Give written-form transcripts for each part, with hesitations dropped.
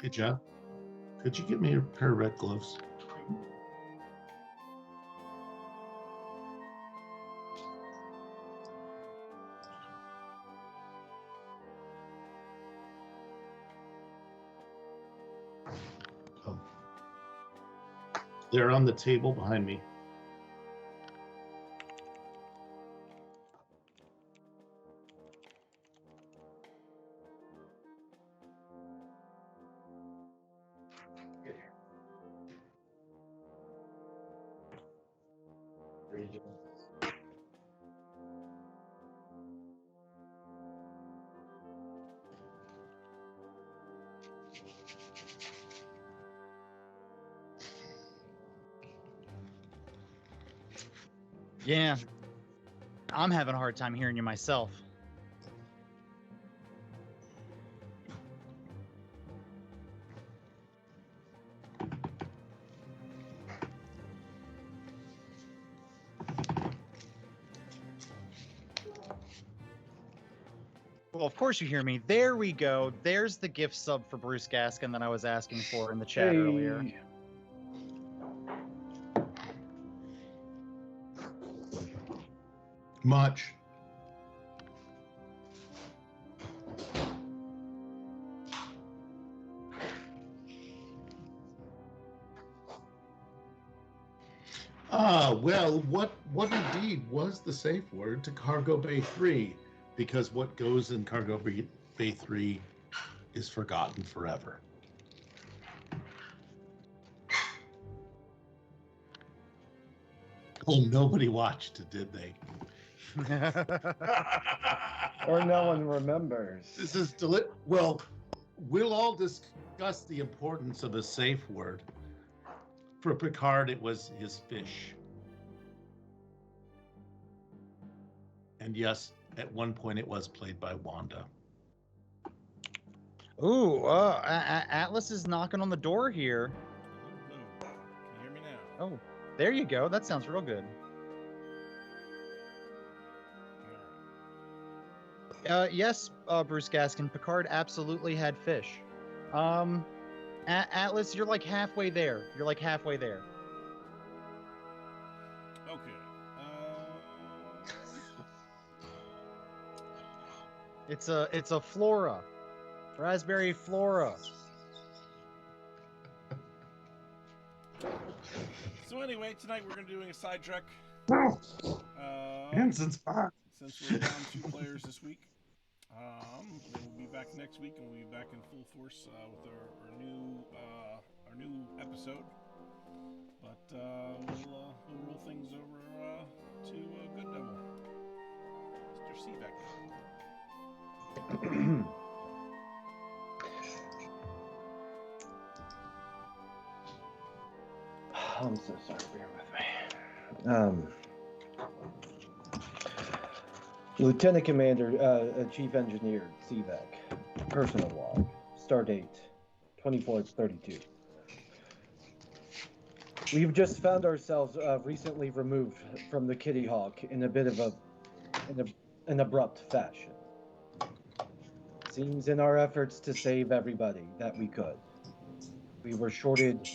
Hey, Jeff, could you get me a pair of red gloves? Oh. They're on the table behind me. Yeah, I'm having a hard time hearing you myself. Well, of course you hear me. There we go. There's the gift sub for Bruce Gaskin that I was asking for in the chat earlier. Much. Well, what indeed was the safe word to Cargo Bay 3? Because what goes in Cargo Bay 3 is forgotten forever. Oh, nobody watched it, did they? Or no one remembers. This is well, we'll all discuss the importance of a safe word. For Picard, it was his fish. And yes, at one point it was played by Wanda. Ooh, Atlas is knocking on the door here. Can you hear me now? Oh, there you go. That sounds real good. Yes, Bruce Gaskin, Picard absolutely had fish. Atlas, you're like halfway there. You're like halfway there. Okay. It's a flora, raspberry flora. So anyway, tonight we're going to be doing a side trek. Ensign's back. Since we're down 2 players this week. We'll be back next week, and we'll be back in full force with our new episode. But we'll roll things over to Good Devil, Mr. Sivek. I'm so sorry. Bear with me. Lieutenant Commander, Chief Engineer Sivek, personal log, stardate 2432. We've just found ourselves recently removed from the Kitty Hawk in a bit of an abrupt fashion. Seems in our efforts to save everybody that we could, we were shorted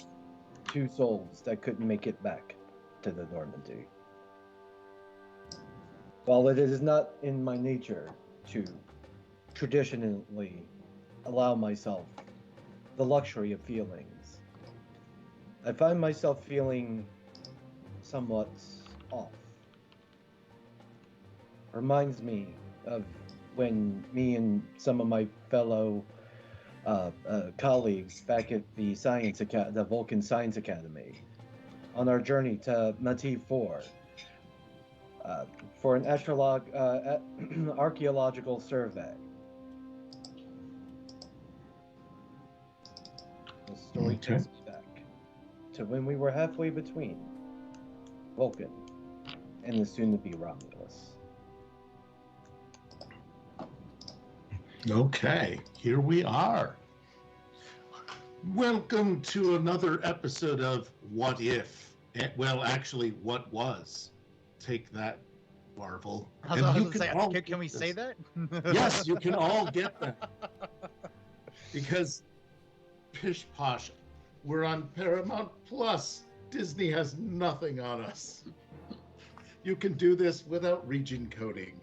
2 souls that couldn't make it back to the Normandy. While it is not in my nature to traditionally allow myself the luxury of feelings, I find myself feeling somewhat off. Reminds me of when me and some of my fellow colleagues back at the the Vulcan Science Academy, on our journey to Mativ 4, for an archaeological survey. The story takes me back to when we were halfway between Vulcan and the soon-to-be Romulus. Okay, here we are. Welcome to another episode of What If? Well, actually, what was? Take that, Marvel. Can we say that? Yes, you can all get that. Because pish posh. We're on Paramount Plus. Disney has nothing on us. You can do this without region coding.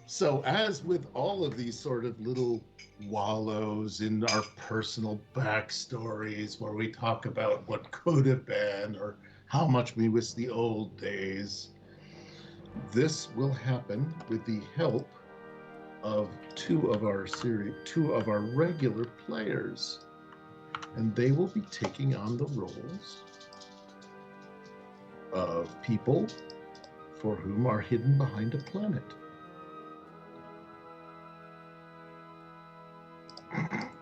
So, as with all of these sort of little wallows in our personal backstories where we talk about what could have been or how much we miss the old days, this will happen with the help of two of our regular players. And they will be taking on the roles of people for whom are hidden behind a planet.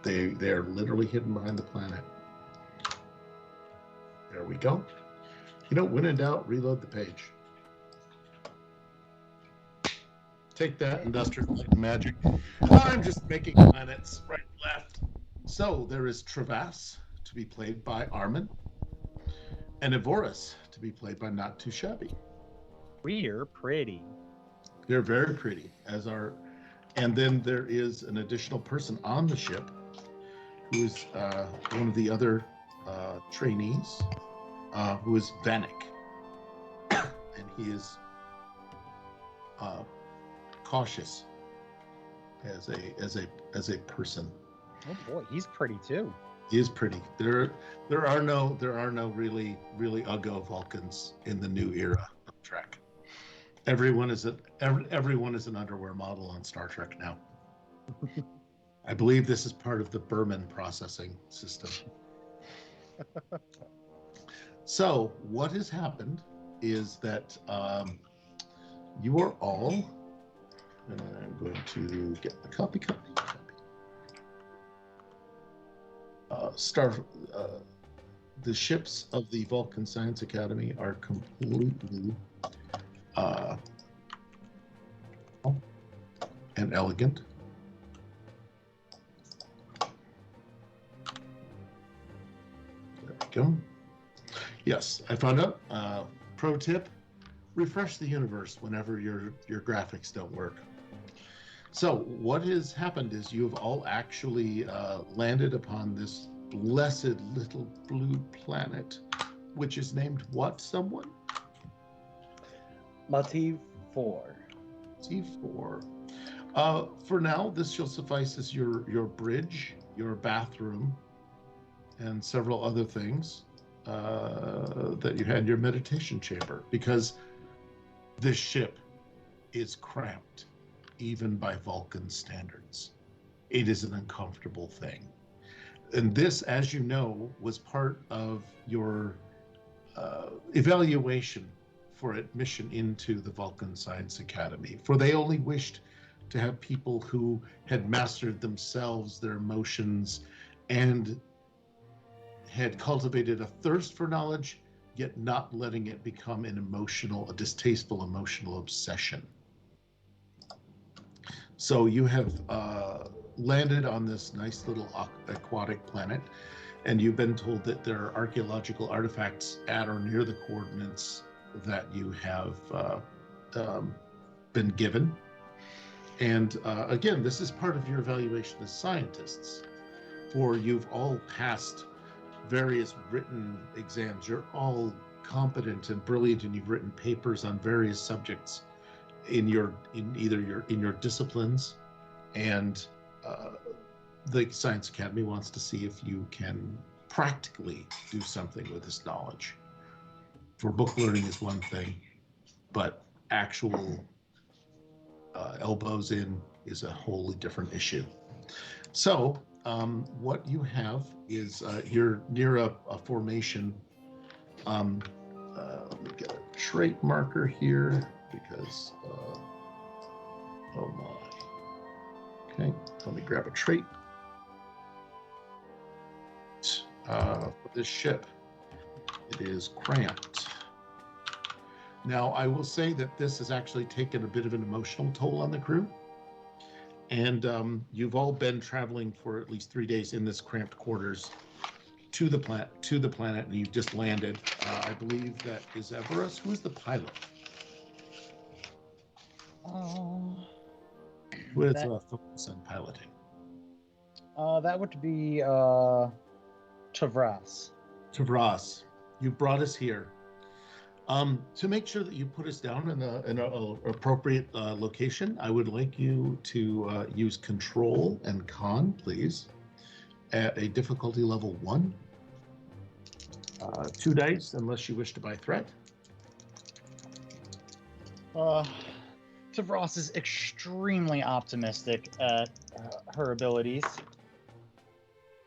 They're literally hidden behind the planet. There we go. When in doubt, reload the page. Take that, Industrial Light and Magic. I'm just making planets right and left. So there is Travas, to be played by Armin, and Evoris, to be played by Not Too Shabby. We're pretty. They're very pretty, and then there is an additional person on the ship who is one of the other trainees, who is Vanek, and he is cautious as a person. Oh boy, he's pretty too. He is pretty. There are no really uggo Vulcans in the new era of Trek. Everyone is an underwear model on Star Trek now. I believe this is part of the Berman processing system. So what has happened is that you are all, and I'm going to get the copy. The ships of the Vulcan Science Academy are completely and elegant. There we go. Yes, I found out. Pro tip: refresh the universe whenever your graphics don't work. So what has happened is you have all actually landed upon this blessed little blue planet, which is named what, someone? Motif 4. T4. For now, this shall suffice as your bridge, your bathroom, and several other things that you had in your meditation chamber, because this ship is cramped, even by Vulcan standards. It is an uncomfortable thing. And this, as you know, was part of your evaluation for admission into the Vulcan Science Academy, for they only wished to have people who had mastered themselves, their emotions, and had cultivated a thirst for knowledge, yet not letting it become a distasteful emotional obsession. So you have landed on this nice little aquatic planet, and you've been told that there are archaeological artifacts at or near the coordinates that you have been given. And again, this is part of your evaluation as scientists, for you've all passed various written exams. You're all competent and brilliant, and you've written papers on various subjects in your disciplines, and the Science Academy wants to see if you can practically do something with this knowledge. For book learning is one thing, but actual elbows in is a wholly different issue. So what you have is you're near a formation. Let me get a trait marker here, because oh my. Okay, let me grab a trait. For this ship, it is cramped. Now, I will say that this has actually taken a bit of an emotional toll on the crew. And you've all been traveling for at least 3 days in this cramped quarters to the planet, and you've just landed. I believe that is Everest. Who is the pilot? Who has focus on piloting? That would be Tavras. Tavras, you brought us here. To make sure that you put us down in a appropriate location, I would like you to use Control and Con, please, at a difficulty level 1. 2 dice, unless you wish to buy threat. Tavros is extremely optimistic at her abilities,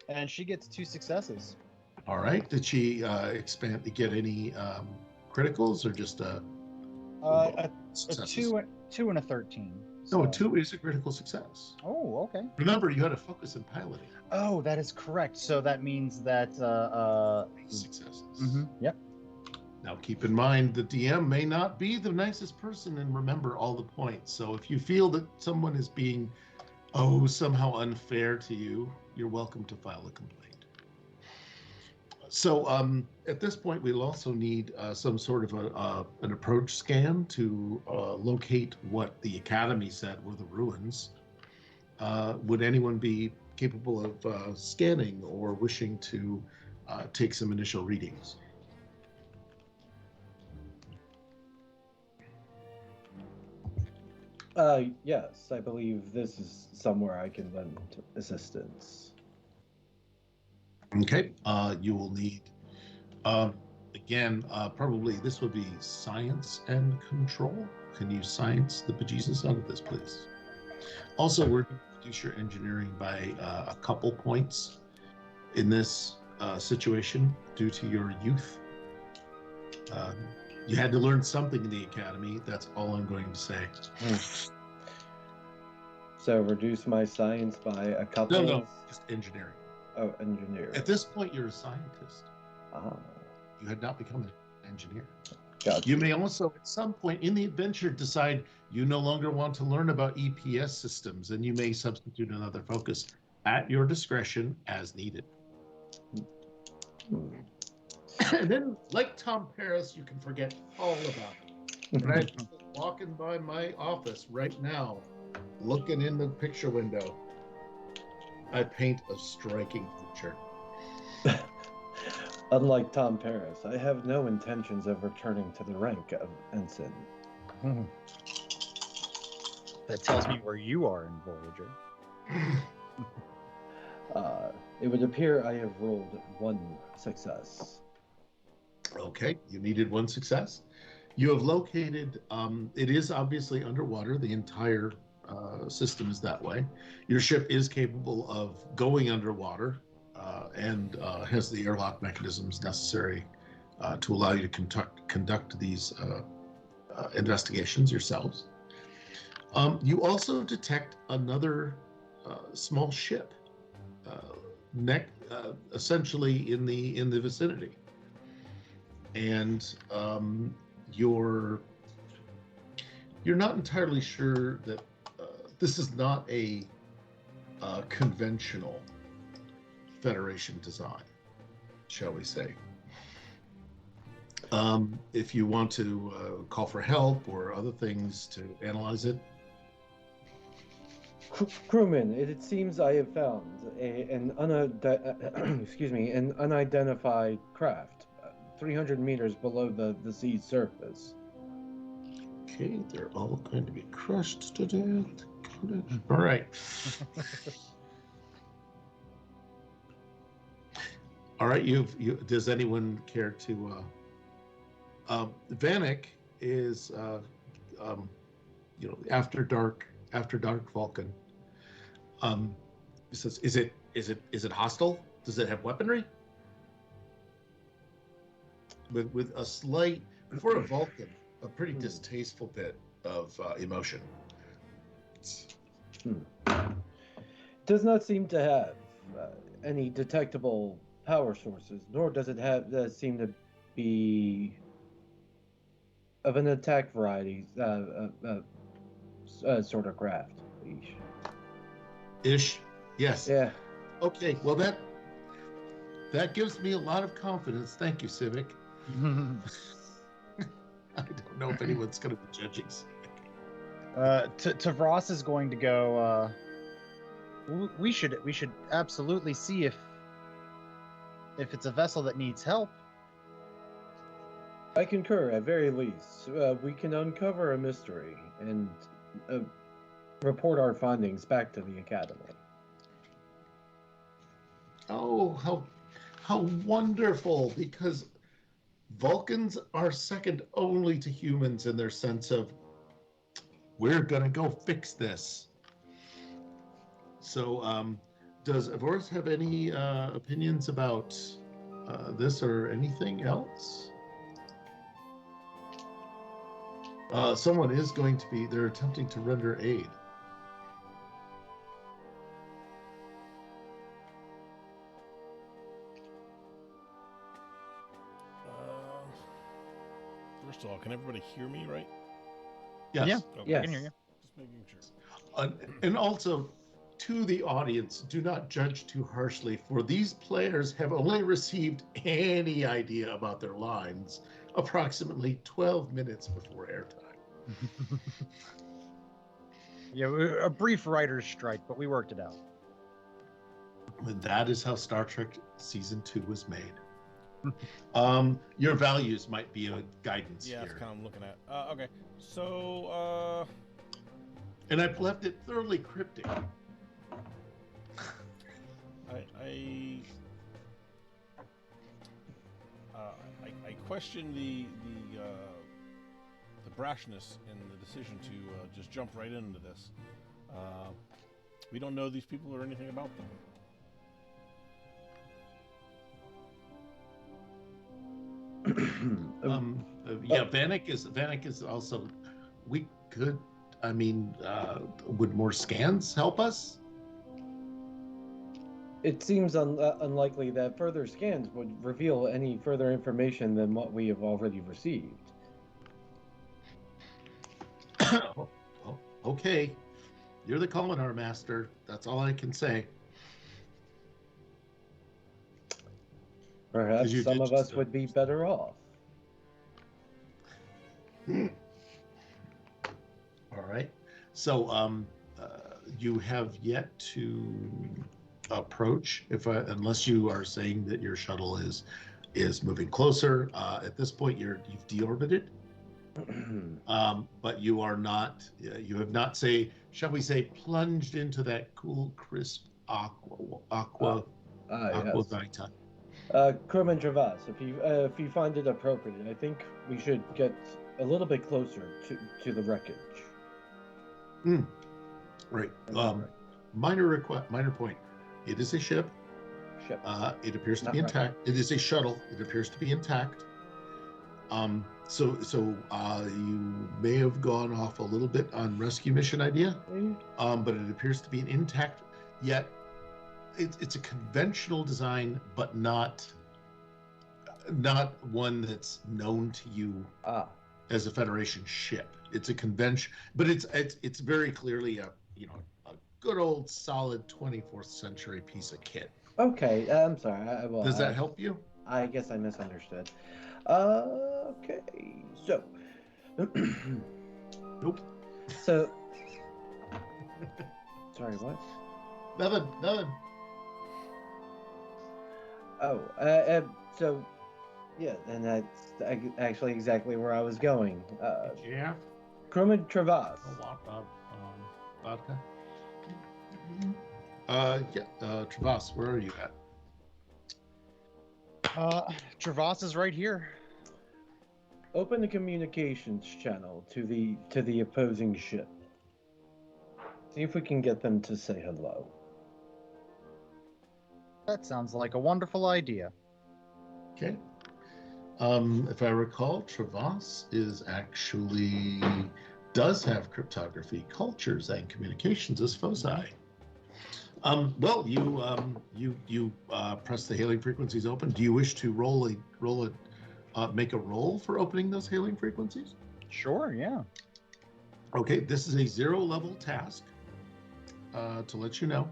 and she gets 2 successes. All right. Did she get any criticals or just A successes? 2 and a 13. No, a so- 2 is a critical success. Oh, okay. Remember, you had a focus in piloting. Oh, that is correct. So that means that Successes. Yep. Now, keep in mind, the DM may not be the nicest person and remember all the points. So if you feel that someone is being, somehow unfair to you, you're welcome to file a complaint. So at this point, we'll also need some sort of an approach scan to locate what the Academy said were the ruins. Would anyone be capable of scanning or wishing to take some initial readings? Yes, I believe this is somewhere I can lend assistance. Okay, you will need, again, probably this would be science and control. Can you science the bejesus out of this, please? Also, we're going to reduce your engineering by a couple points in this situation due to your youth. You had to learn something in the academy. That's all I'm going to say. So reduce my science by a couple. No, just engineering. Oh, engineer. At this point, you're a scientist. Ah, You had not become an engineer. gotcha. You may also, at some point in the adventure, decide you no longer want to learn about EPS systems, and you may substitute another focus at your discretion as needed. Hmm. And then, like Tom Paris, you can forget all about it. And I'm walking by my office right now, looking in the picture window. I paint a striking picture. Unlike Tom Paris, I have no intentions of returning to the rank of ensign. That tells me where you are in Voyager. It would appear I have rolled 1 success. Okay, you needed 1 success. You have located, it is obviously underwater. The entire system is that way. Your ship is capable of going underwater and has the airlock mechanisms necessary to allow you to conduct these investigations yourselves. You also detect another small ship, essentially in the vicinity. And you're not entirely sure that this is not a conventional Federation design, shall we say. If you want to call for help or other things to analyze it. Crewman, it seems I have found an unidentified craft 300 meters below the sea's surface. Okay, they're all going to be crushed to death. All right. All right, does anyone care to Vanek is after dark Vulcan. He says, is it hostile? Does it have weaponry? With a slight, for a Vulcan, a pretty distasteful bit of emotion. Does not seem to have any detectable power sources, nor does it seem to be of an attack variety sort of craft. Ish, yes. Yeah. Okay, well that gives me a lot of confidence. Thank you, Sivek. I don't know if anyone's going to be judging Sivek. Tavros is going to go we should absolutely see if it's a vessel that needs help. I concur. At very least, we can uncover a mystery and report our findings back to the Academy. Oh, how wonderful! Because Vulcans are second only to humans in their sense of, we're gonna go fix this. So, does Avoris have any opinions about this or anything else? Someone is going to be, they're attempting to render aid. First of all, can everybody hear me right? Yes. Yeah. Okay. I can hear you. Just making sure. And also, to the audience, do not judge too harshly, for these players have only received any idea about their lines approximately 12 minutes before airtime. Yeah, a brief writer's strike, but we worked it out. And that is how Star Trek Season 2 was made. Your values might be a guidance Yeah, here. that's kind of looking at. Okay, so And I've left it thoroughly cryptic. I question the brashness in the decision to just jump right into this. We don't know these people or anything about them. Vanek is also. We could. I mean, would more scans help us? It seems unlikely that further scans would reveal any further information than what we have already received. Okay, you're the Kolinar master. That's all I can say. Perhaps You some did of us just- would be better off. All right. So, you have yet to approach, unless you are saying that your shuttle is moving closer. At this point, you've deorbited, but you are not. You have not, shall we say, plunged into that cool, crisp aqua Yes. vita. Kerman Travas, if you find it appropriate, I think we should get a little bit closer to the wreckage. Right. Minor point. It is a ship. It appears to Not be right. intact. It is a shuttle. It appears to be intact. So you may have gone off a little bit on rescue mission idea, but it appears to be an intact. Yet it's a conventional design, but not one that's known to you as a Federation ship. It's a convention, but it's very clearly a good old solid 24th century piece of kit. Okay, I'm sorry. Does that help you? I guess I misunderstood. Okay, so. Nope. So. Sorry, what? Nothing. Oh, so, yeah, and that's actually exactly where I was going. Yeah. Kerman Travas. Vodka. Travas, where are you at? Travas is right here. Open the communications channel to the opposing ship. See if we can get them to say hello. That sounds like a wonderful idea. Okay. If I recall, Travas does have cryptography, cultures, and communications as foci. Well, you press the hailing frequencies open. Do you wish to make a roll for opening those hailing frequencies? Sure, yeah. Okay, this is a 0-level task, to let you know,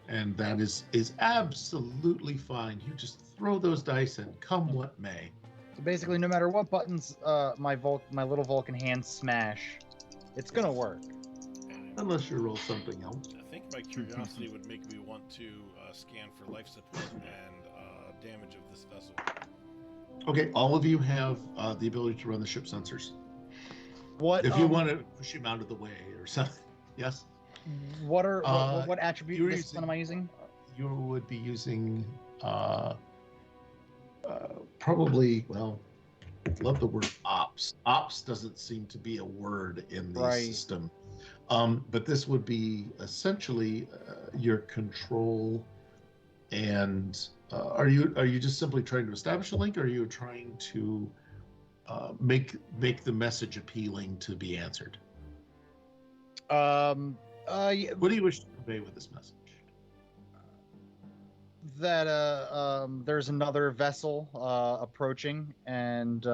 and that is absolutely fine. You just throw those dice and come what may. So basically, no matter what buttons my little Vulcan hands smash, it's gonna work. Unless you roll something else. I think my curiosity would make me want to scan for life support and damage of this vessel. Okay, all of you have the ability to run the ship sensors. What If you want to push him out of the way or something. Yes? What attribute you're discipline am I using? You would be using probably, well, love the word ops. Ops doesn't seem to be a word in the system. But this would be essentially your control. And are you just simply trying to establish a link, or are you trying to make the message appealing to be answered? Yeah, What do you wish to convey with this message? that there's another vessel approaching, and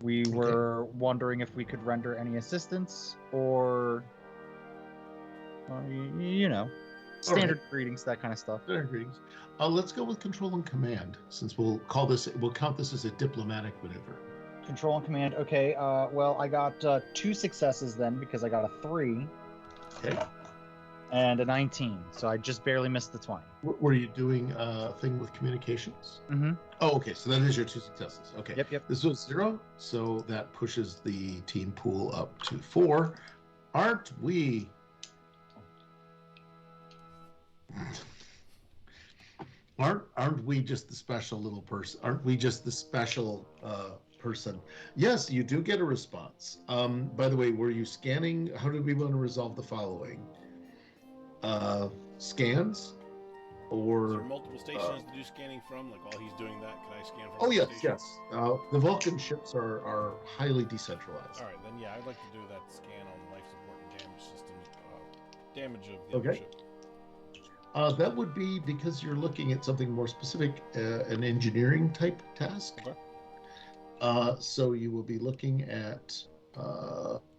we were wondering if we could render any assistance, or you know, standard greetings, that kind of stuff. Standard greetings. Let's go with control and command, since we'll count this as a diplomatic maneuver. Control and command. Okay. Well, I got 2 successes then, because I got a 3. Okay. And a 19, so I just barely missed the 20. Were you doing a thing with communications? Mm-hmm. Oh, okay. So that is your 2 successes. Okay. Yep. This was 0, so that pushes the team pool up to 4. Aren't we? Aren't we just the special little person? Aren't we just the special person? Yes, you do get a response. By the way, were you scanning? How did we want to resolve the following? Scans, or Is there multiple stations to do scanning from? Like while he's doing that, can I scan from? Oh yes, station? yes. The Vulcan ships are highly decentralized. All right, then yeah, I'd like to do that scan on life support and damage systems. Damage of the other Okay. ship. That would be because you're looking at something more specific, an engineering type task. Okay. So you will be looking at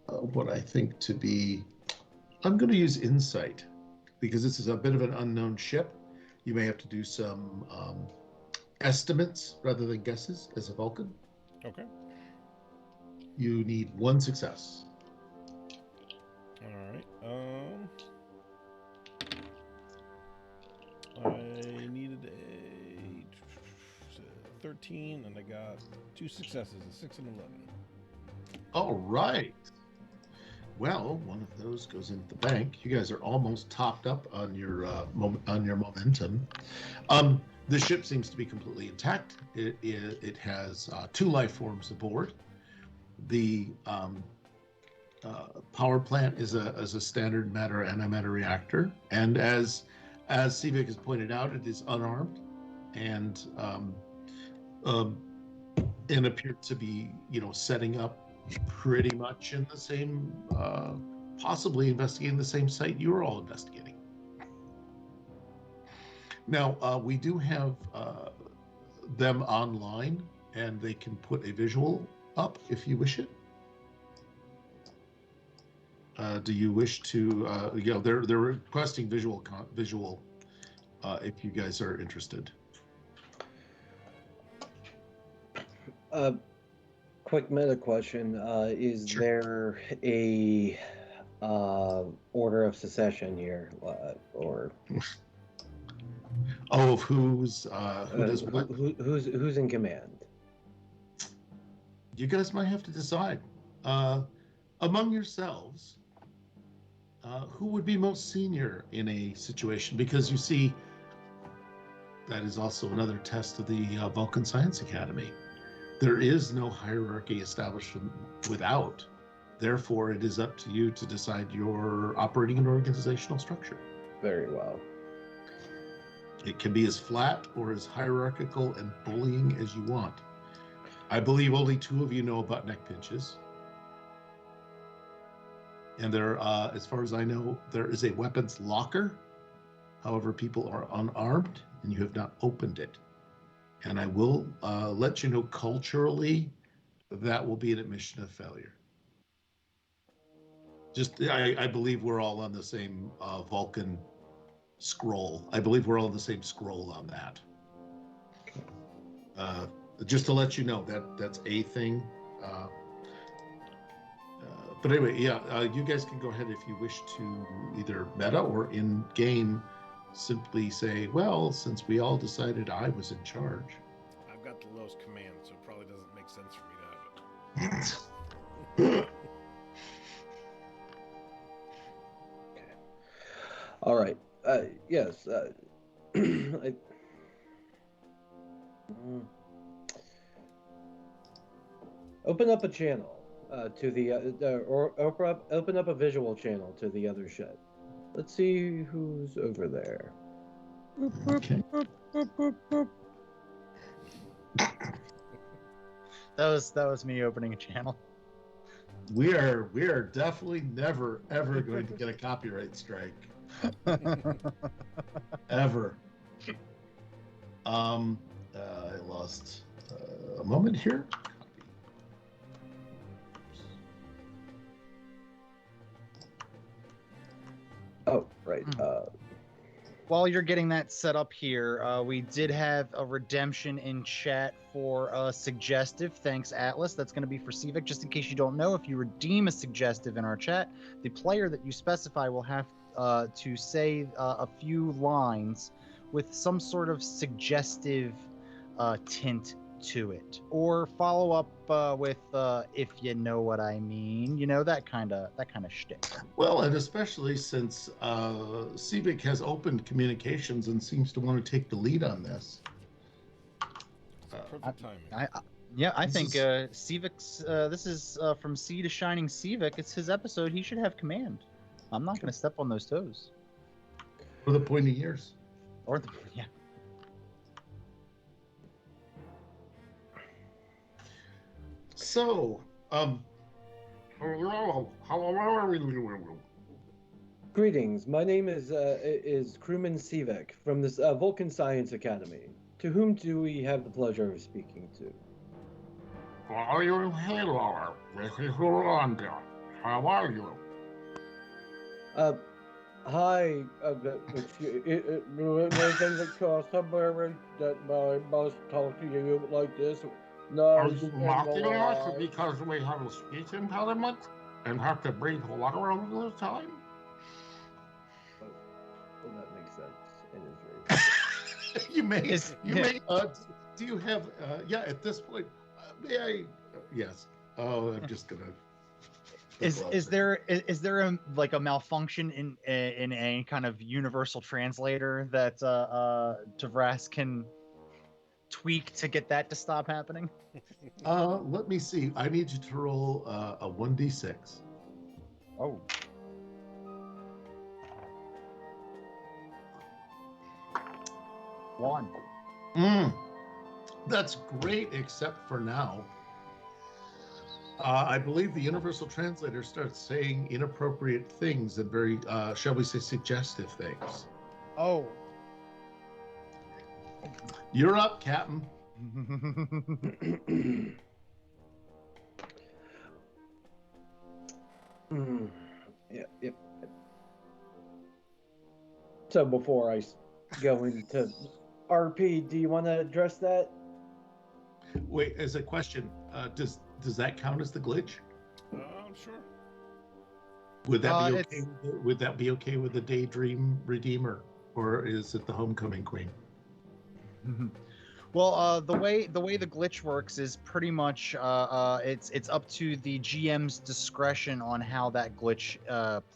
what I think to be. I'm going to use insight, because this is a bit of an unknown ship. You may have to do some estimates rather than guesses as a Vulcan. Okay. You need 1 success. All right. I needed a 13, and I got 2 successes, a 6 and 11. All right. Well, one of those goes into the bank. You guys are almost topped up on your momentum. The ship seems to be completely intact. It has 2 life forms aboard. The power plant is a standard matter antimatter reactor, and as Sivek has pointed out, it is unarmed, and appeared to be setting up pretty much in the same, possibly investigating the same site you were all investigating. Now, we do have them online, and they can put a visual up if you wish it. Do you wish to? They're requesting visual if you guys are interested. Quick meta question: is Sure. there a order of secession here, or Of who's who does what? who's in command? You guys might have to decide among yourselves who would be most senior in a situation, because you see, that is also another test of the Vulcan Science Academy. There is no hierarchy established without. Therefore, it is up to you to decide your operating and organizational structure. Very well. It can be as flat or as hierarchical and bullying as you want. I believe only 2 of you know about neck pinches. And there, as far as I know, there is a weapons locker. However, people are unarmed, and you have not opened it. And I will let you know culturally that will be an admission of failure. I believe we're all on the same Vulcan scroll. I believe we're all on the same scroll on that. Just to let you know, that's a thing. But anyway, yeah, you guys can go ahead if you wish to either meta or in game simply say, well, since we all decided I was in charge. I've got the lowest command, so it probably doesn't make sense for me to have it. All right. Yes. I, open up a channel to the or open up a visual channel to the other shed. Let's see who's over there. Okay. That was me opening a channel. We are definitely never ever going to get a copyright strike. Ever. I lost a moment here. Oh, right. While you're getting that set up here, we did have a redemption in chat for suggestive. Thanks, Atlas. That's going to be for Sivek. Just in case you don't know, if you redeem a suggestive in our chat, the player that you specify will have to say a few lines with some sort of suggestive tint to it, or follow up with "if you know what I mean," that kind of shtick. Well, and especially since Sivek has opened communications and seems to want to take the lead on this. Perfect timing. I think Sivek's. This is from Sea to Shining Sivek. It's his episode. He should have command. I'm not going to step on those toes. For the pointy ears. Yeah. So, Greetings. My name is Crewman Sivek from this Vulcan Science Academy. To whom do we have the pleasure of speaking to? How are you? Hi. Anything that costs somewhere that I must talk to you like this? No. Are you mocking us because we have a speech impediment and have to breathe water all the time? Well, that makes sense. It is very. You may. Do you have? Yeah. At this point, may I? Yes. Oh, I'm just gonna. Is there a malfunction in a kind of universal translator that Tavras can tweak to get that to stop happening? Let me see. I need you to roll a 1d6. Oh. One. That's great, except for now. I believe the universal translator starts saying inappropriate things and very, shall we say, suggestive things. Oh. You're up, Captain. Yep. So before I go into RP, do you want to address that? Wait, as a question, does that count as the glitch? Sure. Would that be okay? Would that be okay with the Daydream Redeemer, or is it the Homecoming Queen? Well, the way the glitch works is pretty much it's up to the GM's discretion on how that glitch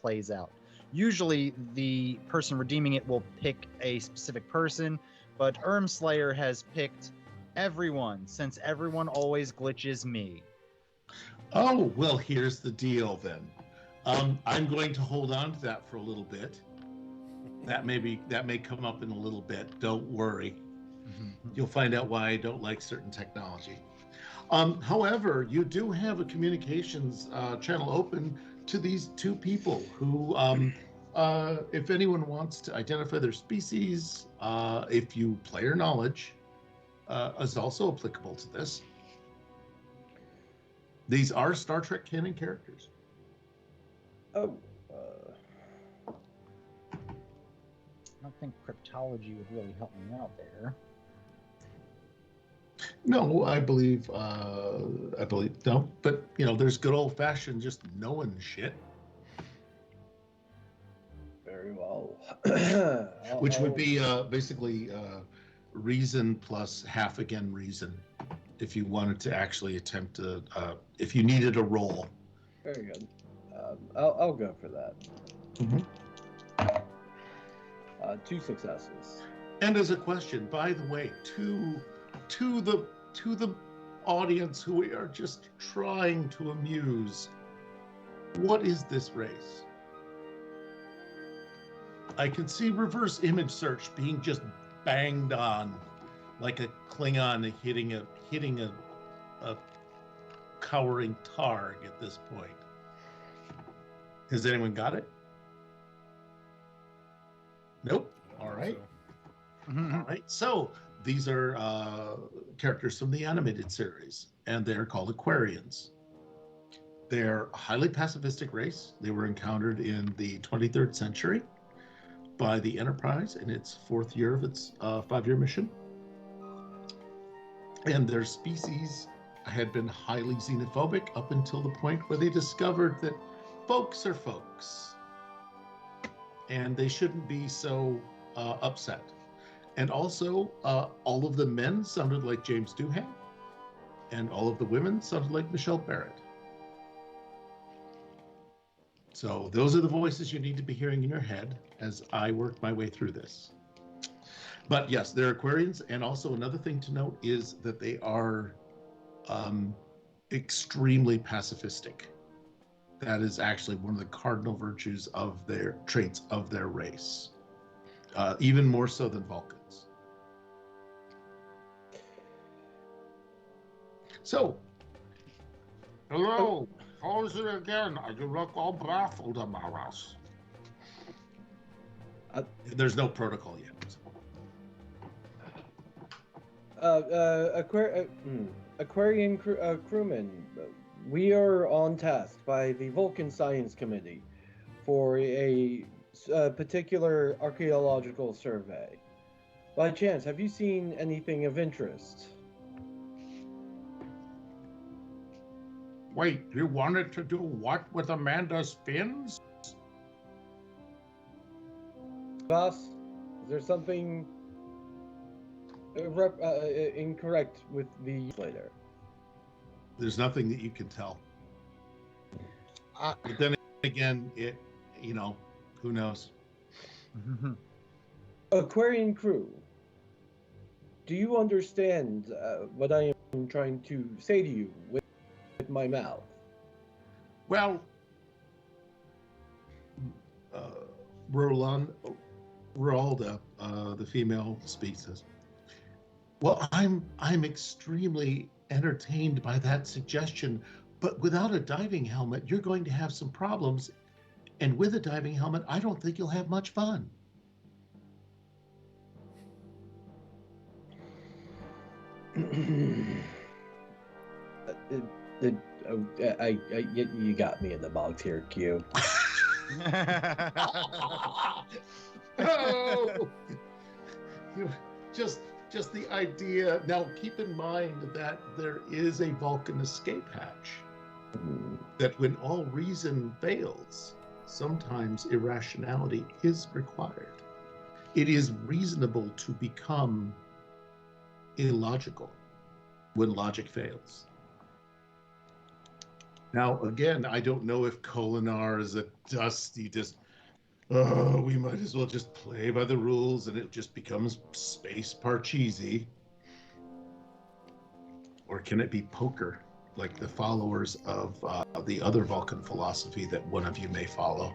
plays out. Usually, the person redeeming it will pick a specific person, but Slayer has picked everyone, since everyone always glitches me. Oh, well, here's the deal then. I'm going to hold on to that for a little bit. That may come up in a little bit. Don't worry. You'll find out why I don't like certain technology. However, you do have a communications channel open to these two people who, if anyone wants to identify their species, if you player knowledge is also applicable to this. These are Star Trek canon characters. Oh. I don't think cryptology would really help me out there. No, I believe no. But there's good old fashioned just knowing shit, Very well. which would be basically reason plus half again reason, if you wanted to actually attempt to, if you needed a roll. Very good. I'll go for that. Mhm. 2 successes. And as a question, by the way, to the audience who we are just trying to amuse, what is this race? I can see reverse image search being just banged on like a Klingon hitting a cowering targ at this point. Has anyone got it? Nope. All right. All right. So these are characters from the animated series, and they're called Aquarians. They're a highly pacifistic race. They were encountered in the 23rd century by the Enterprise in its 4th year of its 5-year mission. And their species had been highly xenophobic up until the point where they discovered that folks are folks, and they shouldn't be so upset. And also, all of the men sounded like James Doohan, and all of the women sounded like Michelle Barrett. So those are the voices you need to be hearing in your head as I work my way through this. But yes, they're Aquarians, and also another thing to note is that they are extremely pacifistic. That is actually one of the cardinal virtues of their traits of their race, even more so than Vulcans. So, Hello, how is it again? You look all baffled about us. there's no protocol yet. Aquarian crewmen, we are on task by the Vulcan Science Committee for a particular archaeological survey. By chance, have you seen anything of interest? Wait, you wanted to do what with Amanda's fins? Boss, is there something incorrect with the later? There's nothing that you can tell. But then again, who knows? Aquarian crew, do you understand what I am trying to say to you with my mouth? Well, Rolda, the female species. Well, I'm extremely entertained by that suggestion, but without a diving helmet, you're going to have some problems, and with a diving helmet, I don't think you'll have much fun. You got me in the box here, Q. Oh! Just the idea. Now, keep in mind that there is a Vulcan escape hatch. That when all reason fails, sometimes irrationality is required. It is reasonable to become illogical when logic fails. Now, again, I don't know if Kolinar is a dusty, we might as well just play by the rules and it just becomes space Parcheesi. Or can it be poker, like the followers of the other Vulcan philosophy that one of you may follow?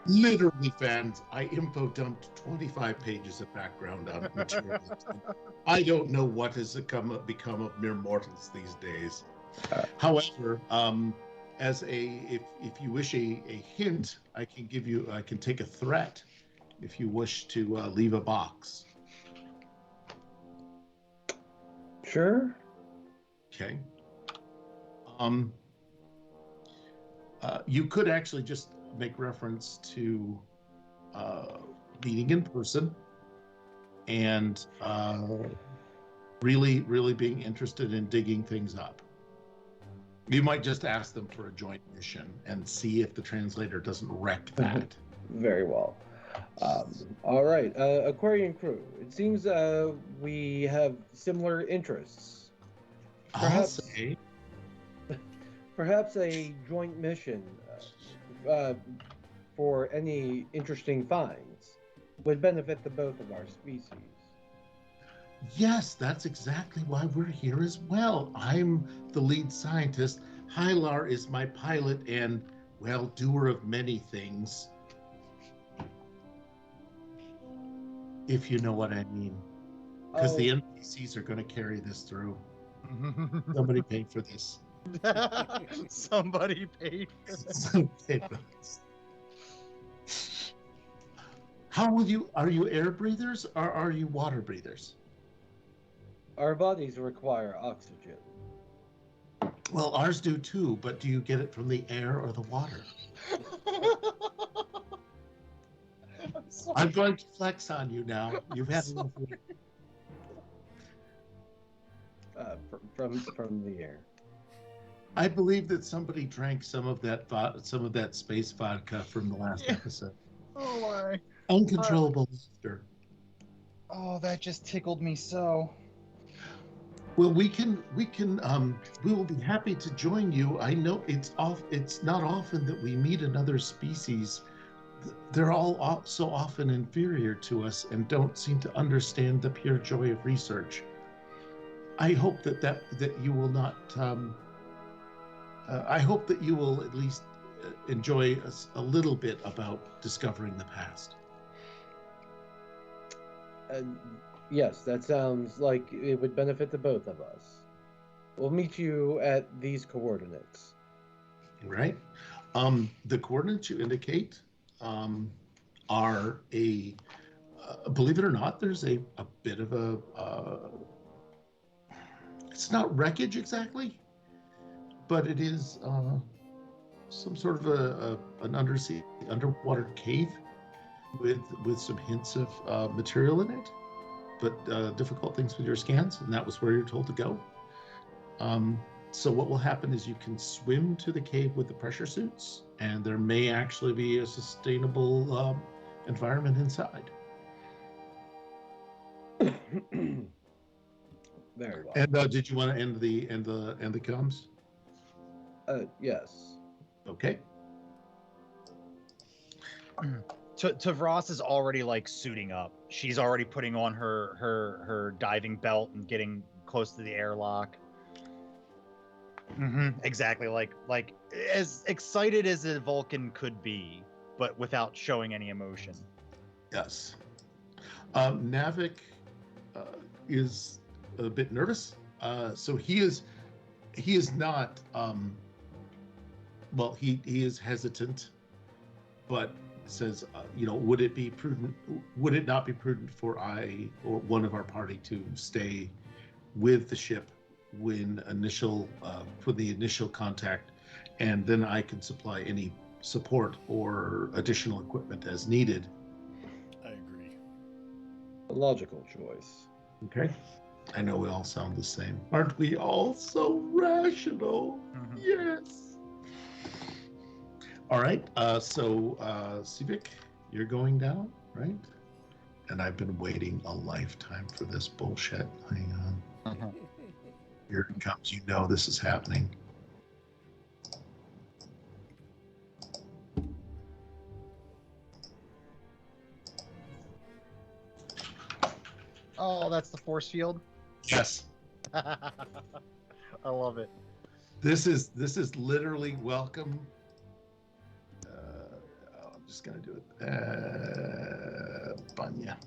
Literally, fans, I info dumped 25 pages of background on material. I don't know what has become of mere mortals these days. However, if you wish a hint, I can take a threat if you wish to leave a box. Sure. Okay. You could actually just make reference to meeting in person and really, really being interested in digging things up. You might just ask them for a joint mission and see if the translator doesn't wreck that. Very well. All right, Aquarian crew. It seems we have similar interests. I'll say, Perhaps a joint mission for any interesting finds would benefit the both of our species. yes, that's exactly why we're here as well. I'm the lead scientist. Hylar is my pilot and, well, doer of many things. If you know what I mean. Because the NPCs are going to carry this through. Somebody paid for this. Somebody paid for this. Somebody paid for this. How will you? Are you air breathers or are you water breathers? Our bodies require oxygen. Well, ours do too, but do you get it from the air or the water? I'm going to flex on you now. You've had enough. From the air. I believe that somebody drank some of that space vodka from the last episode. Oh my! Uncontrollable laughter. Oh, that just tickled me so. Well, we will be happy to join you. I know it's not often that we meet another species. They're all so often inferior to us and don't seem to understand the pure joy of research. I hope that you will not. I hope that you will at least enjoy a little bit about discovering the past. Yes, that sounds like it would benefit the both of us. We'll meet you at these coordinates. Right. The coordinates you indicate are a. Believe it or not, there's a bit of a. It's not wreckage exactly, but it is some sort of an underwater cave with some hints of material in it, but difficult things with your scans, and that was where you're told to go. So what will happen is you can swim to the cave with the pressure suits, and there may actually be a sustainable environment inside. Very well. And did you want to end the comms? Yes. Okay. Tavros is already like suiting up. She's already putting on her diving belt and getting close to the airlock. Exactly, like as excited as a Vulcan could be, but without showing any emotion. Yes. Navik is a bit nervous. So he is not. Well, he is hesitant, but says, would it be prudent? Would it not be prudent for I or one of our party to stay with the ship when the initial contact, and then I can supply any support or additional equipment as needed? I agree. A logical choice. Okay. I know we all sound the same. Aren't we all so rational? Yes. All right. So, Sivek, you're going down, right? And I've been waiting a lifetime for this bullshit. Hang on. Here it comes. You know this is happening. Oh, that's the force field. Yes. I love it. This is literally welcome. I'm just gonna do it. Banya.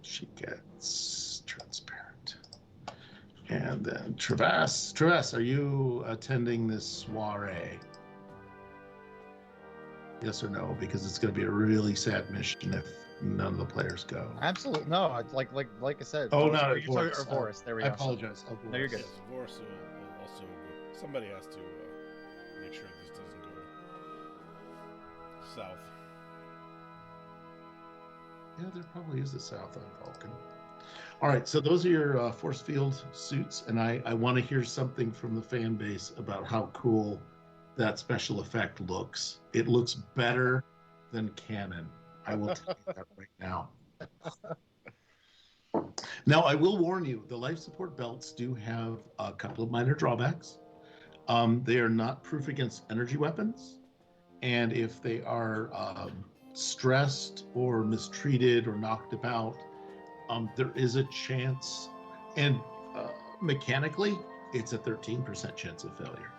She gets transparent. And then Travas, are you attending this soiree? Yes or no? Because it's going to be a really sad mission if none of the players go. Absolutely no. It's like I said. Oh, no, you're talking Voris. There we I go. apologize. No, you're good. Yes, Voris will also go. Somebody has to make sure this doesn't go south. Yeah, there probably is a south on Vulcan. All right, so those are your force field suits, and I want to hear something from the fan base about how cool that special effect looks. It looks better than canon. I will tell you that right now. Now, I will warn you, the life support belts do have a couple of minor drawbacks. They are not proof against energy weapons, and if they are stressed or mistreated or knocked about, there is a chance, and mechanically, it's a 13% chance of failure.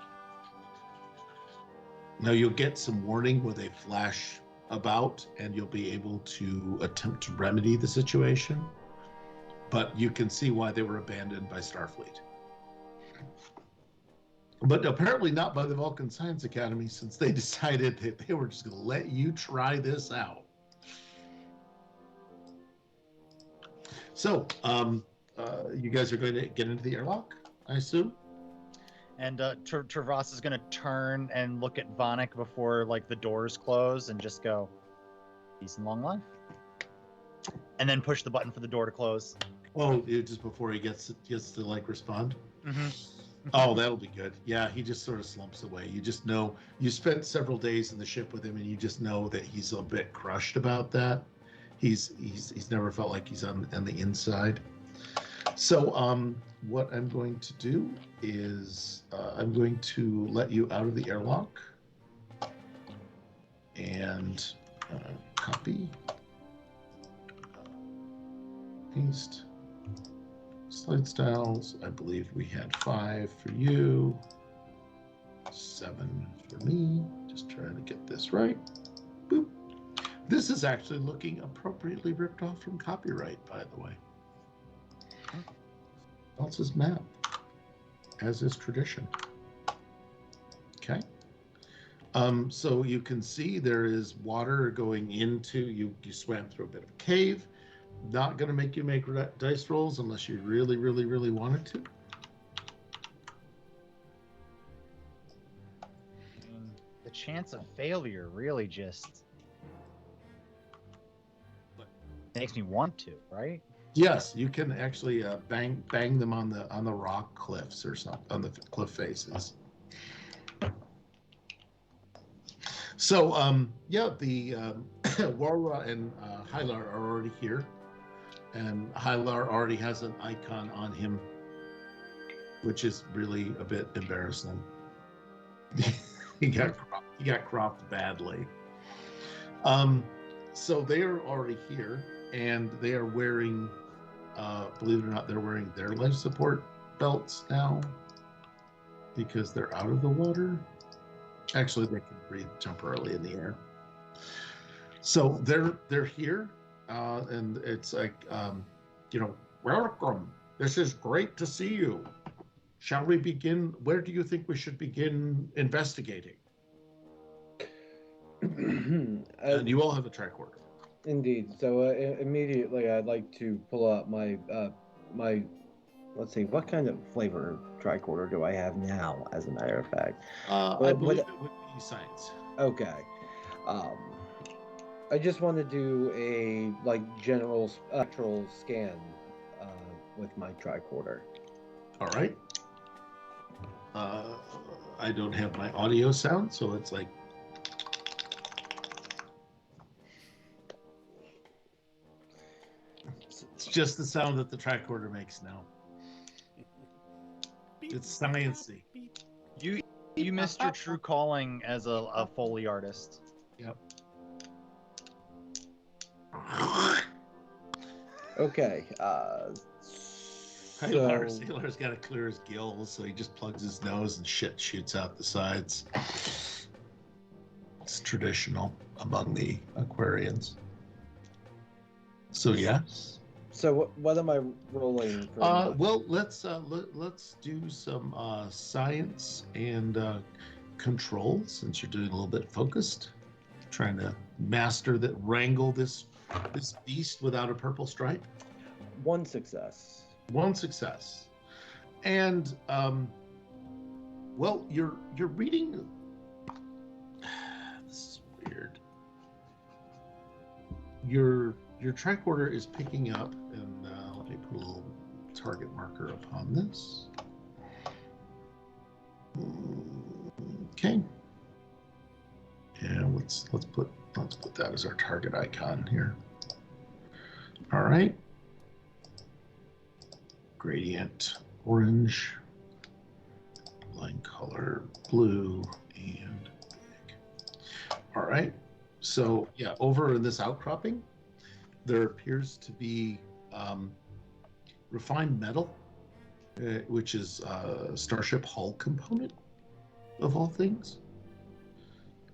Now, you'll get some warning where they flash about, and you'll be able to attempt to remedy the situation, but you can see why they were abandoned by Starfleet. But apparently not by the Vulcan Science Academy, since they decided that they were just going to let you try this out. So, you guys are going to get into the airlock, I assume? And Travas is going to turn and look at Vonik before like the doors close and just go, peace and long life. And then push the button for the door to close. Oh, just before he gets to like respond? Mm-hmm. Oh, that'll be good. Yeah, he just sort of slumps away. You just know, you spent several days in the ship with him, and you just know that he's a bit crushed about that. He's never felt like he's on the inside. So what I'm going to do is I'm going to let you out of the airlock and copy, paste. Slide styles, I believe we had 5 for you, 7 for me. Just trying to get this right. Boop. This is actually looking appropriately ripped off from copyright, by the way. Else's map, as is tradition. Okay. So you can see there is water going into, you swam through a bit of a cave. Not going to make you make dice rolls unless you really, really, really wanted to. The chance of failure really just makes me want to, right? Yes, you can actually bang them on the rock cliffs or something, on the cliff faces. So yeah, the Warra and Hylar are already here. And Hylar already has an icon on him, which is really a bit embarrassing. he got cropped badly. So they are already here, and they are wearing, believe it or not, they're wearing their life support belts now because they're out of the water. Actually, they can breathe temporarily in the air. So they're here. And it's like, welcome. This is great to see you. Shall we begin? Where do you think we should begin investigating? And you all have a tricorder. Indeed. So immediately, I'd like to pull out my my. Let's see, what kind of flavor tricorder do I have now? As a matter of fact, I believe it would be science. Okay. I just want to do a general spectral scan with my tricorder. All right. I don't have my audio sound, so it's like. It's just the sound that the tricorder makes now. It's sciencey. You missed your true calling as a Foley artist. Yep. Okay. Sailor's got to clear his gills, so he just plugs his nose and shit shoots out the sides. It's traditional among the Aquarians. So yes. So what am I rolling for? Well, let's do some science and control, since you're doing a little bit focused, trying to wrangle this beast without a purple stripe. 1 success. 1 success. And well, you're reading. This is weird. You're your tricorder is picking up, and let me put a little target marker upon this. Okay. And let's put that as our target icon here. All right. Gradient orange, line color blue, and big. All right. So yeah, over in this outcropping, there appears to be refined metal, which is a starship hull component of all things,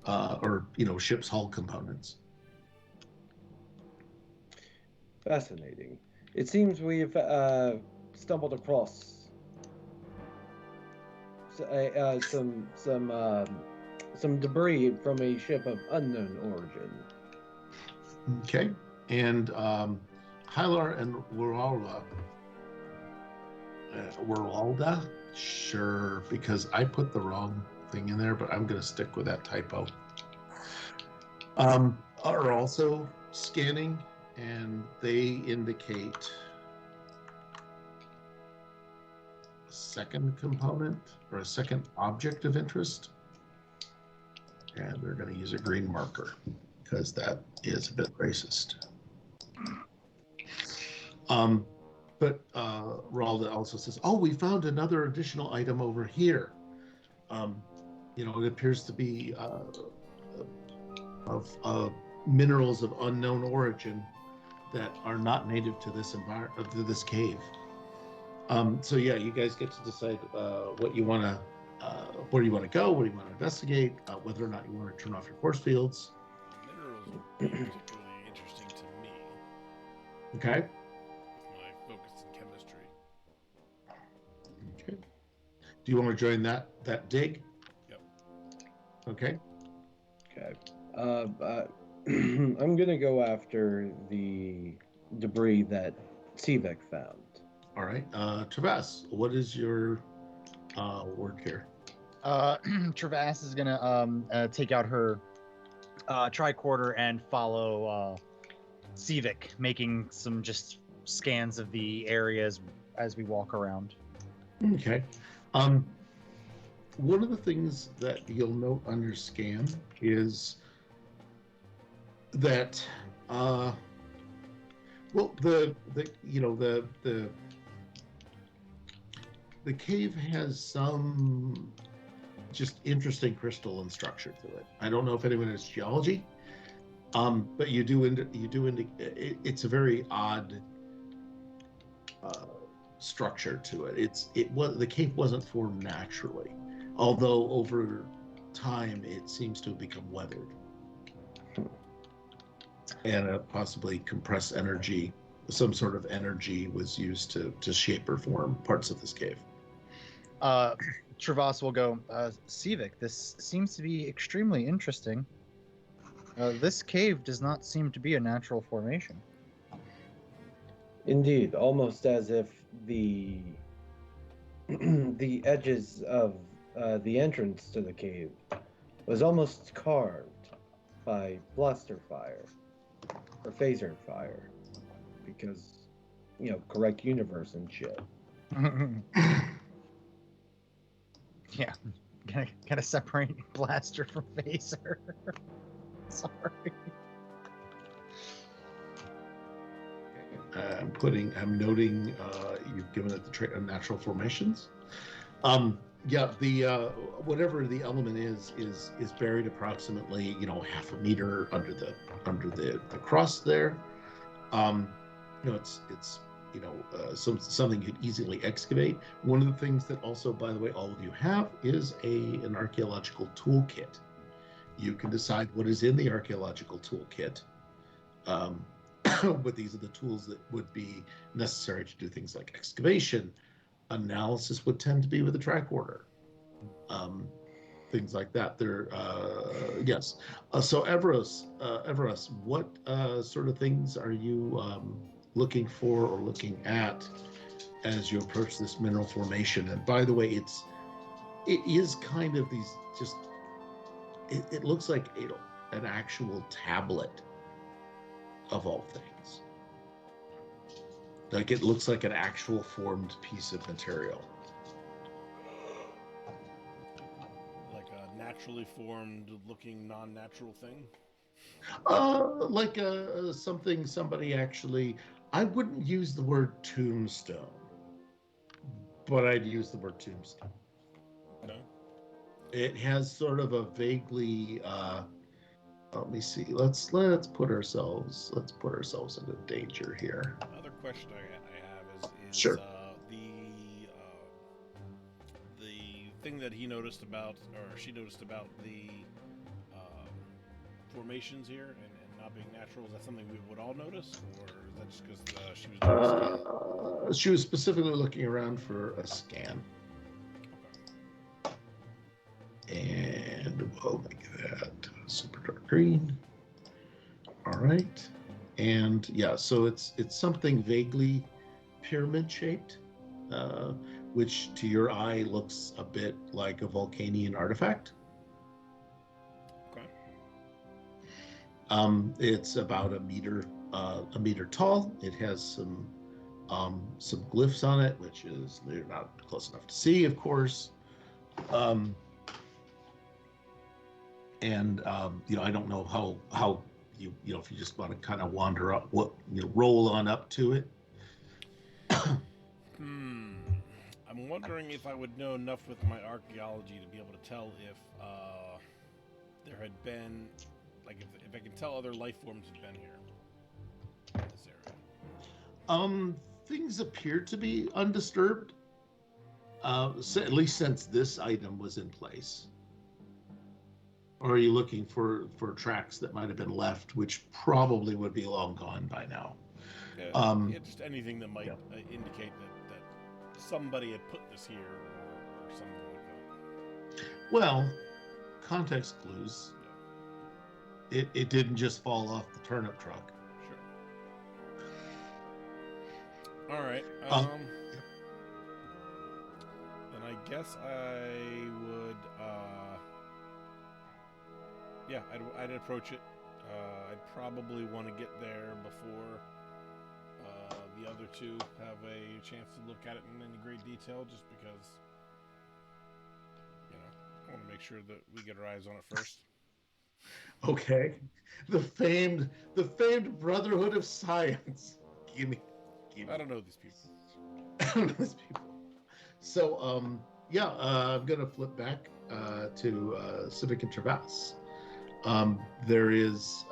or ship's hull components. Fascinating. It seems we've stumbled across some debris from a ship of unknown origin. Okay, and Hylar and Weralda, sure, because I put the wrong thing in there, but I'm going to stick with that typo. Are also scanning, and they indicate a second component or a second object of interest, and they're going to use a green marker because that is a bit racist. But Ralda also says, "Oh, we found another additional item over here. It appears to be of minerals of unknown origin that are not native to this environment, to this cave." So yeah, you guys get to decide what you want to, where you want to go, what you want to investigate, whether or not you want to turn off your force fields. Minerals are particularly interesting to me. Okay. My focus in chemistry. Okay. Do you want to join that dig? Yep. Okay. Okay. I'm gonna go after the debris that Sivek found. All right. Travas, what is your word here? Travas is gonna take out her tricorder and follow Sivek, making some just scans of the areas as we walk around. Okay. One of the things that you'll note under scan is that the cave has some just interesting crystalline structure to it. I don't know if anyone has geology, but you do indicate it's a very odd structure to it. The cave wasn't formed naturally, although over time it seems to have become weathered, and possibly compressed energy, some sort of energy was used to shape or form parts of this cave. Travas will go, Sivek, this seems to be extremely interesting. This cave does not seem to be a natural formation. Indeed, almost as if the edges of the entrance to the cave was almost carved by blaster fire or phaser fire, because correct universe and shit. Yeah, gotta separate blaster from phaser. Sorry. I'm noting you've given it the natural formations. Yeah, the whatever the element is buried approximately half a meter under the crust there. It's something you'd easily excavate. One of the things that also, by the way, all of you have is an archaeological toolkit. You can decide what is in the archaeological toolkit. But these are the tools that would be necessary to do things like excavation. Analysis would tend to be with a tricorder. Things like that. Yes. So Everus, what sort of things are you looking for or looking at as you approach this mineral formation? And by the way, it is kind of these just. It looks like an actual tablet of all things. Like it looks like an actual formed piece of material. Like a naturally formed looking non-natural thing? Like something somebody actually, I wouldn't use the word tombstone, but I'd use the word tombstone. Okay. It has sort of a vaguely, let me see, let's put ourselves into danger here. Another question I have is Sure. The thing that he noticed about, or she noticed about the formations here and not being natural. Is that something we would all notice, or is that just because she was doing a scan? She was specifically looking around for a scan. Okay. And we'll make that super dark green. All right. And yeah, so it's something vaguely pyramid shaped, which to your eye looks a bit like a Vulcanian artifact. Okay. It's about a meter tall. It has some glyphs on it, which is they're not close enough to see, of course. I don't know how you if you just want to kind of wander up, roll on up to it. I'm wondering if I would know enough with my archaeology to be able to tell if there had been, like, if I can tell other life forms had been here in this area. Things appear to be undisturbed, at least since this item was in place. Or are you looking for tracks that might have been left, which probably would be long gone by now? Just anything that might indicate that somebody had put this here or something like that. Well, context clues. Yeah. It didn't just fall off the turnip truck. Sure. All right. Then I guess I would. I'd approach it. I'd probably want to get there before the other two have a chance to look at it in any great detail, just because, I want to make sure that we get our eyes on it first. Okay. The famed Brotherhood of Science. Gimme. I don't know these people. I don't know these people. So, I'm going to flip back to Sivek and Travas. There is,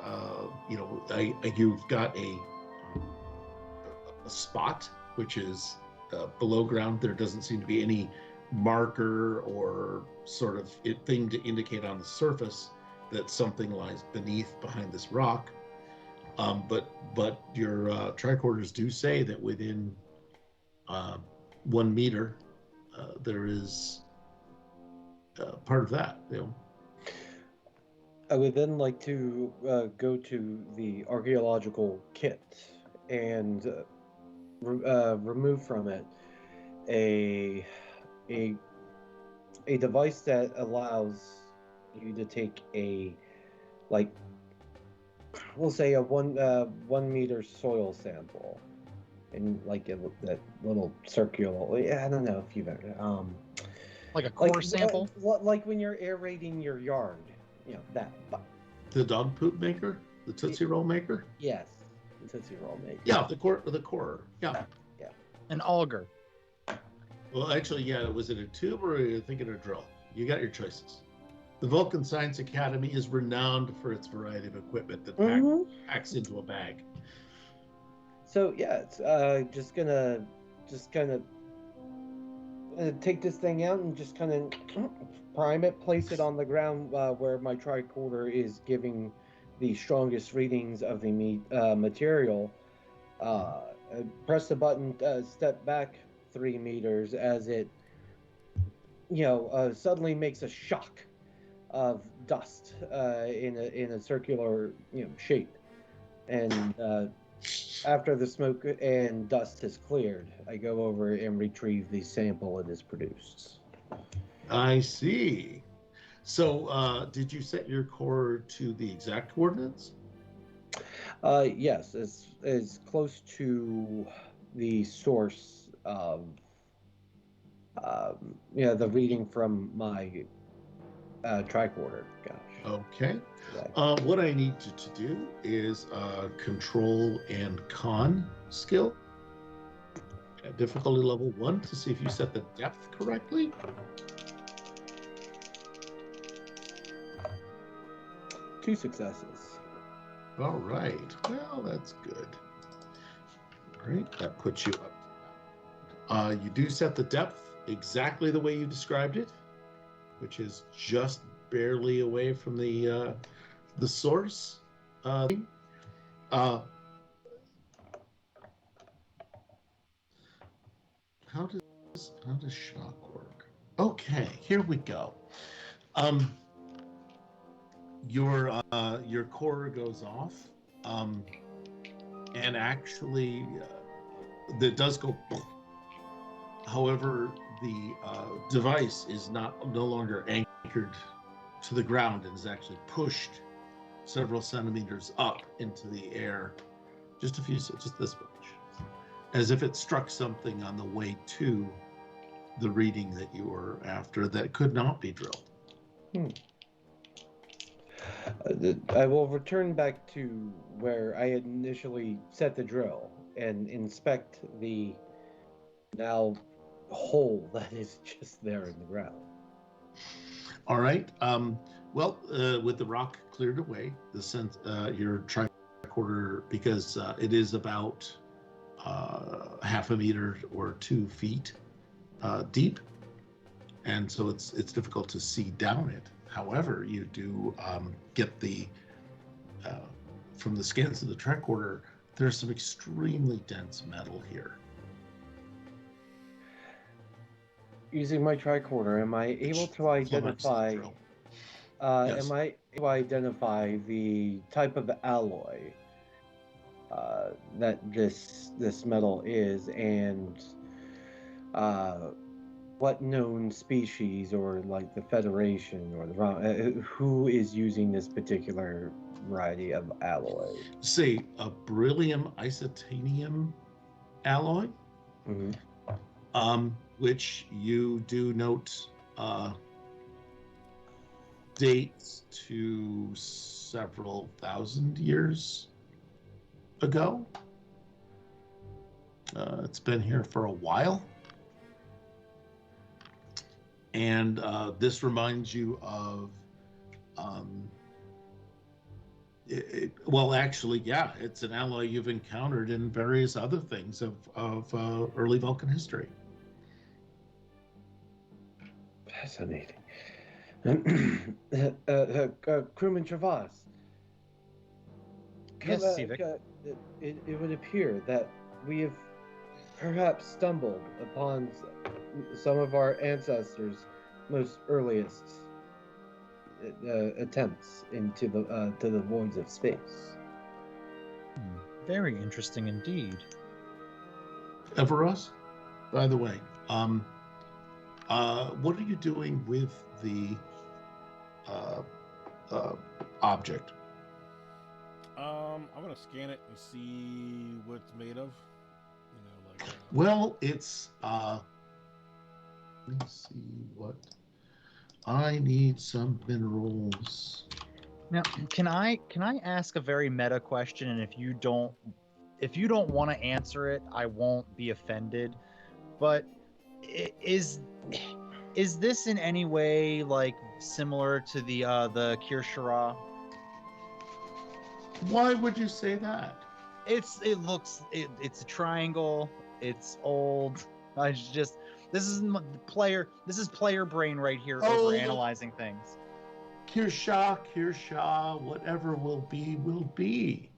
you've got a spot which is below ground. There doesn't seem to be any marker or sort of thing to indicate on the surface that something lies behind this rock. But your tricorders do say that within 1 meter there is part of that. I would then like to go to the archaeological kit and remove from it a device that allows you to take we'll say a 1 meter soil sample, and that little circular. I don't know if you've ever like a core sample, like when you're aerating your yard. That. The dog poop maker? The Tootsie Roll maker? Yes, the Tootsie Roll maker. Yeah, the core. Yeah. an auger. Well, actually, was it a tube or are you thinking a drill? You got your choices. The Vulcan Science Academy is renowned for its variety of equipment that packs into a bag. So it's just kind of take this thing out and just kind of prime it, place it on the ground where my tricorder is giving the strongest readings of the material. Press the button, step back 3 meters as it, suddenly makes a shock of dust in a circular shape, and after the smoke and dust has cleared, I go over and retrieve the sample it has produced. I see. So, did you set your core to the exact coordinates? Yes, it's close to the source of the reading from my tricorder. Gosh. Okay. Yeah. What I need you to do is control and con skill at difficulty level 1 to see if you set the depth correctly. 2 successes. All right. Well, that's good. All right. That puts you up. You do set the depth exactly the way you described it, which is just barely away from the source. Uh, how does shock work? Okay, here we go. Your core goes off, and actually, that does go. However, the device is no longer anchored to the ground and is actually pushed several centimeters up into the air, just this much, as if it struck something on the way to the reading that you were after that could not be drilled. I will return back to where I had initially set the drill and inspect the now hole that is just there in the ground. All right. Well, with the rock cleared away, your tricorder, because it is about half a meter or 2 feet deep, and so it's difficult to see down it. However, you do get from the scans of the tricorder, there's some extremely dense metal here. Using my tricorder, am I able to identify? Yes. Am I able to identify the type of alloy that this metal is, and what known species, or like the Federation, or the who is using this particular variety of alloy? Say a beryllium isotanium alloy. Mm-hmm. Which you do note dates to several thousand years ago. It's been here for a while. And this reminds you of, well, actually, yeah, it's an alloy you've encountered in various other things of early Vulcan history. Fascinating. Crewman Travas. Yes, Sivek. It would appear that we have perhaps stumbled upon some of our ancestors' most earliest attempts into the voids of space. Very interesting indeed. Everus, by the way, what are you doing with the object? I'm gonna scan it and see what it's made of. Well, it's let me see what I need. Some minerals. Now, can I ask a very meta question? And if you don't want to answer it, I won't be offended. But is this in any way like similar to the Kirshara? Why would you say that? It's a triangle. It's old. This is player brain right here over analyzing things. Kirsha, whatever will be, will be.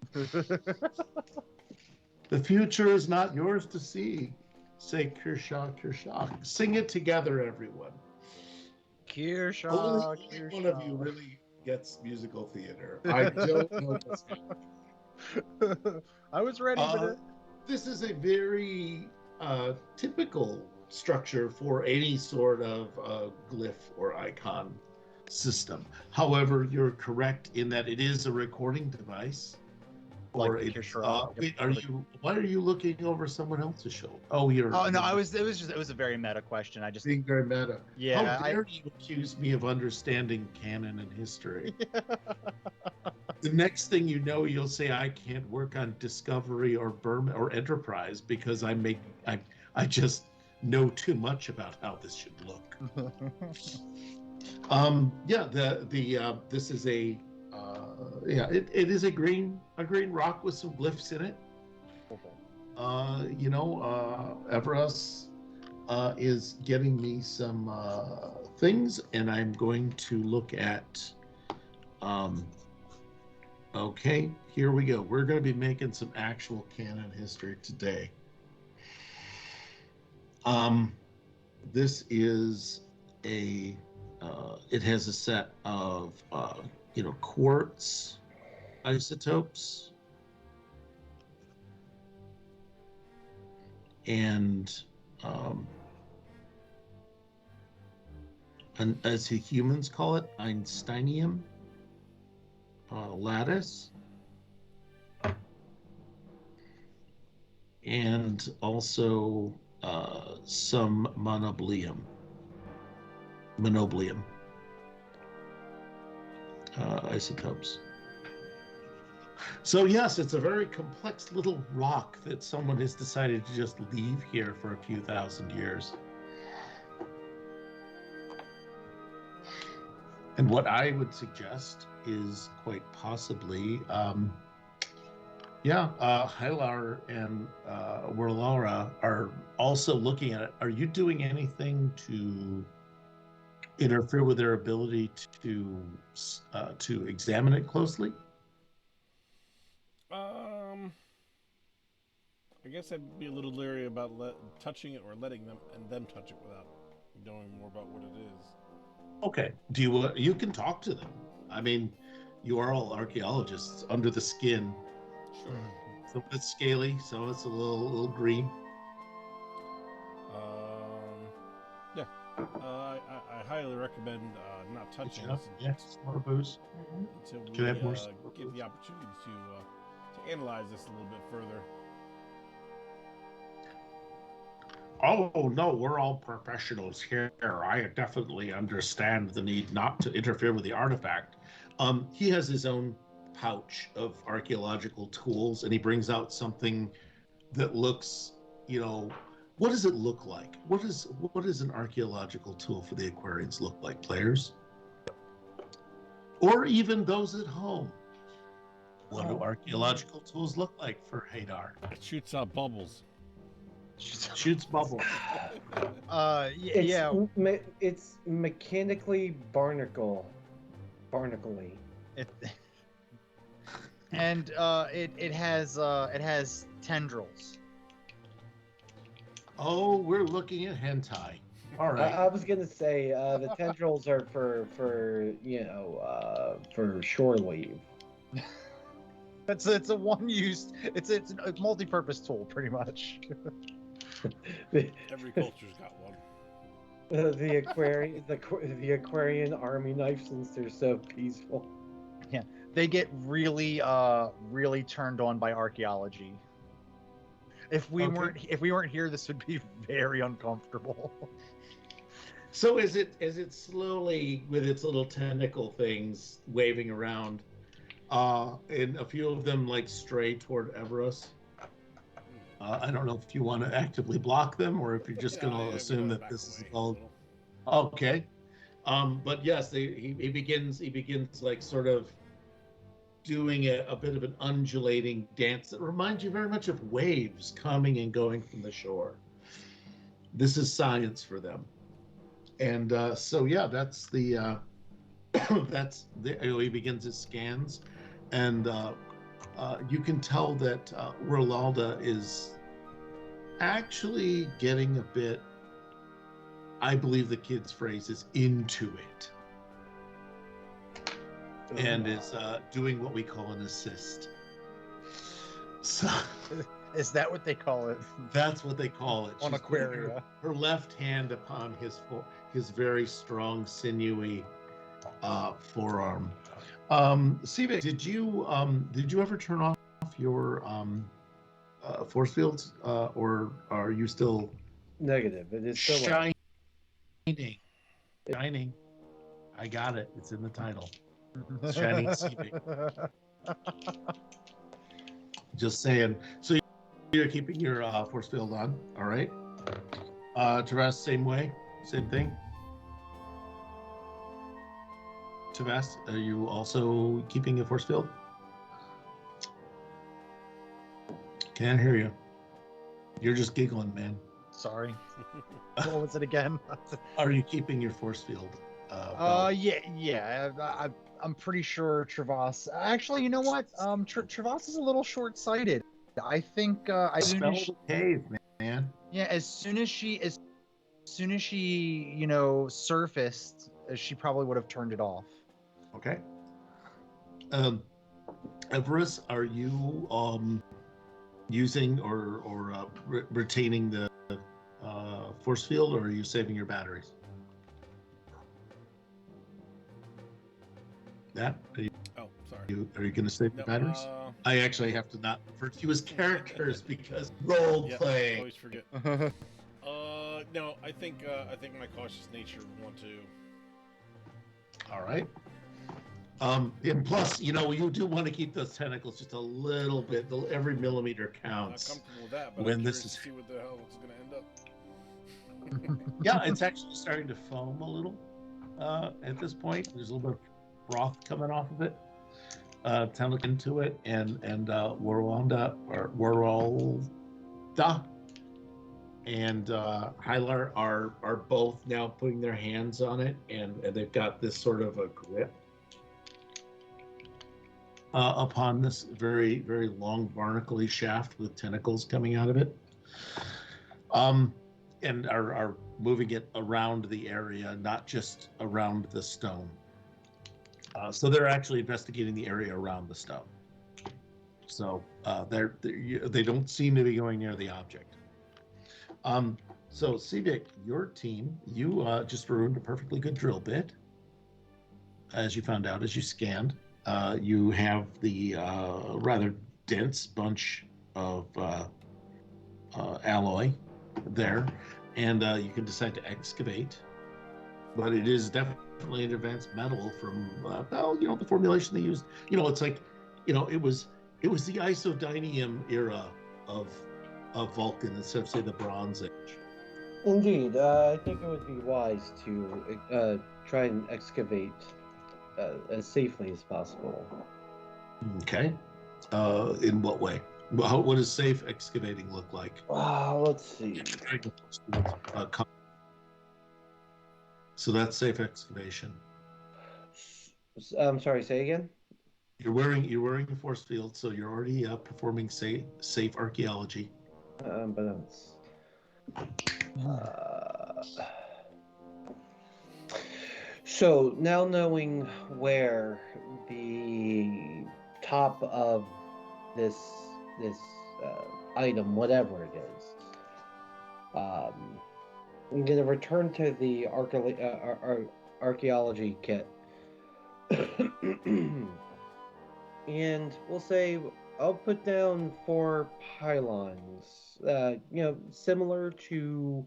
The future is not yours to see. Say Kirsha. Sing it together, everyone. Kirsha. Only one of you really gets musical theater. I don't know what's happening. I was ready for this. This is a very typical structure for any sort of glyph or icon system. However, you're correct in that it is a recording device. like Or the it's, Kishra. Yep, wait, perfect. why are you looking over someone else's shoulder? Oh, you're Oh no, it was a very meta question. I just being very meta. How yeah, dare you accuse me of understanding canon and history? The next thing you know, you'll say I can't work on Discovery or Burma or Enterprise because I just know too much about how this should look. This is a it is a green rock with some glyphs in it. Everus is getting me some things, and I'm going to look at. Okay, here we go. We're going to be making some actual canon history today. This is it has a set of, quartz isotopes. And as the humans call it, Einsteinium lattice. And also some monoblium isotopes. So yes, it's a very complex little rock that someone has decided to just leave here for a few thousand years. And what I would suggest is quite possibly, Hylar and Warlaura are also looking at it. Are you doing anything to interfere with their ability to examine it closely? I guess I'd be a little leery about touching it or letting them touch it without knowing more about what it is. Okay. You can talk to them. I mean, you are all archaeologists under the skin. Sure. Some of it's scaly, some of it's a little green. I highly recommend not touching this. Yes, more booze. Until we Can I have more get the opportunity to analyze this a little bit further. Oh, no, we're all professionals here. I definitely understand the need not to interfere with the artifact. He has his own pouch of archaeological tools, and he brings out something that looks, what does it look like? What is an archaeological tool for the Aquarians look like, players? Or even those at home. What do archaeological tools look like for Hadar? It shoots out bubbles. Shoots bubbles. It's mechanically barnacle-y. And it has tendrils. Oh, we're looking at hentai. All right. I was gonna say the tendrils are for shore leave. It's a one-use. It's a multi-purpose tool, pretty much. Every culture's got one. The Aquarian army knife, since they're so peaceful. Yeah, they get really turned on by archaeology. If we weren't here, this would be very uncomfortable. So is it slowly, with its little tentacle things waving around, and a few of them like stray toward Everus? I don't know if you want to actively block them or if you're just going to assume that this is called. Okay, but yes, he begins like sort of doing a bit of an undulating dance that reminds you very much of waves coming and going from the shore. This is science for them. And that's the he begins his scans, and you can tell that Rolalda is actually getting a bit, I believe the kid's phrase is, into it, and is doing what we call an assist. So is that what they call it? That's what they call it. On She's Aquaria. Her left hand upon his very strong, sinewy forearm. Sivek, did you ever turn off your force fields, or are you still Negative. It is still on. shining? Shining. I got it. It's in the title. Shining Sivek. Just saying. So you're keeping your force field on, all right? Tavas, same way, same thing. Tavas, are you also keeping a force field? Can't hear you. You're just giggling, man. Sorry. What was it again? Are you keeping your force field? Yeah. I'm pretty sure Travas. Actually, you know what? Travas is a little short-sighted. I think as soon Spell as she, the cave, man. yeah, as soon as she, surfaced, she probably would have turned it off. Okay. Everest, are you using or retaining the force field, or are you saving your batteries? That Oh, sorry. are you going to save No, your batteries? I actually have to not refer to you as characters because role I playing. always forget. No, I think my cautious nature would want to. All right. And plus, you do want to keep those tentacles just a little bit. Every millimeter I'm not counts. comfortable with that, but when I'm this curious is- to see what the hell it's going to end up. Yeah, it's actually starting to foam a little at this point. There's a little bit of froth coming off of it. Time to look into it, and Warwalda and Hylar are both now putting their hands on it, and they've got this sort of a grip upon this very, very long barnacle-y shaft with tentacles coming out of it, and are moving it around the area, not just around the stone. So they're actually investigating the area around the stone. So they don't seem to be going near the object. So Sivek, your team, you just ruined a perfectly good drill bit, as you found out as you scanned. You have the rather dense bunch of alloy there, and you can decide to excavate. But it is definitely an advanced metal from the formulation they used. It's like, it was the isodynium era of Vulcan instead of, say, the Bronze Age. Indeed, I think it would be wise to try and excavate as safely as possible. Okay. In what way? What does safe excavating look like? Let's see. So that's safe excavation. I'm sorry, say again? You're wearing a force field, so you're already performing safe archaeology. So now knowing where the top of this item, whatever it is, I'm gonna return to the archaeology kit, and we'll say I'll put down 4 pylons, similar to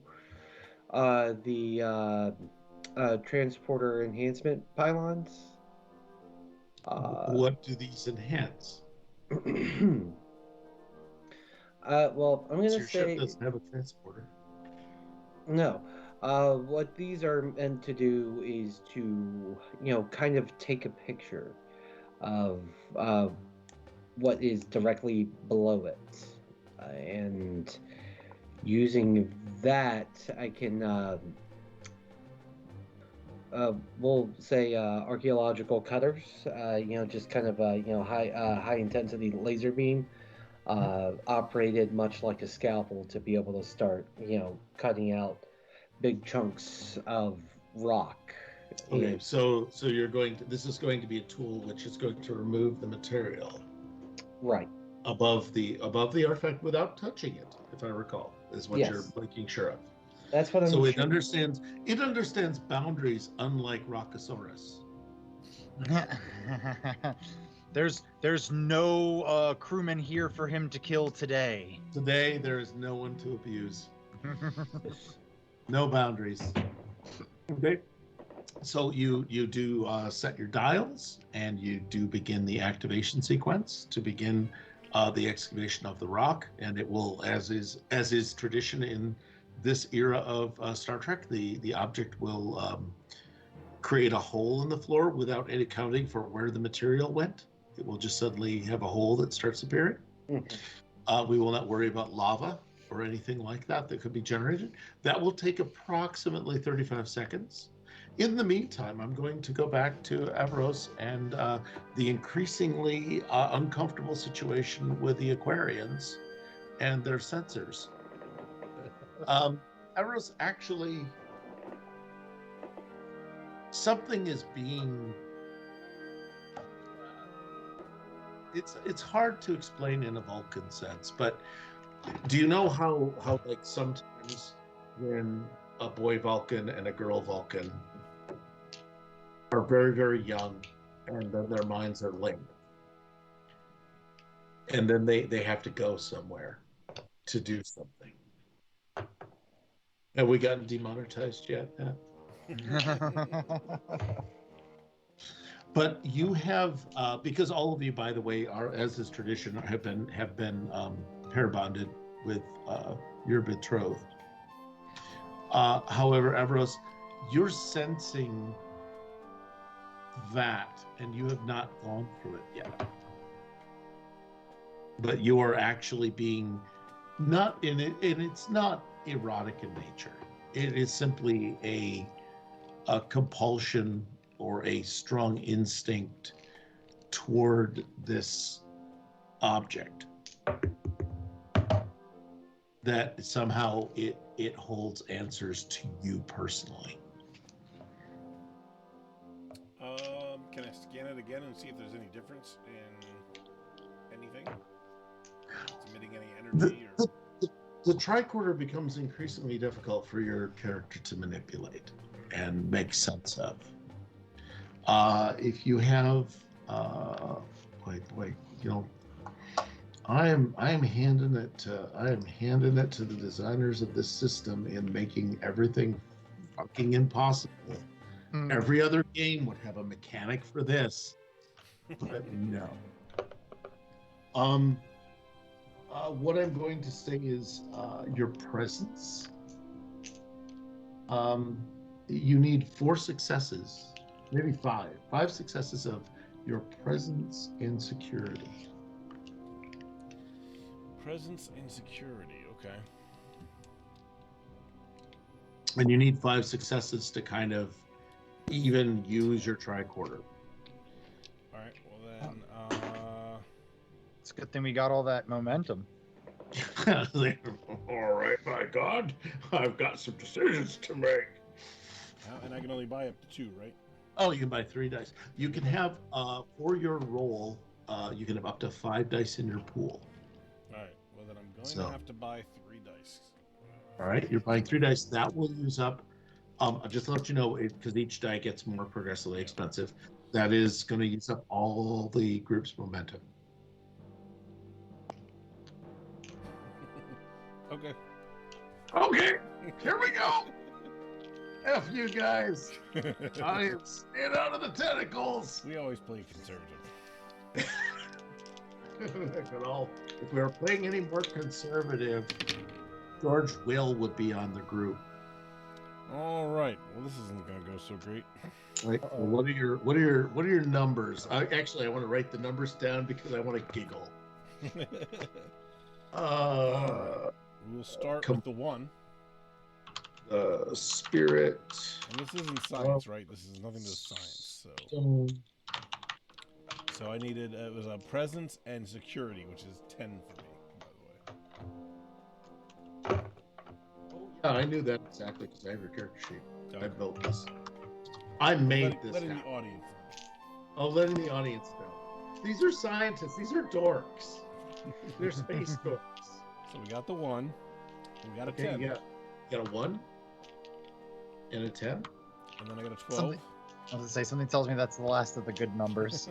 the transporter enhancement pylons. What do these enhance? Well, I'm gonna Your say ship doesn't have a transporter. no. What these are meant to do is to, kind of take a picture of what is directly below it, and using that, I can, we'll say, archaeological cutters. Just kind of a high intensity laser beam, operated much like a scalpel to be able to start, cutting out big chunks of rock. Okay, so this is going to be a tool which is going to remove the material Right. above the artifact without touching it, if I recall, is what you're making sure of. That's what I'm So sure. it understands boundaries, unlike Rockosaurus. There's no crewman here for him to kill today. Today, there is no one to abuse. No boundaries. Okay. So you do set your dials, and you do begin the activation sequence to begin the excavation of the rock, and it will, as is tradition in this era of Star Trek, the object will create a hole in the floor without any accounting for where the material went. It will just suddenly have a hole that starts appearing. We will not worry about lava or anything like that could be generated. That will take approximately 35 seconds. In the meantime, I'm going to go back to Avros and the increasingly uncomfortable situation with the Aquarians and their sensors. Avros, actually, something is being... It's hard to explain in a Vulcan sense, but do you know how like sometimes when a boy Vulcan and a girl Vulcan are very, very young, and then their minds are linked, and then they have to go somewhere to do something? Have we gotten demonetized yet? But you have, because all of you, by the way, are, as is tradition, have been pair bonded with your betrothed. However, Avros, you're sensing that, and you have not gone through it yet. But you are actually being not in it, and it's not erotic in nature. It is simply a compulsion or a strong instinct toward this object that somehow it holds answers to you personally. Can I scan it again and see if there's any difference in anything? It's emitting any energy or... The tricorder becomes increasingly difficult for your character to manipulate and make sense of. If you have, wait, you know, I am handing it to the designers of this system in making everything fucking impossible. Every other game would have a mechanic for this, but no. What I'm going to say is your presence. You need 4 successes, maybe 5 successes of your presence and security. Presence and security, okay. And you need 5 successes to kind of even use your tricorder. All right, well then, It's a good thing we got all that momentum. All right, my God, I've got some decisions to make. and I can only buy up to 2, right? Oh, you can buy 3 dice. You can have, for your roll, you can have up to 5 dice in your pool. All right, well then I'm going to have to buy 3 dice. All right, you're buying 3 dice. That will use up, just to let you know, because each die gets more progressively expensive, that is going to use up all the group's momentum. Okay. Okay, here we go. F you guys. I am staying out of the tentacles. We always play conservative. If we were playing any more conservative, George Will would be on the group. All right. Well, this isn't going to go so great. Right. Well, what are your numbers? Actually, I want to write the numbers down because I want to giggle. We'll start with the 1. Spirit. And this isn't science, right? This is nothing to do with science. So I needed, it was a presence and security, which is 10 for me, by the way. Yeah, I knew that exactly because I have your character sheet. Okay. I built this. I made this. Letting now. the audience know. Oh, letting the audience know. These are scientists. These are dorks. They're space dorks. So we got the 1. We got a 10. You got a 1 and a 10. And then I got a 12. I was going to say, something tells me that's the last of the good numbers.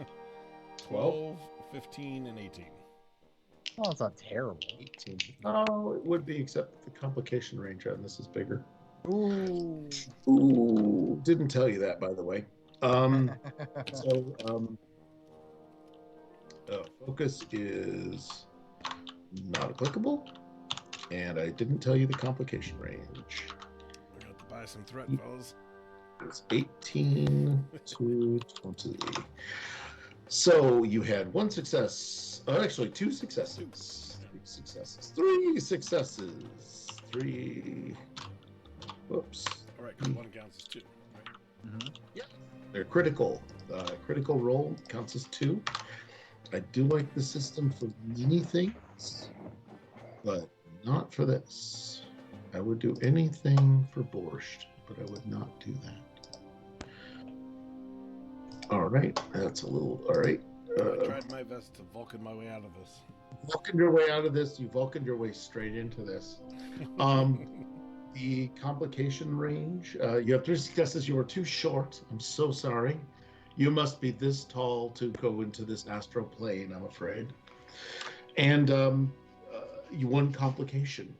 12, 15, and 18. Oh, it's not terrible. 18. Oh, it would be, except the complication range on this is bigger. Ooh. Ooh, didn't tell you that, by the way. Focus is not applicable, and I didn't tell you the complication range. We got to buy some threat, fellas. It's 18 to 20. So you had one success. Actually, two successes. Three successes. Three. Whoops. All right, because one counts as 2. Right? Mm-hmm. Yeah, they're critical. Critical roll counts as 2. I do like the system for many things, but not for this. I would do anything for borscht, but I would not do that. All right, that's a little. All right. I tried my best to Vulcan my way out of this. Vulcan your way out of this. You Vulcan your way straight into this. The complication range. You have 3 successes. You are too short. I'm so sorry. You must be this tall to go into this astral plane, I'm afraid. And you one complication.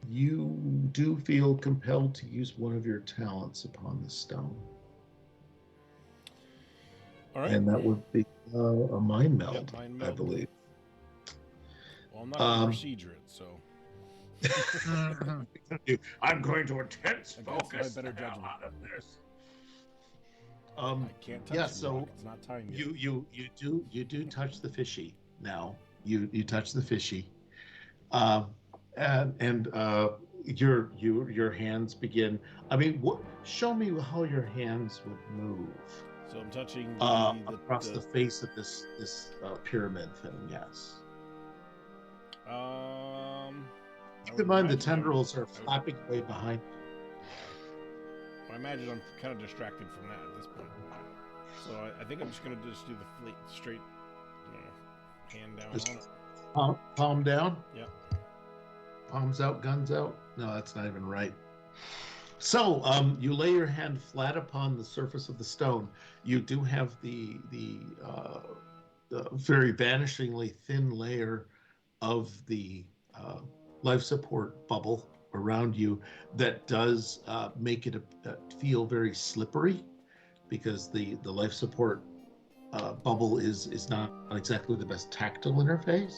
You do feel compelled to use one of your talents upon the stone. All right. And that would be a mind meld, mind I meld. believe. Well, I'm not going to procedure it, so. I'm going to intense I guess focus I better the hell judgment. out of this. I can't touch it. So It's not time yet. you do touch the fishy now. You touch the fishy, and your hands begin. I mean, show me how your hands would move. So I'm touching across the face of this pyramid thing. Yes. Keep in mind the tendrils are flapping away behind. I imagine I'm kind of distracted from that at this point. So I think I'm just going to do the straight hand down Just on it. Palm down? Yep. Palms out, guns out? No, that's not even right. So you lay your hand flat upon the surface of the stone. You do have the very vanishingly thin layer of the life support bubble around you that does make it feel very slippery, because the life support bubble is not exactly the best tactile interface.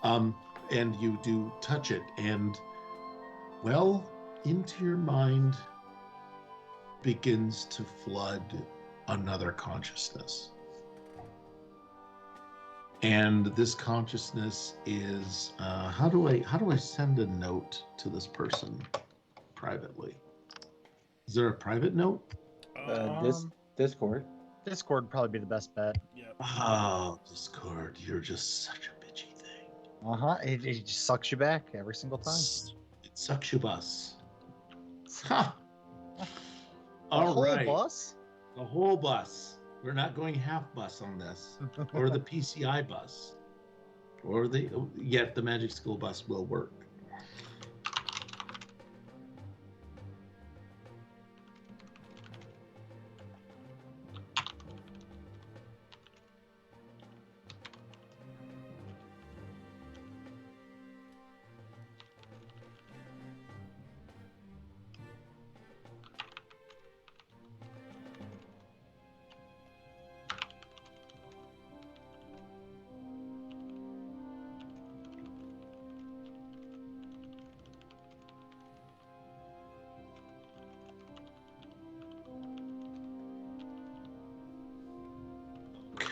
And you do touch it, and well, into your mind begins to flood another consciousness. And this consciousness is how do I send a note to this person privately? Is there a private note? Discord. Discord would probably be the best bet. Yep. Oh, Discord, you're just such a bitchy thing. It just sucks you back every single time. It sucks you bus. Ha! All whole right. bus? The whole bus. We're not going half bus on this, or the PCI bus, or yet the Magic School bus will work.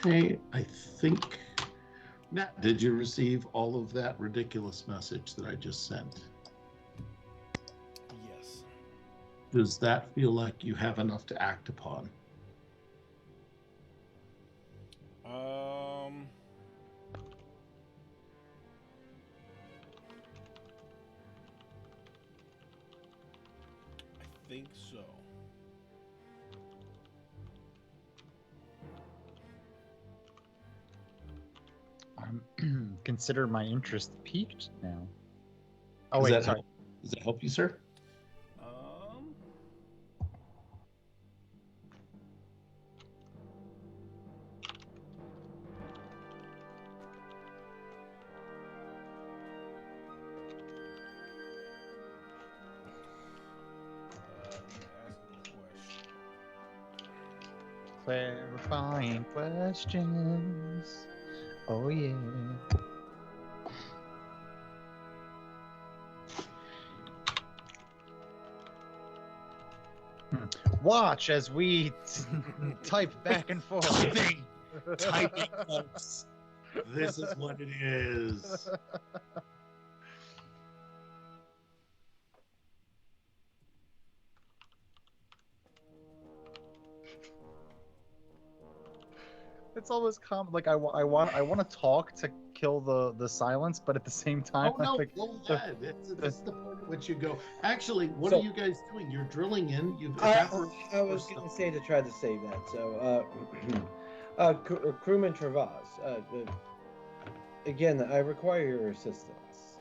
Okay, I think. Now, did you receive all of that ridiculous message that I just sent? Yes. Does that feel like you have enough to act upon? I think so. Consider my interest peaked now. Oh, wait, sorry. Does that help you, sir? Clarifying questions. Oh yeah. Watch as we type back and forth. Typing, folks. This is what it is. It's almost like I want to talk to kill the silence, but at the same time, Oh no, like, go ahead. It's the point at which you go. Actually, what So- are you guys doing? You're drilling in. You've I evaporated was stuff. going to say to try to save that. So, crewman Travas, again, I require your assistance.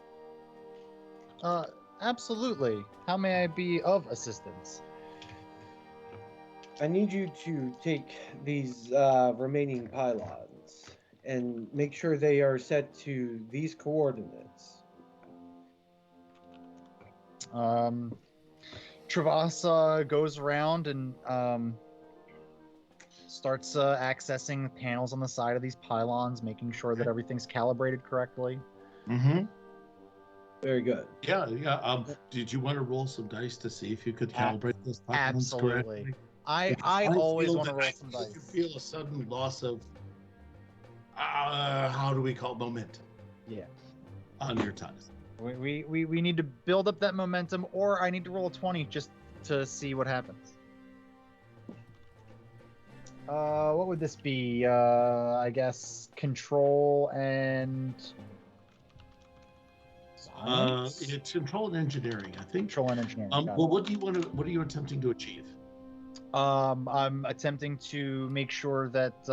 absolutely. How may I be of assistance? I need you to take these remaining pylons and make sure they are set to these coordinates. Travasa goes around and starts accessing the panels on the side of these pylons, making sure that everything's calibrated correctly. Mm-hmm. Very good. Yeah. Did you want to roll some dice to see if you could calibrate those pylons Absolutely. correctly? I Because always feel want to that- roll I some feel dice. You feel a sudden loss of how do we call it? Momentum Yeah. on your ties. We need to build up that momentum, or I need to roll a 20 just to see what happens. What would this be? I guess control and science? It's control and engineering, I think. Control and engineering. got Well, it. what do you want to? What are you attempting to achieve? I'm attempting to make sure that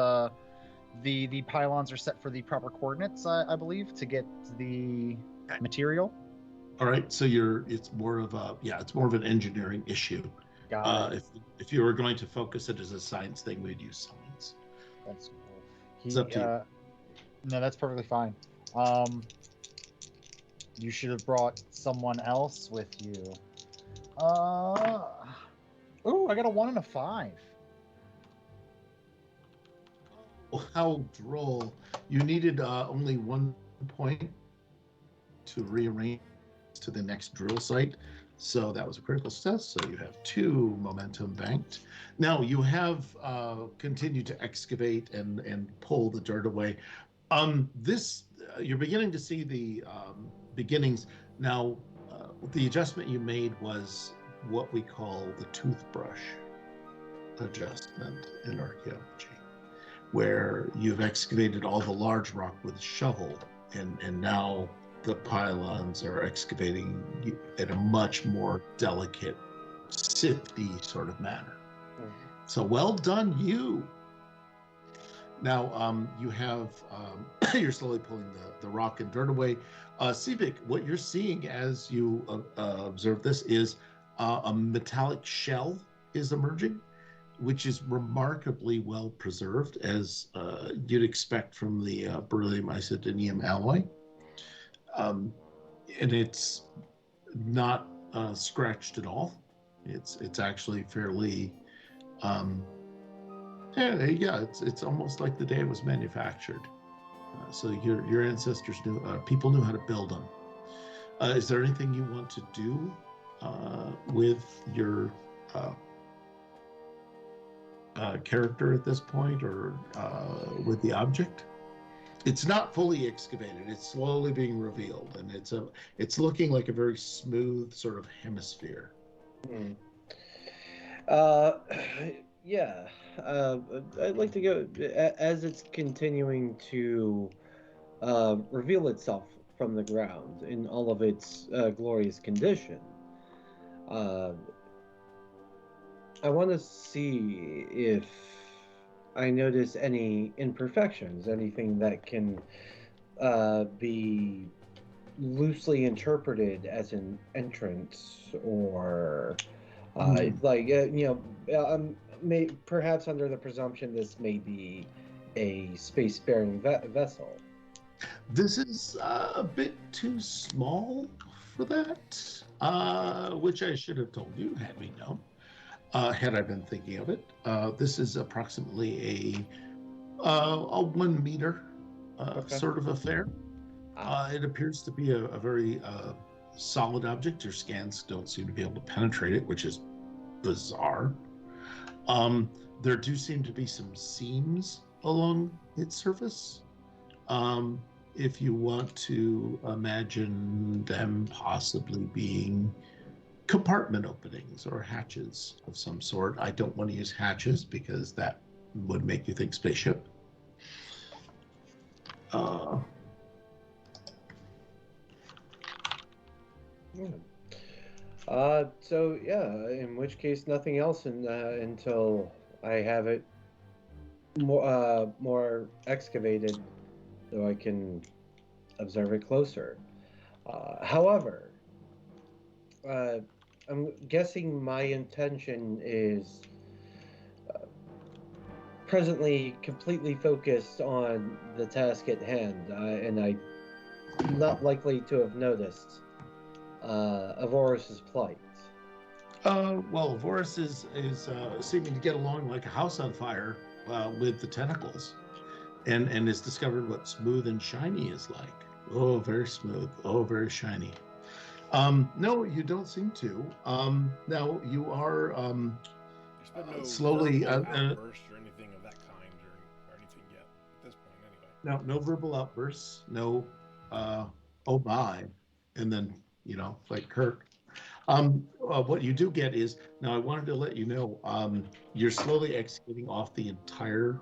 the pylons are set for the proper coordinates. I believe to get the material. All right, so it's more of an engineering issue. Got it. If you were going to focus it as a science thing, we'd use science. That's cool. It's up to you. No, that's perfectly fine. You should have brought someone else with you. I got a 1 and a 5. Oh, how droll! You needed only 1 point to rearrange to the next drill site, so that was a critical success. So you have 2 momentum banked. Now you have continued to excavate and pull the dirt away. You're beginning to see the beginnings. Now, the adjustment you made was what we call the toothbrush adjustment in archaeology, where you've excavated all the large rock with a shovel, and now the pylons are excavating in a much more delicate, sifty sort of manner. So well done, you. Now you have you're slowly pulling the rock and dirt away. Sivek, what you're seeing as you observe this is a metallic shell is emerging, which is remarkably well preserved, as you'd expect from the beryllium isodinium alloy. And it's not scratched at all. It's actually fairly it's almost like the day it was manufactured. So your ancestors knew, people knew how to build them. Is there anything you want to do with your character at this point, or with the object? It's not fully excavated. It's slowly being revealed, and it's looking like a very smooth sort of hemisphere. Yeah. I'd like to go as it's continuing to reveal itself from the ground in all of its glorious condition. I want to see if I notice any imperfections, anything that can be loosely interpreted as an entrance, or perhaps under the presumption this may be a space-faring vessel. This is a bit too small for that, which I should have told you had we known. had I been thinking of it. This is approximately a 1 meter Okay. sort of affair. Ah. It appears to be a very solid object. Your scans don't seem to be able to penetrate it, which is bizarre. There do seem to be some seams along its surface. If you want to imagine them possibly being compartment openings or hatches of some sort. I don't want to use hatches because that would make you think spaceship. So yeah, in which case nothing else until I have it more excavated so I can observe it closer. However, I'm guessing my intention is presently completely focused on the task at hand, and I'm not likely to have noticed Avorus's plight. Well, Vorus is seeming to get along like a house on fire with the tentacles, and has discovered what smooth and shiny is like. Oh, very smooth. Oh, very shiny. No, you don't seem to. Now you are There's been no slowly verbal outburst or anything of that kind or anything yet at this point, anyway. no verbal outbursts, no oh my, and then like Kirk. What you do get is, now I wanted to let you know, you're slowly excavating off the entire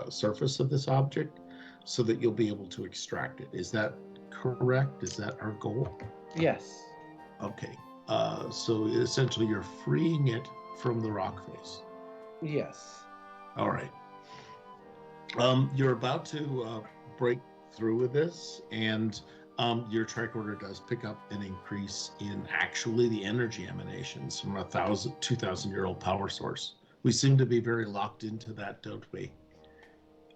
surface of this object so that you'll be able to extract it. Is that correct? Is that our goal? Yes. Okay. So essentially you're freeing it from the rock face. Yes. All right. You're about to break through with this, and your tricorder does pick up an increase in actually the energy emanations from 2,000-year-old power source. We seem to be very locked into that, don't we?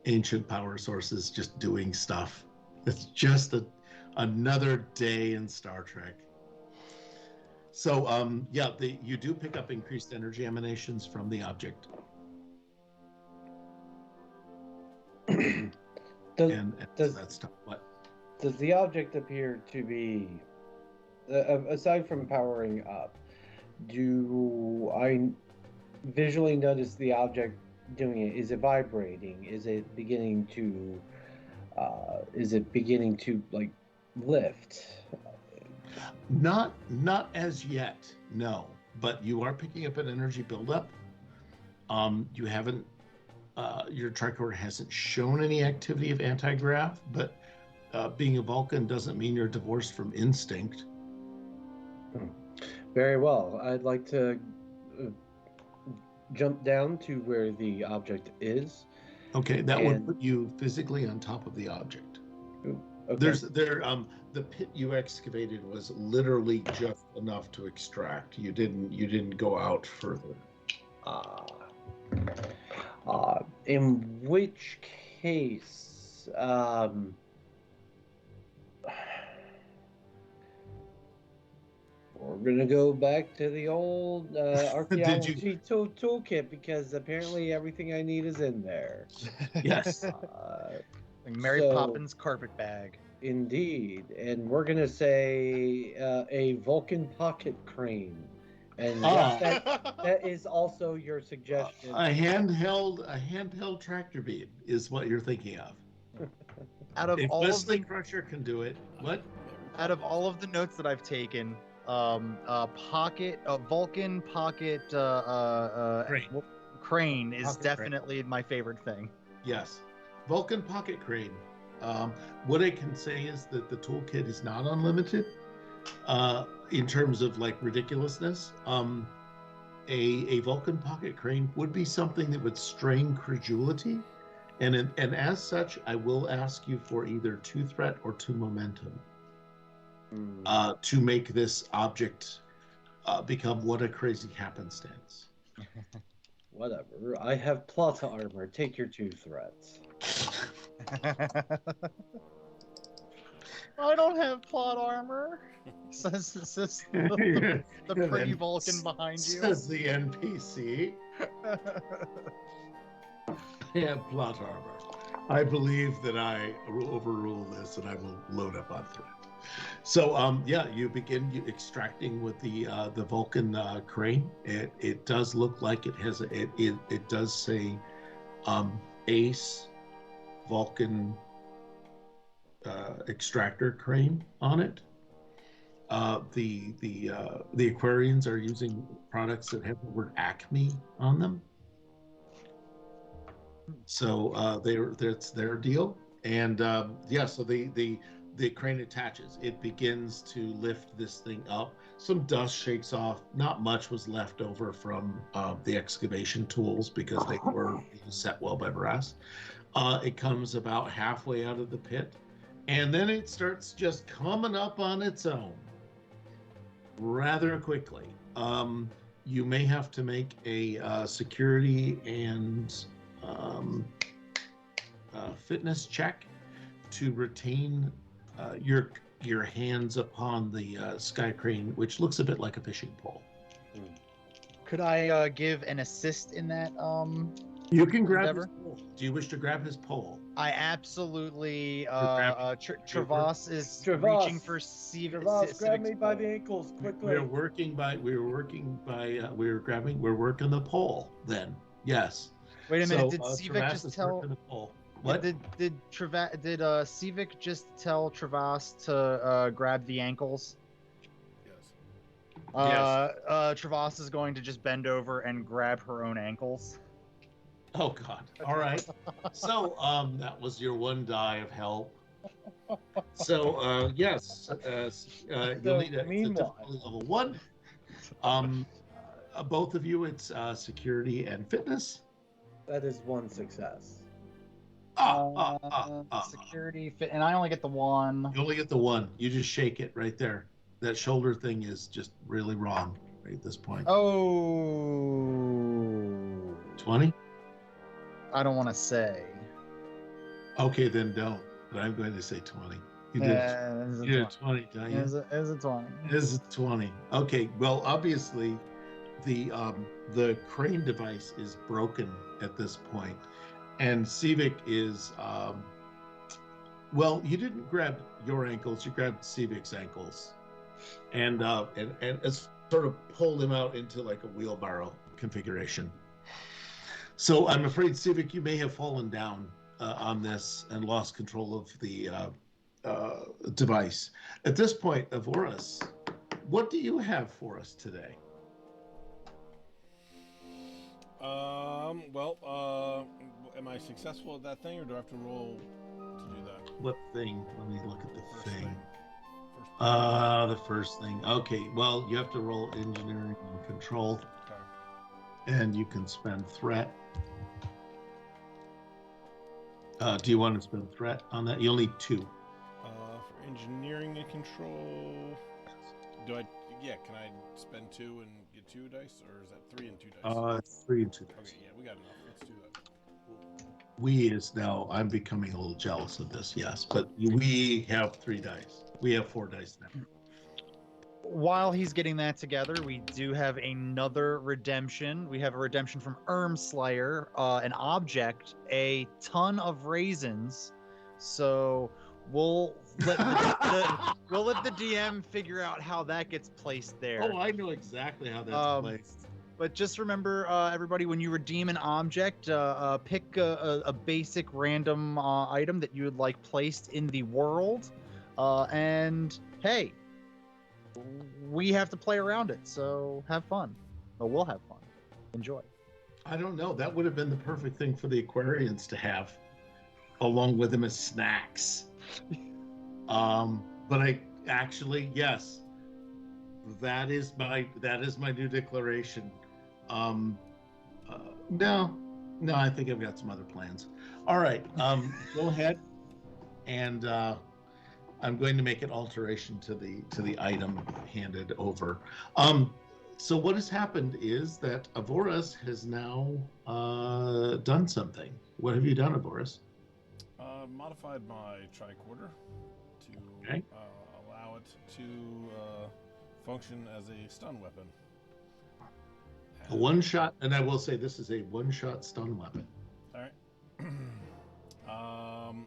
Ancient power sources just doing stuff. It's just another day in Star Trek. So, yeah, you do pick up increased energy emanations from the object. That's tough. What? Does the object appear to be, aside from powering up, do I visually notice the object doing it? Is it vibrating? Is it beginning to like lift? Not as yet, no. But you are picking up an energy buildup. You haven't. Your tricorder hasn't shown any activity of anti-grav, but being a Vulcan doesn't mean you're divorced from instinct. Very well. I'd like to jump down to where the object is. Okay, that would put you physically on top of the object. Okay. The pit you excavated was literally just enough to extract. You didn't go out further. In which case, we're gonna go back to the old archaeology toolkit because apparently everything I need is in there. Yes. Like Mary Poppins carpet bag. Indeed, and we're gonna say a Vulcan pocket crane, and yes, that is also your suggestion. A handheld tractor beam is what you're thinking of. Out of if all Wesley of the, Crusher can do it, what? Out of all of the notes that I've taken, Vulcan pocket crane is Pocket definitely my favorite thing. Yes, Vulcan pocket crane. What I can say is that the toolkit is not unlimited in terms of like ridiculousness. A Vulcan pocket crane would be something that would strain credulity, and as such, I will ask you for either 2 threat or 2 momentum to make this object become what a crazy happenstance. Whatever. I have plot armor. Take your 2 threats. I don't have plot armor. says Yeah, the and pretty then Vulcan behind you. Says the NPC. Yeah, plot armor. I believe that I overrule this, and I will load up on threat. So, yeah, you begin extracting with the Vulcan crane. It does look like it has it does say Ace Vulcan extractor crane on it. The Aquarians are using products that have the word Acme on them. So that's their deal. And yeah, so the crane attaches. It begins to lift this thing up. Some dust shakes off. Not much was left over from the excavation tools because they were set well by brass. It comes about halfway out of the pit, and then it starts just coming up on its own rather quickly. You may have to make a security and fitness check to retain your hands upon the sky crane, which looks a bit like a fishing pole. Could I give an assist in that? You can grab endeavor? his pole. Do you wish to grab his pole? I absolutely. Travas is Travas. reaching for Travas, grab me by the ankles quickly. We're working the pole then. Yes. Wait a minute. So, Did Sivek Travas just is tell? working the pole. What? Did Sivek just tell Travas to grab the ankles? Yes. Travas is going to just bend over and grab her own ankles. Oh God! All right. So that was your one die of help. So yes, you'll need a meanwhile. difficulty level 1. Both of you, it's security and fitness. That is one success. Security fit, and I only get the one. You only get the 1. You just shake it right there. That shoulder thing is just really wrong right at this point. Oh. 20. I don't want to say. Okay, then don't. But I'm going to say 20. You did. You did 20, don't you? Is it 20? Is 20. Okay. Well, obviously, the crane device is broken at this point, and Sivek is. Well, you didn't grab your ankles. You grabbed Sivek's ankles, and it's sort of pulled him out into like a wheelbarrow configuration. So I'm afraid, Sivek, you may have fallen down on this and lost control of the device. At this point, Avoris, what do you have for us today? Well, am I successful at that thing, or do I have to roll to do that? What thing? Let me look at the First thing. First The first thing. Okay, well, you have to roll engineering and control, Okay. and you can spend threat. Do you want to spend threat on that? You'll need 2. For engineering and control, can I spend 2 and get 2 dice, or is that 3 and 2 dice? It's 3 and 2 dice. Okay, yeah, we got enough. Let's do that. We is now, I'm becoming a little jealous of this, yes, but we have 3 dice. We have 4 dice now. While he's getting that together, we do have another redemption. We have a redemption from Slayer, an object, a ton of raisins. So we'll let the DM figure out how that gets placed there. Oh, I know exactly how that's placed. But just remember, everybody, when you redeem an object, pick a basic random item that you would like placed in the world. And hey, we have to play around it, so have fun. Or we'll have fun. Enjoy. I don't know. That would have been the perfect thing for the Aquarians to have, along with them as snacks. But I actually, yes, that is my new declaration. No, I think I've got some other plans. All right, go ahead, and I'm going to make an alteration to the item handed over. So what has happened is that Avoris has now done something. What have you done, Avoris? Modified my tricorder to Okay. allow it to function as a stun weapon. A one-shot, and I will say this is a one-shot stun weapon. All right.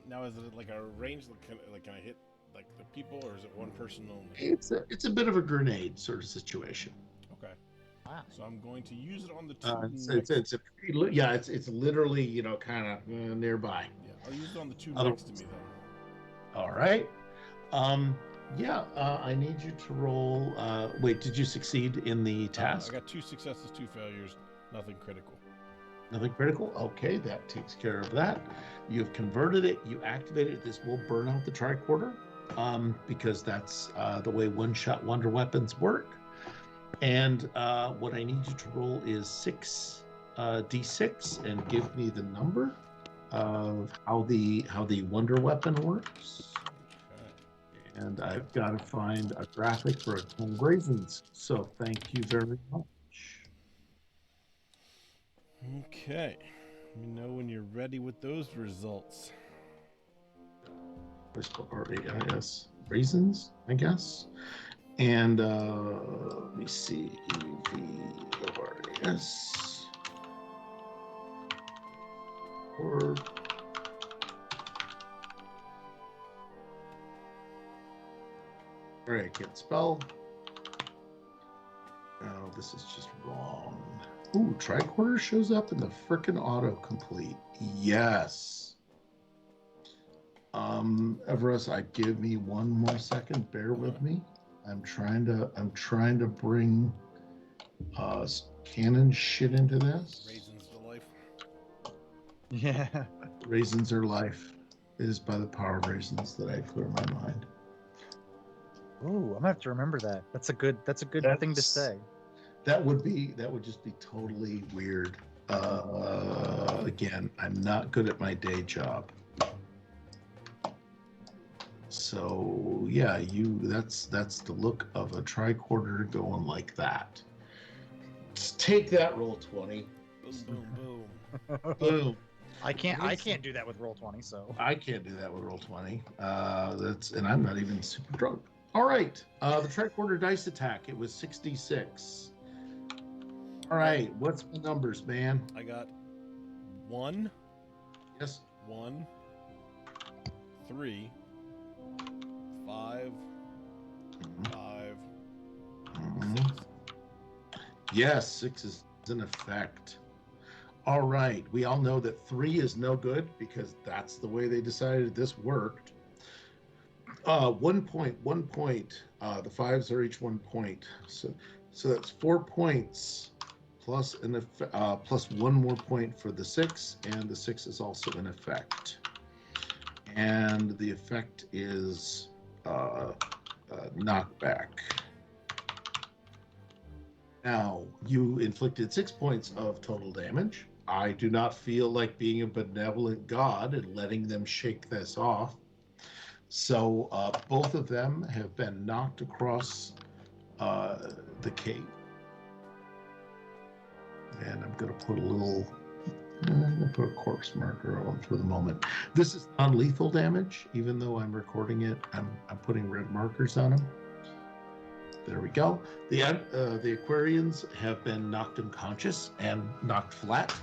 Now is it like a range? Like can I hit like the people, or is it one person only? It's a bit of a grenade sort of situation. Okay. Wow. So I'm going to use it on the two. It's literally kind of nearby. Yeah, I'll use it on the two next to me then. All right. I need you to roll. Wait, did you succeed in the task? I got 2 successes, 2 failures, nothing critical. Nothing critical? Okay, that takes care of that. You've converted it, you activated it. This will burn out the tricorder because that's the way one-shot wonder weapons work. And what I need you to roll is 6 d6 and give me the number of how the wonder weapon works. Okay. And I've got to find a graphic for Home Raisins. So thank you very much. Okay. Let me know when you're ready with those results. R-A-I-S. Raisins, I guess. And let me see. E-V-O-R-A-S. Or... All right, can't spell. Oh, this is just wrong. Ooh, tricorder shows up in the frickin' autocomplete. Yes. Everest, give me one more second. Bear with me. I'm trying to bring canon shit into this. Raisins to life. Yeah. Raisins are life. It is by the power of raisins that I clear my mind. Ooh, I'm gonna have to remember that. That's a good thing to say. That would just be totally weird. Again, I'm not good at my day job. So yeah, that's the look of a tricorder going like that. Just take that, roll 20. Boom, boom, boom. Boom. I can't do that with roll 20, so I can't do that with roll 20. And I'm not even super drunk. All right, the tricorder dice attack. It was 66. All right, what's the numbers, man? I got 1. Yes. 1, 3, 5, 5, Mhm. 6. Yes, 6 is in effect. All right, we all know that 3 is no good because that's the way they decided this worked. 1 point. The 5s are each 1 point, so that's 4 points plus plus 1 more point for the 6, and the 6 is also in effect. And the effect is knockback. Now, you inflicted 6 points of total damage. I do not feel like being a benevolent god and letting them shake this off. So both of them have been knocked across the cave. And I'm going to put a corpse marker on for the moment. This is non-lethal damage, even though I'm recording it. I'm putting red markers on them. There we go. The Aquarians have been knocked unconscious and knocked flat.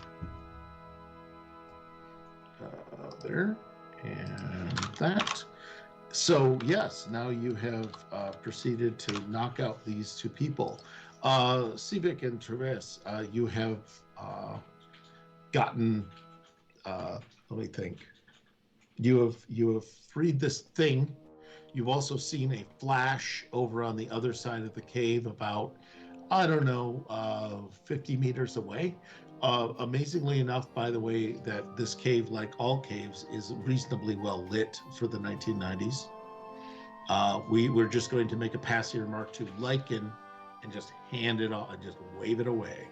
There. And that. So, yes, now you have proceeded to knock out these 2 people. Sivek and Travis, you have gotten, let me think. You have freed this thing. You've also seen a flash over on the other side of the cave about, 50 meters away. Amazingly enough, by the way, that this cave, like all caves, is reasonably well lit for the 1990s. We were just going to make a passing remark to Lycan and just hand it off and just wave it away.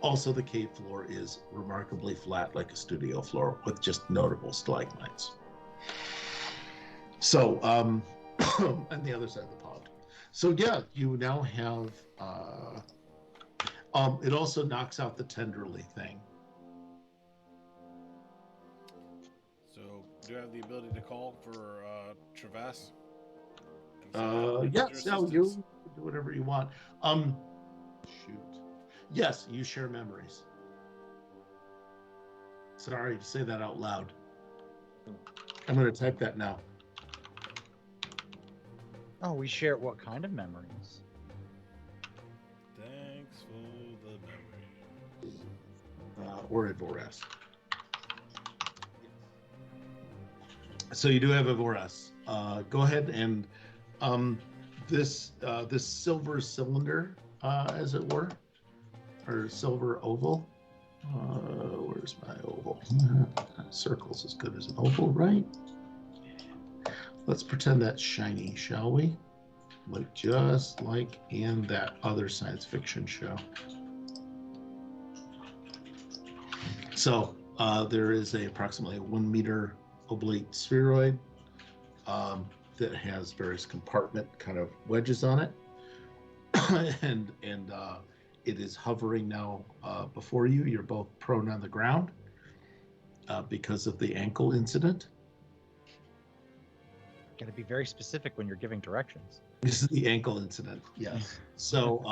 Also, the cave floor is remarkably flat, like a studio floor, with just notable stalagmites. So, on the other side of the pond. So yeah, you now have. It also knocks out the tenderly thing. So, do I have the ability to call for Travis? Yes. No, you Do whatever you want. Shoot. Yes, you share memories. Sorry to say that out loud. I'm going to type that now. Oh, we share what kind of memories? Thanks for the memories. Or Ivores. So you do have Ivores. Go ahead and this silver cylinder, as it were, or silver oval. Where's my oval? Circle's as good as an oval, right? Let's pretend that's shiny, shall we? Like just like in that other science fiction show. So there is approximately a 1 meter oblate spheroid that has various compartment kind of wedges on it, and it is hovering now before you. You're both prone on the ground because of the ankle incident. Got to be very specific when you're giving directions. This is the ankle incident, yes. So,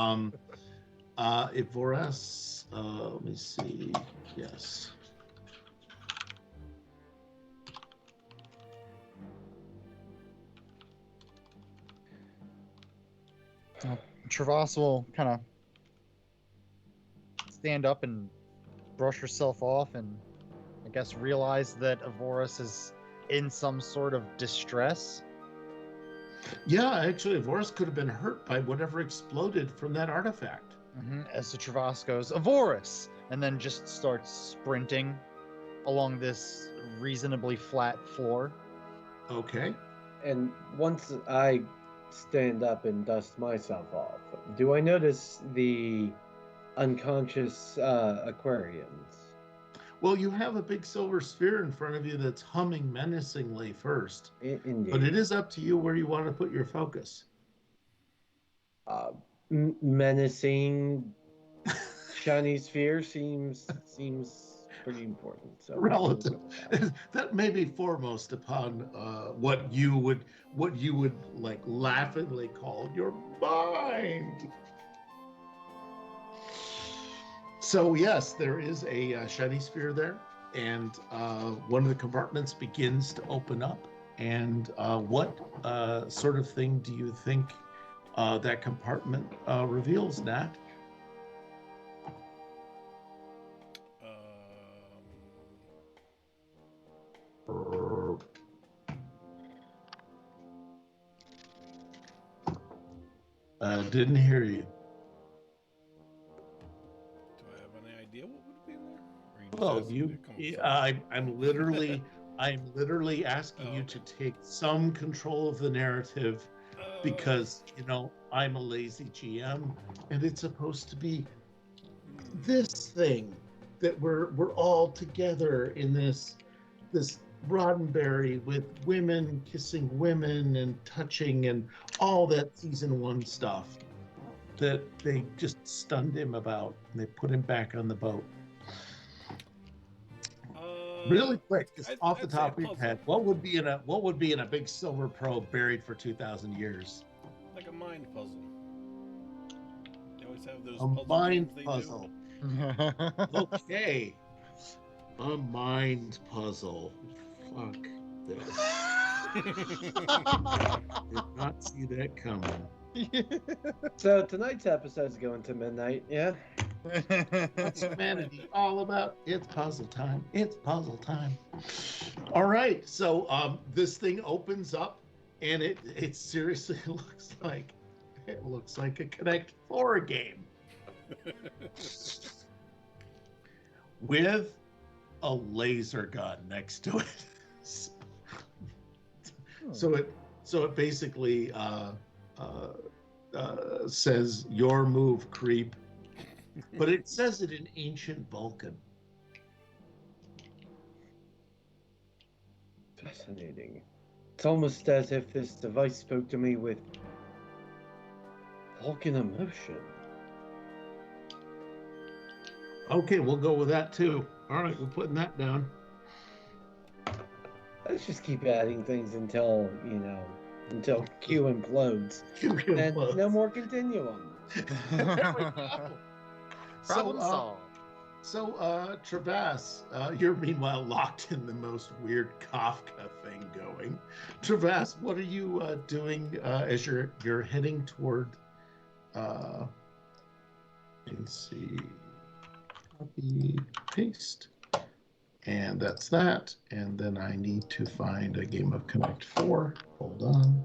Ivores, let me see. Yes. Travas will kind of stand up and brush herself off, and I guess realize that Ivores is in some sort of distress. Yeah, actually, Ivores could have been hurt by whatever exploded from that artifact. As the Travas goes, Ivores, and then just starts sprinting along this reasonably flat floor. Okay. And once I stand up and dust myself off, do I notice the unconscious Aquarians? Well, you have a big silver sphere in front of you that's humming menacingly first. Indeed. But it is up to you where you want to put your focus. Menacing shiny sphere seems pretty important. So Relative. That may be foremost upon what you would like laughingly call your mind. So yes, there is a shiny sphere there, and one of the compartments begins to open up. And what sort of thing do you think that compartment reveals, Nat? Didn't hear you. Do I have any idea what would be in there? Or you just Well, asking me you, to come with something? I'm literally asking you to take some control of the narrative because, I'm a lazy GM and it's supposed to be this thing that we're all together in this Roddenberry with women kissing women and touching and all that season 1 stuff that they just stunned him about, and they put him back on the boat. Really quick, just off the top of your head, what would be in a big silver probe buried for 2,000 years? Like a mind puzzle. They always have those A mind puzzle. Okay. A mind puzzle. Fuck this. Did not see that coming. So tonight's episode is going to midnight, yeah? What's humanity all about? It's puzzle time. It's puzzle time. All right. So this thing opens up, and it seriously looks like a Connect 4 game. With a laser gun next to it. So it basically says your move, creep, but it says it in ancient Vulcan. Fascinating. It's almost as if this device spoke to me with Vulcan emotion. Okay, we'll go with that too. All right, we're putting that down. Let's just keep adding things until, until Q implodes. And no more continuum. There we go. Problem solved. So, Travas, you're meanwhile locked in the most weird Kafka thing going. Travas, what are you doing as you're heading toward? Let me see. Copy, paste, and that's that. And then I need to find a game of Connect 4. Hold on.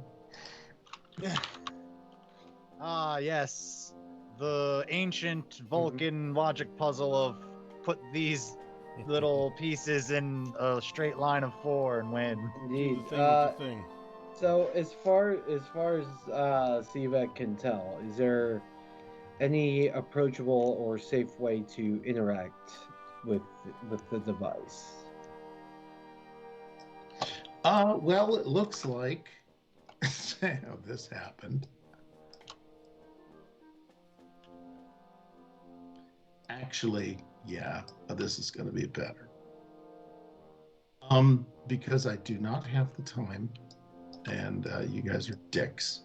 Ah, yes. The ancient Vulcan logic puzzle of put these little pieces in a straight line of 4 and win. Indeed. Do the thing with the thing. So as far as Sivek can tell, is there any approachable or safe way to interact with the device? Well, it looks like how this happened. Actually, yeah, this is going to be better. Because I do not have the time, and you guys are dicks.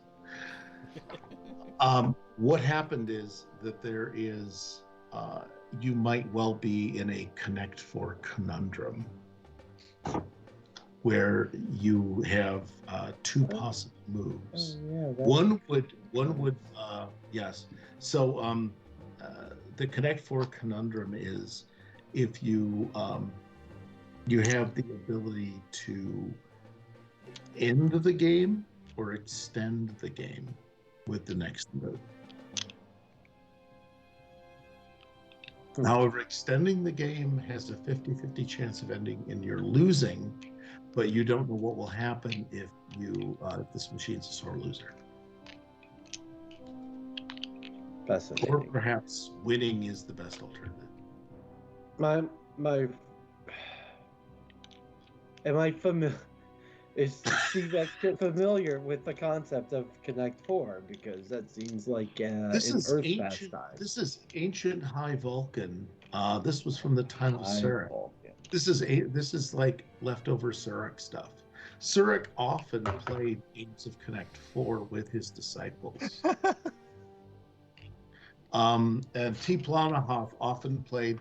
What happened is that there is, you might well be in a Connect 4 conundrum, where you have two possible moves. One would, yes. So the Connect 4 conundrum is if you you have the ability to end the game or extend the game with the next move. However, extending the game has a 50-50 chance of ending in you're losing, but you don't know what will happen if you if this machine's a sore loser. Fascinating. Or perhaps winning is the best alternative. Am I familiar? Is Sivek familiar with the concept of Connect 4? Because that seems like This an is Earth ancient. pastime. This is ancient High Vulcan. This was from the time of Sivek. Vulcan. This is like leftover Sivek stuff. Sivek often played games of Connect 4 with his disciples. And T. Planahoff often played.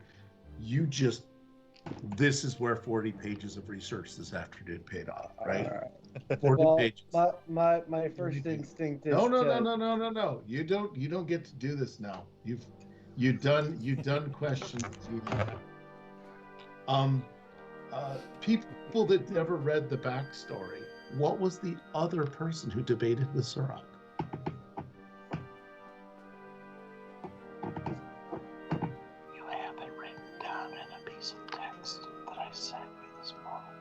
This is where 40 pages of research this afternoon paid off, right? 40 pages. My first instinct is No. You don't get to do this now. You've done questions. People that never read the backstory. What was the other person who debated with Sirach? You have it written down in a piece of text that I sent you this morning.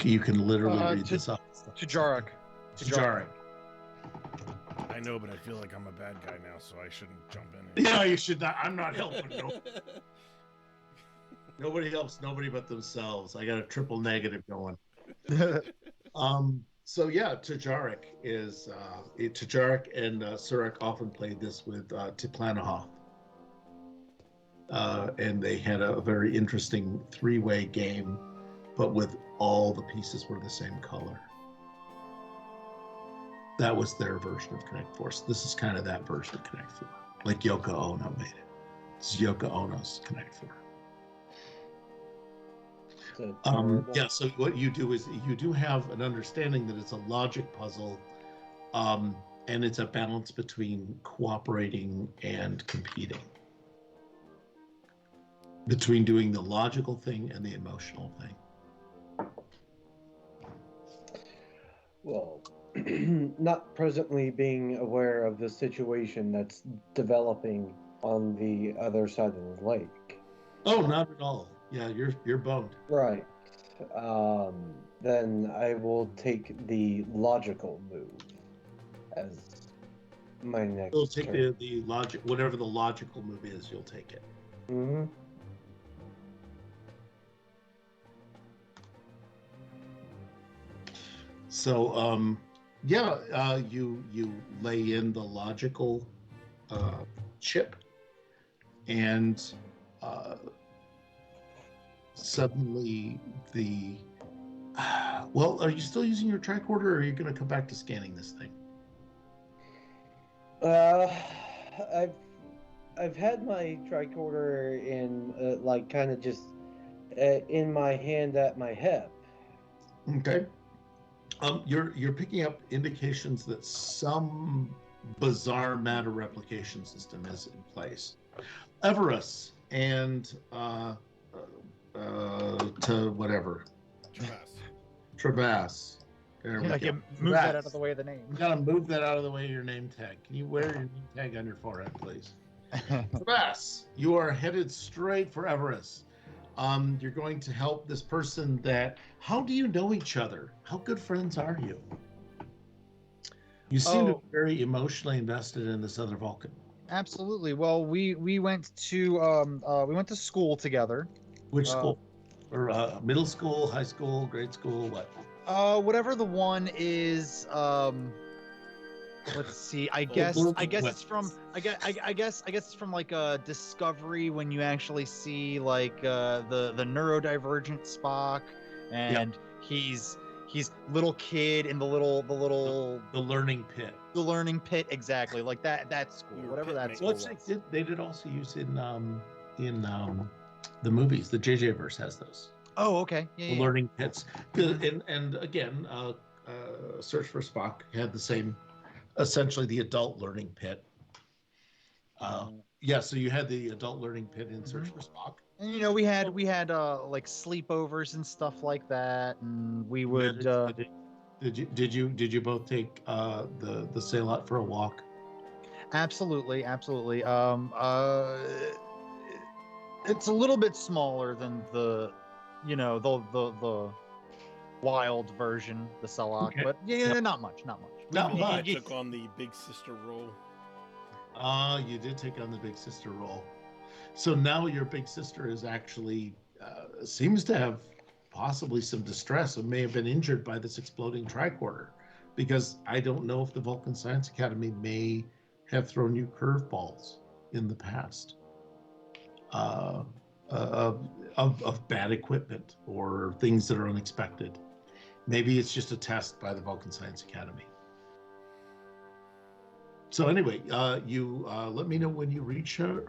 You can literally read this off. Tujarik. I know, but I feel like I'm a bad guy now, so I shouldn't jump in. Yeah, you should not. I'm not helping. No. Nobody helps nobody but themselves. I got a triple negative going. So yeah, Tujarik is Tujarik and Sirach often played this with Tiplanahoff. And they had a very interesting three-way game, but with all the pieces were the same color. That was their version of Connect 4. So this is kind of that version of Connect 4. Like Yoko Ono made it. It's Yoko Ono's Connect 4. Yeah, so what you do is you do have an understanding that it's a logic puzzle, and it's a balance between cooperating and competing. Between doing the logical thing and the emotional thing. Well, not presently being aware of the situation that's developing on the other side of the lake. Oh, not at all. Yeah, you're boned. Right. Then I will take the logical move as my next You'll take turn. the logic, whatever the logical move is, you'll take it. Mm-hmm. So, you lay in the logical chip, and suddenly the Well, are you still using your tricorder, or are you going to come back to scanning this thing? Uh, I've I've had my tricorder in like kind of just in my hand at my hip. Okay. You're picking up indications that some bizarre matter replication system is in place. Everus and to whatever Travas. There we go. Move that out of the way of the name. You gotta move that out of the way of your name tag. Can you wear your name tag on your forehead, please? Travas, you are headed straight for Everus. You're going to help this person that. How do you know each other? How good friends are you? You seem to be very emotionally invested in this other Vulcan. Absolutely. Well, we went to school together. Which school? Or middle school, high school, grade school, what? Whatever the one is. Let's see. I guess it's from. I guess it's from like Discovery, when you actually see like the neurodivergent Spock, and he's little kid in the learning pit. The learning pit, exactly, like that school, whatever that school was. They did also use in the movies. The JJ verse has those. Oh, okay. Yeah, learning pits, and again, Search for Spock had the same, essentially the adult learning pit. Yeah, so you had the adult learning pit in Search for Spock. And we had like sleepovers and stuff like that, and we would. Did you both take the sailot for a walk? Absolutely. It's a little bit smaller than the the wild version, the Selloc, okay. But not much. Not much. I took on the big sister role. You did take on the big sister role. So now your big sister is actually seems to have possibly some distress and may have been injured by this exploding tricorder, because I don't know if the Vulcan Science Academy may have thrown you curveballs in the past of bad equipment or things that are unexpected. Maybe it's just a test by the Vulcan Science Academy. So anyway, you let me know when you reach her.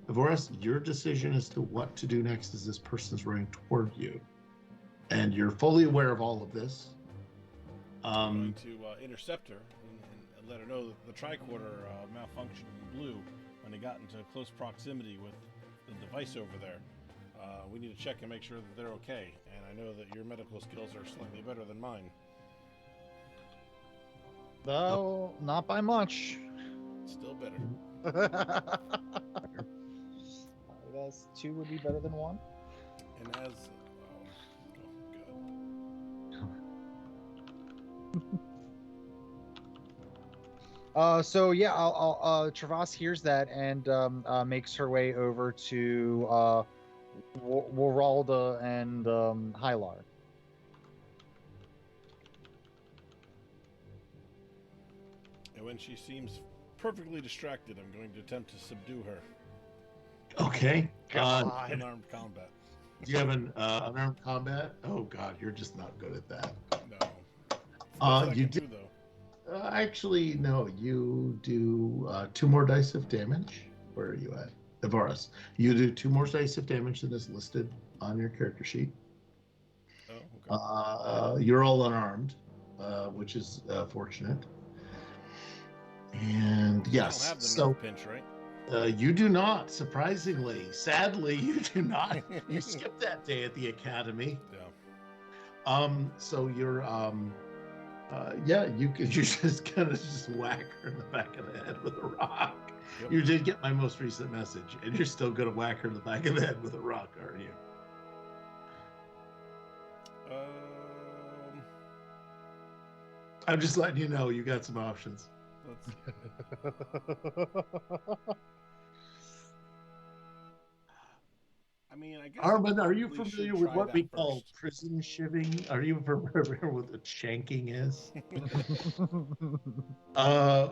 Avoras, your decision as to what to do next as this person's running toward you. And you're fully aware of all of this. I'm going to intercept her and let her know that the tricorder malfunctioned and blew when they got into close proximity with the device over there. We need to check and make sure that they're okay. And I know that your medical skills are slightly better than mine. Though, not by much. Still better. I guess 2 would be better than 1. And as... So yeah, I'll Travas hears that and makes her way over to Waralda and Hylar. And when she seems perfectly distracted, I'm going to attempt to subdue her. Okay. Unarmed combat. Do you have an unarmed combat? Oh God, you're just not good at that. No. You do though. Actually, no. You do 2 more dice of damage. Where are you at, Avoras? You do 2 more dice of damage than is listed on your character sheet. Oh, okay. You're all unarmed, which is fortunate. And yes, you don't have the nerve pinch, right? You do not. Surprisingly, sadly, you do not. You skipped that day at the academy. Yeah. So you're you're just gonna whack her in the back of the head with a rock. Yep. You did get my most recent message, and you're still gonna whack her in the back of the head with a rock, aren't you? I'm just letting you know you got some options. I mean, I guess. Armin, are you familiar with what we call prison shivving? Are you familiar with what shanking is?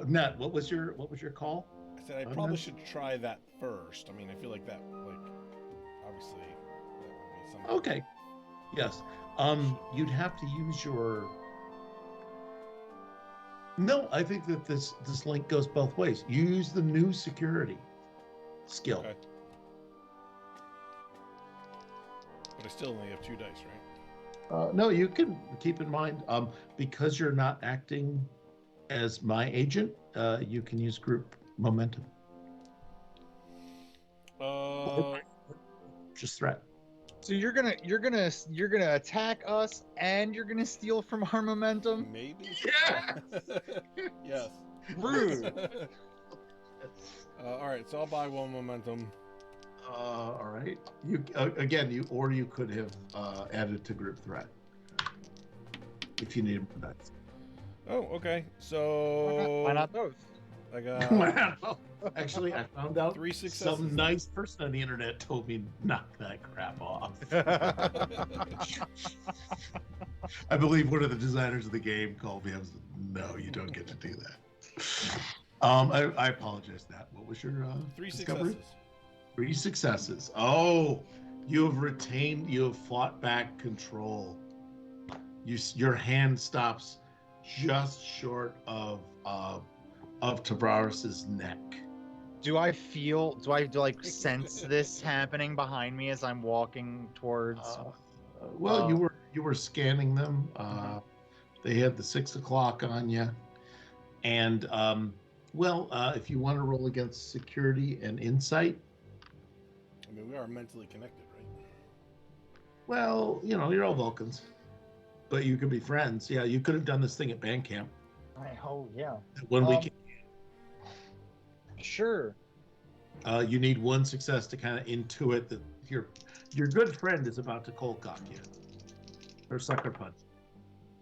Nat, what was your call? I said I probably should try that first. I mean, I feel like that, obviously, that would be something. Okay. Yes. You'd have to use your. No, I think that this link goes both ways. You use the new security skill. Okay. But I still only have 2 dice, right? No, you can keep in mind, because you're not acting as my agent, you can use group momentum. Just threat. So you're gonna attack us, and you're gonna steal from our momentum. Maybe. Yes. Yes. Rude. All right, so I'll buy 1 momentum. All right. You could have added to group threat if you needed more dice. Oh, okay. So Why not both? I got Wow. Actually, I found out 3 successes. some nice person on the internet told me knock that crap off. I believe one of the designers of the game called me. I was no, you don't get to do that. I apologize. That. What was your 3 discovery? successes. 3 successes. Oh, you have fought back control. Your hand stops just short of Tavares's neck. Do I sense this happening behind me as I'm walking towards? You were scanning them. They had the 6 o'clock on you, and if you want to roll against security and insight. I mean, we are mentally connected, right? Well, you're all Vulcans, but you could be friends. Yeah, you could have done this thing at band camp. Yeah. One weekend. Sure. You need 1 success to kind of intuit that your good friend is about to cold cock you or sucker punch.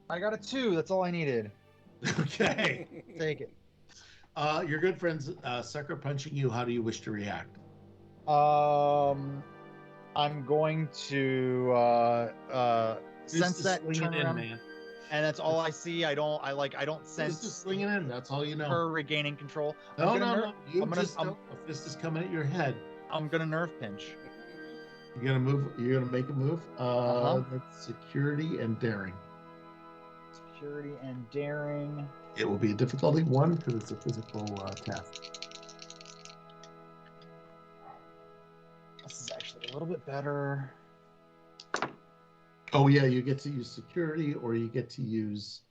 I got a 2. That's all I needed. Okay. Take it. Your good friend's sucker punching you. How do you wish to react? I'm going to sense that turn in, around, man. and that's all I see. I don't sense Just swinging in. That's all you know. her regaining control. No. You I'm just don't. A fist is coming at your head. I'm gonna nerve pinch. You're gonna move. You're gonna make a move. That's security and daring. Security and daring. It will be a difficulty 1 because it's a physical task. This is actually a little bit better. Oh yeah, you get to use security, or you get to use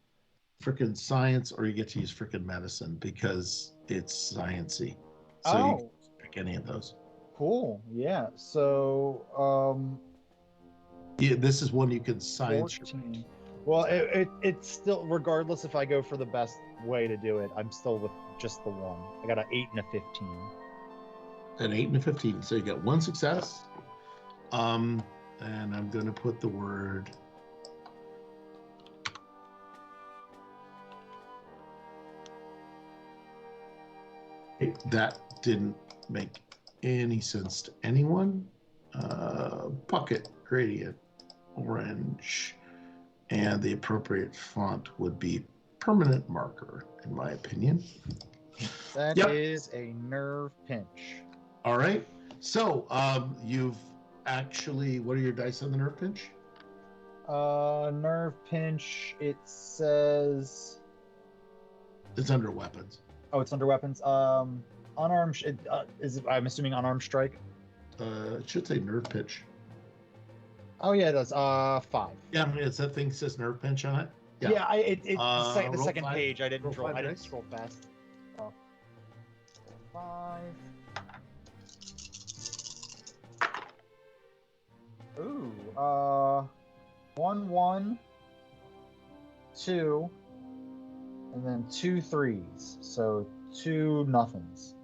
frickin' science, or you get to use frickin' medicine because it's sciencey. So you can pick any of those. Cool. Yeah. So Yeah, this is one you can science. 14. Well, it's still, regardless if I go for the best way to do it, I'm still with just the 1. I got an 8 and a 15. An 8 and a 15. So you got 1 success. And I'm going to put the word. That didn't make any sense to anyone. Bucket, gradient, orange, and the appropriate font would be permanent marker, in my opinion. That is a nerve pinch. All right. So you've actually, what are your dice on the nerve pinch? Nerve pinch, it says... It's under weapons. Oh, it's under weapons. Unarmed, I'm assuming unarmed strike? It should say nerve pinch. Oh, yeah, it does. 5. Yeah, it's that thing that says nerve pinch on it. Yeah, the second 5. page, I didn't Roll 5 I didn't dice. scroll fast. Oh. 5. Ooh, 1, 1, 2, and then 2 3s. So 2 nothings.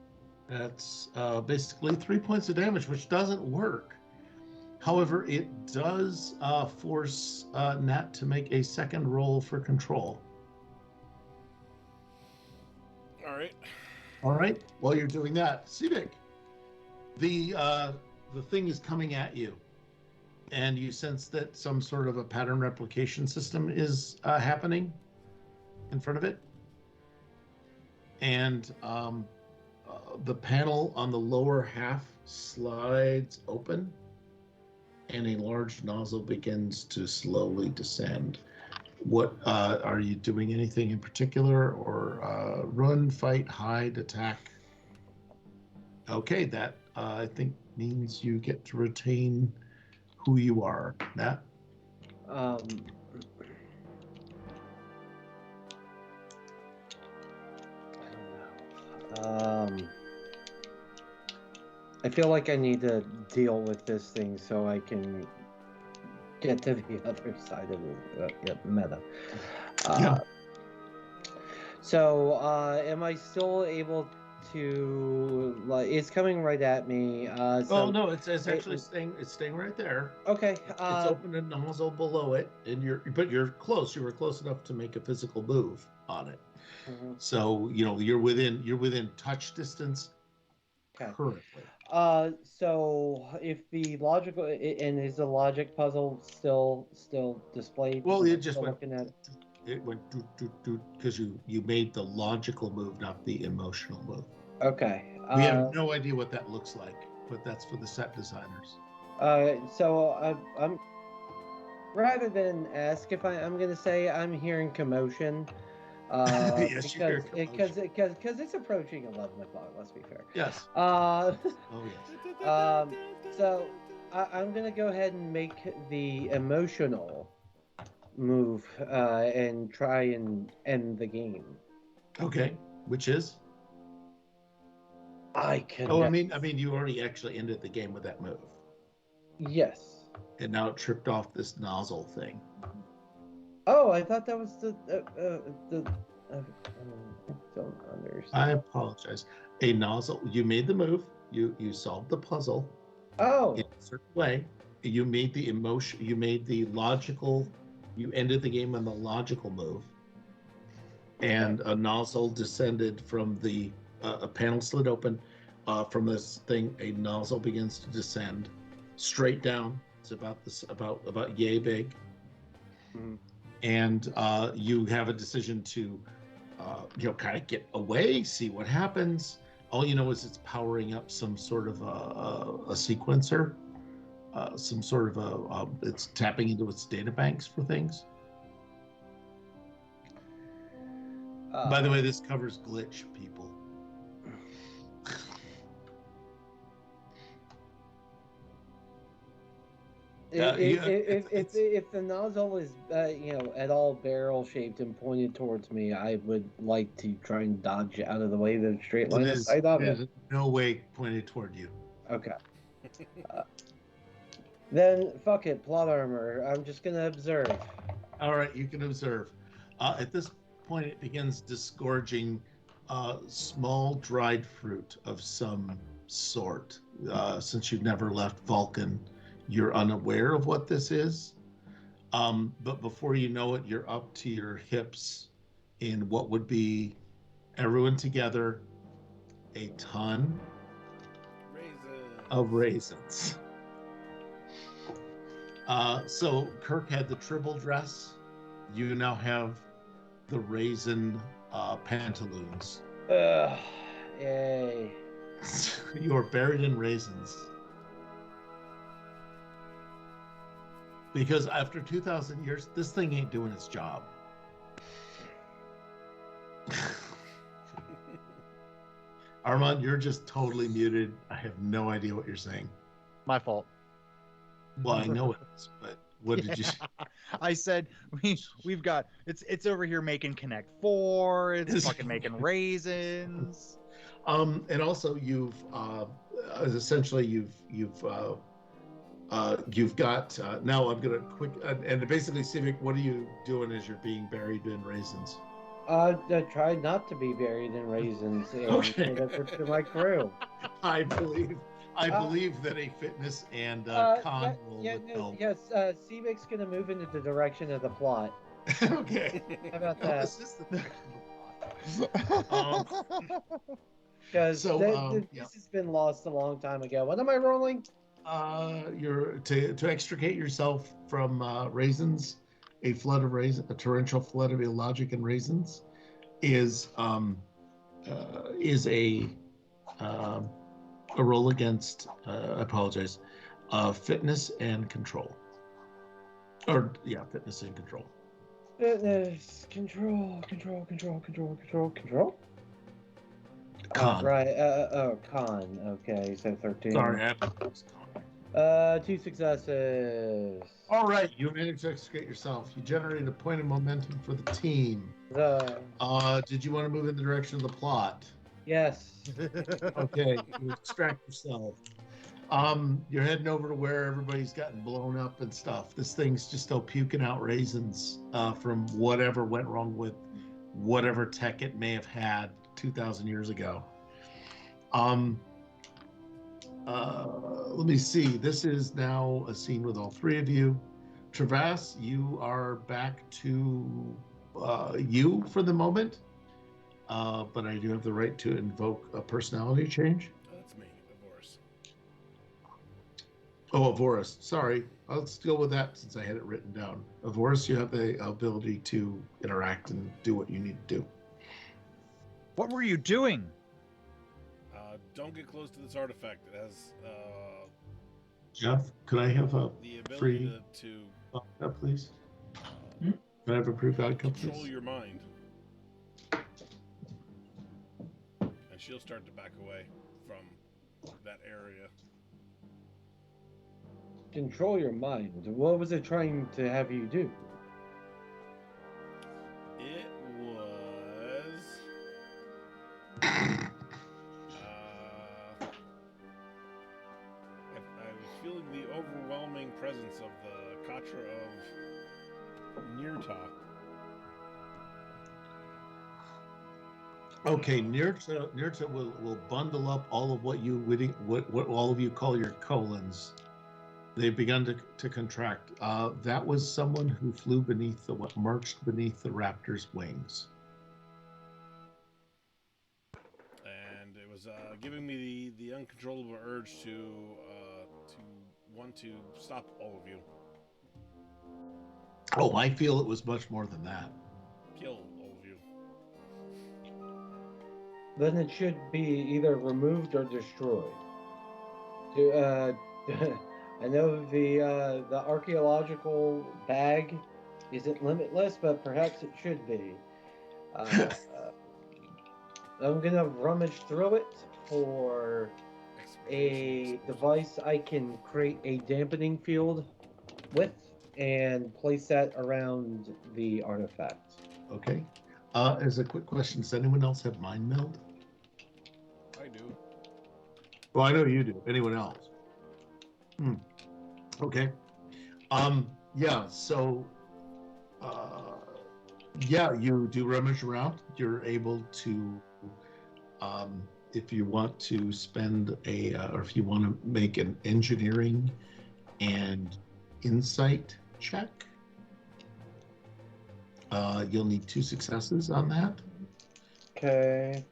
That's basically 3 points of damage, which doesn't work. However, it does force Nat to make a second roll for control. All right. All right. While you're doing that, Sivek, the thing is coming at you, and you sense that some sort of a pattern replication system is happening in front of it, and the panel on the lower half slides open, and a large nozzle begins to slowly descend. What are you doing? Anything in particular, or run, fight, hide, attack? Okay, that I think means you get to retain who you are. Matt? Um, I don't know. I feel like I need to deal with this thing so I can get to the other side of the meta. Yeah. So, am I still able to, like, it's coming right at me. Oh no, it's actually staying. It's staying right there. Okay. It's open a nozzle below it, and you're close. You were close enough to make a physical move on it. Mhm. So you're within touch distance Okay. currently. So if the logical and is the logic puzzle still displayed? Well, Am I it just still went. looking at it? It went because you made the logical move, not the emotional move. Okay. We have no idea what that looks like, but that's for the set designers. So I'm rather than ask if I'm going to say I'm hearing commotion. Yes, you hear because commotion. it's approaching 11 o'clock. Let's be fair. Yes. Oh yes. So I'm gonna go ahead and make the emotional move and try and end the game. Okay. Which is? I can. Oh, I mean, you already actually ended the game with that move. Yes. And now it tripped off this nozzle thing. Oh, I thought that was the. I don't understand. I apologize. A nozzle. You made the move. You solved the puzzle. Oh. In a certain way. You made the emotion. You made the logical. You ended the game on the logical move. And a nozzle descended from the. A panel slid open. From this thing, a nozzle begins to descend straight down. It's about yay big. Mm-hmm. And you have a decision to kind of get away, see what happens. All you know is it's powering up some sort of a sequencer, some sort of it's tapping into its data banks for things. By the way, this covers glitch, people. If the nozzle is at all barrel shaped and pointed towards me, I would like to try and dodge out of the way of the straight line of sight of it. It is no way pointed toward you. Okay. Then fuck it, plot armor. I'm just gonna observe. All right, you can observe. At this point, it begins disgorging small dried fruit of some sort. Since you've never left Vulcan, you're unaware of what this is. But before you know it, you're up to your hips in what would be, everyone together, a ton of raisins. So Kirk had the tribble dress. You now have the raisin pantaloons. Yay. You are buried in raisins. Because after 2,000 years, this thing ain't doing its job. Armand, you're just totally muted. I have no idea what you're saying. My fault. Well, I know it is, but what did you say? I said we've got it's over here making Connect 4. It's fucking making raisins. And also you've essentially you've got now I'm gonna quick and basically Sivek, what are you doing as you're being buried in raisins? I try not to be buried in raisins and to my crew. I believe that a fitness and con roll would help. Yes, Sivek's gonna move into the direction of the plot. Okay. How about that? This is the Because this has been lost a long time ago. What am I rolling? You're to extricate yourself from raisins, a torrential flood of illogic and raisins, is a roll against. I apologize. Fitness and control. Or, yeah, fitness and control. Fitness, control. Con. Right. Con. Okay, so 13. Sorry, I con. 2 successes. All right, you managed to extricate yourself. You generated a point of momentum for the team. Did you want to move in the direction of the plot? Yes. Okay, you extract yourself. You're heading over to where everybody's gotten blown up and stuff. This thing's just still puking out raisins from whatever went wrong with whatever tech it may have had 2,000 years ago. Let me see. This is now a scene with all three of you. Travas, you are back to you for the moment, but I do have the right to invoke a personality change. That's me, Avoris. Oh, Avoris. Sorry. Let's go with that since I had it written down. Avoris, you have the ability to interact and do what you need to do. What were you doing? Don't get close to this artifact. It has Jeff, could I have a the ability free to vodka, please? Can I have a free vodka, control please? your mind. And she'll start to back away from that area. Control your mind. What was it trying to have you do? It was... I was feeling the overwhelming presence of the Katra of Nirta. Okay, Nirta will bundle up all of what all of you call your colons. They've begun to contract. That was someone who marched beneath the raptor's wings. And it was giving me the uncontrollable urge to want to stop all of you. Oh, I feel it was much more than that. Kill all of you. Then it should be either removed or destroyed. I know the archaeological bag isn't limitless, but perhaps it should be. I'm gonna rummage through it for a device I can create a dampening field with and place that around the artifact. Okay. As a quick question, does anyone else have mind meld? I do. Well, I know you do. Anyone else? Okay. Yeah, so you do rummage around. You're able to if you want to spend or if you want to make an engineering and insight check, you'll need 2 successes on that. Okay.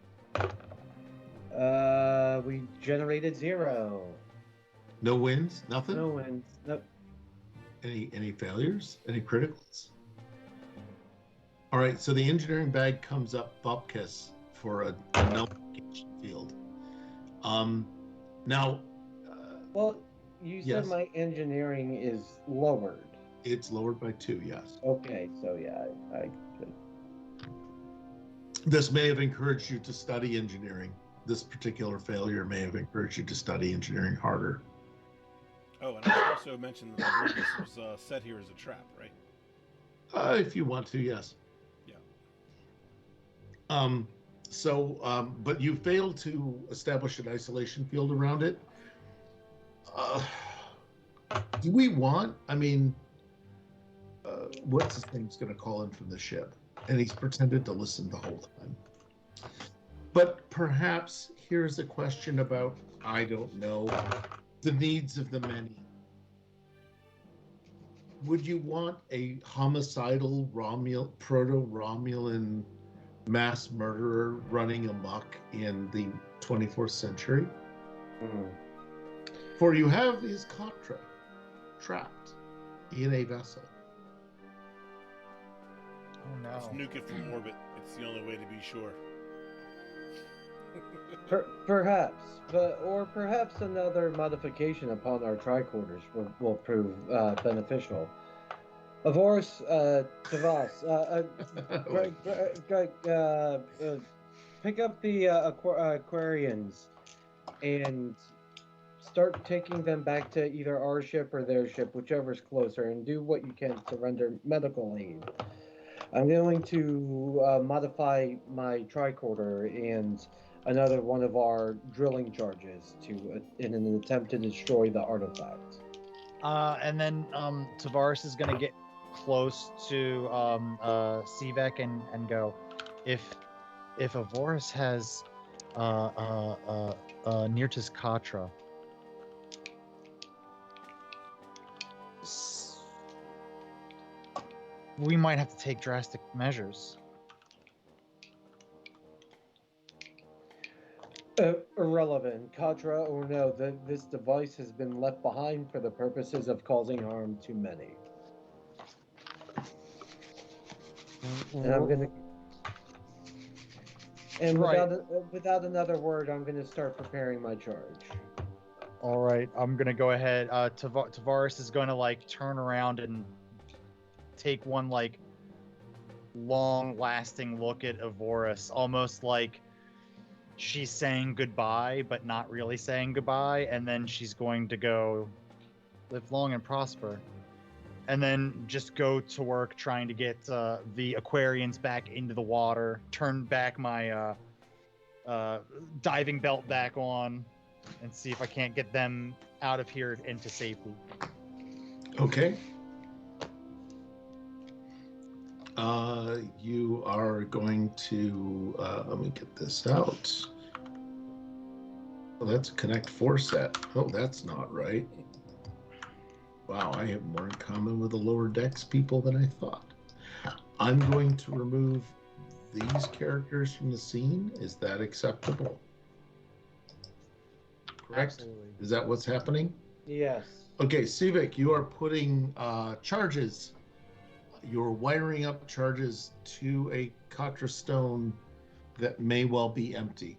We generated 0. No wins, nothing. No wins. Nope. Any failures? Any criticals? All right, so the engineering bag comes up Bupkis for a nullification field. Now. Well, you said yes. my engineering is lowered. It's lowered by 2, yes. Okay, so yeah, I could. This may have encouraged you to study engineering. This particular failure may have encouraged you to study engineering harder. Oh, and I also mentioned that this was set here as a trap, right? If you want to, yes. Yeah. But you failed to establish an isolation field around it. Do we want? I mean, what's his name's going to call in from the ship, and he's pretended to listen the whole time. But perhaps here's a question about, I don't know, the needs of the many. Would you want a homicidal proto-Romulan mass murderer running amok in the 24th century? For you have his Katra trapped in a vessel. Oh no. Just nuke it from orbit. It's the only way to be sure. Perhaps, or perhaps another modification upon our tricorders will prove beneficial. Avoris, Tavas, Wait. pick up the Aquarians and start taking them back to either our ship or their ship, whichever's closer, and do what you can to render medical aid. I'm going to modify my tricorder and another one of our drilling charges in an attempt to destroy the artifact. And then Tavares is gonna get close to Sivek and go, if Avoris has Nirtis Katra, we might have to take drastic measures. Irrelevant, Katra or no, this device has been left behind for the purposes of causing harm to many. And I'm gonna. And Right. without another word, I'm gonna start preparing my charge. All right, I'm gonna go ahead. Tavares is gonna like turn around and take one like long-lasting look at Avoris, almost like she's saying goodbye, but not really saying goodbye. And then she's going to go, live long and prosper, and then just go to work trying to get the Aquarians back into the water. Turn back my diving belt back on, and see if I can't get them out of here into safety. Okay. You are going to, let me get this out. Well, that's a Connect 4 set. Oh, that's not right. Wow, I have more in common with the lower decks people than I thought. I'm going to remove these characters from the scene. Is that acceptable? Correct? Absolutely. Is that what's happening? Yes. Okay, Sivek, you are putting charges. You're wiring up charges to a Katra stone that may well be empty.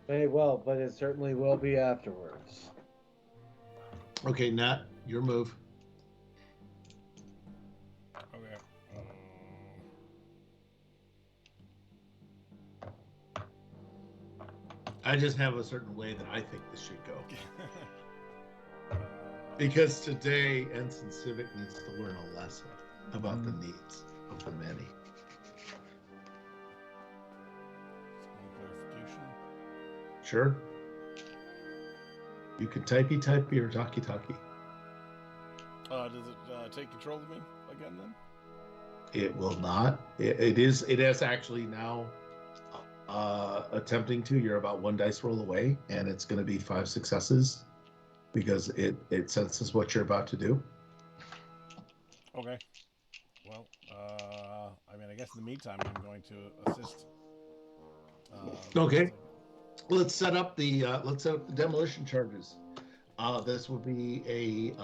May well, but it certainly will be afterwards. Okay, Nat, your move. Okay. I just have a certain way that I think this should go. Because today, Ensign Civic needs to learn a lesson about the needs of the many. Clarification. Sure. You can typey or talkie. Does it take control of me again then? It will not. It is actually now attempting to. You're about one dice roll away, and it's going to be 5 successes because it senses what you're about to do. Okay. Well, I mean, I guess in the meantime, I'm going to assist. Okay. Let's set up the demolition charges. This will be a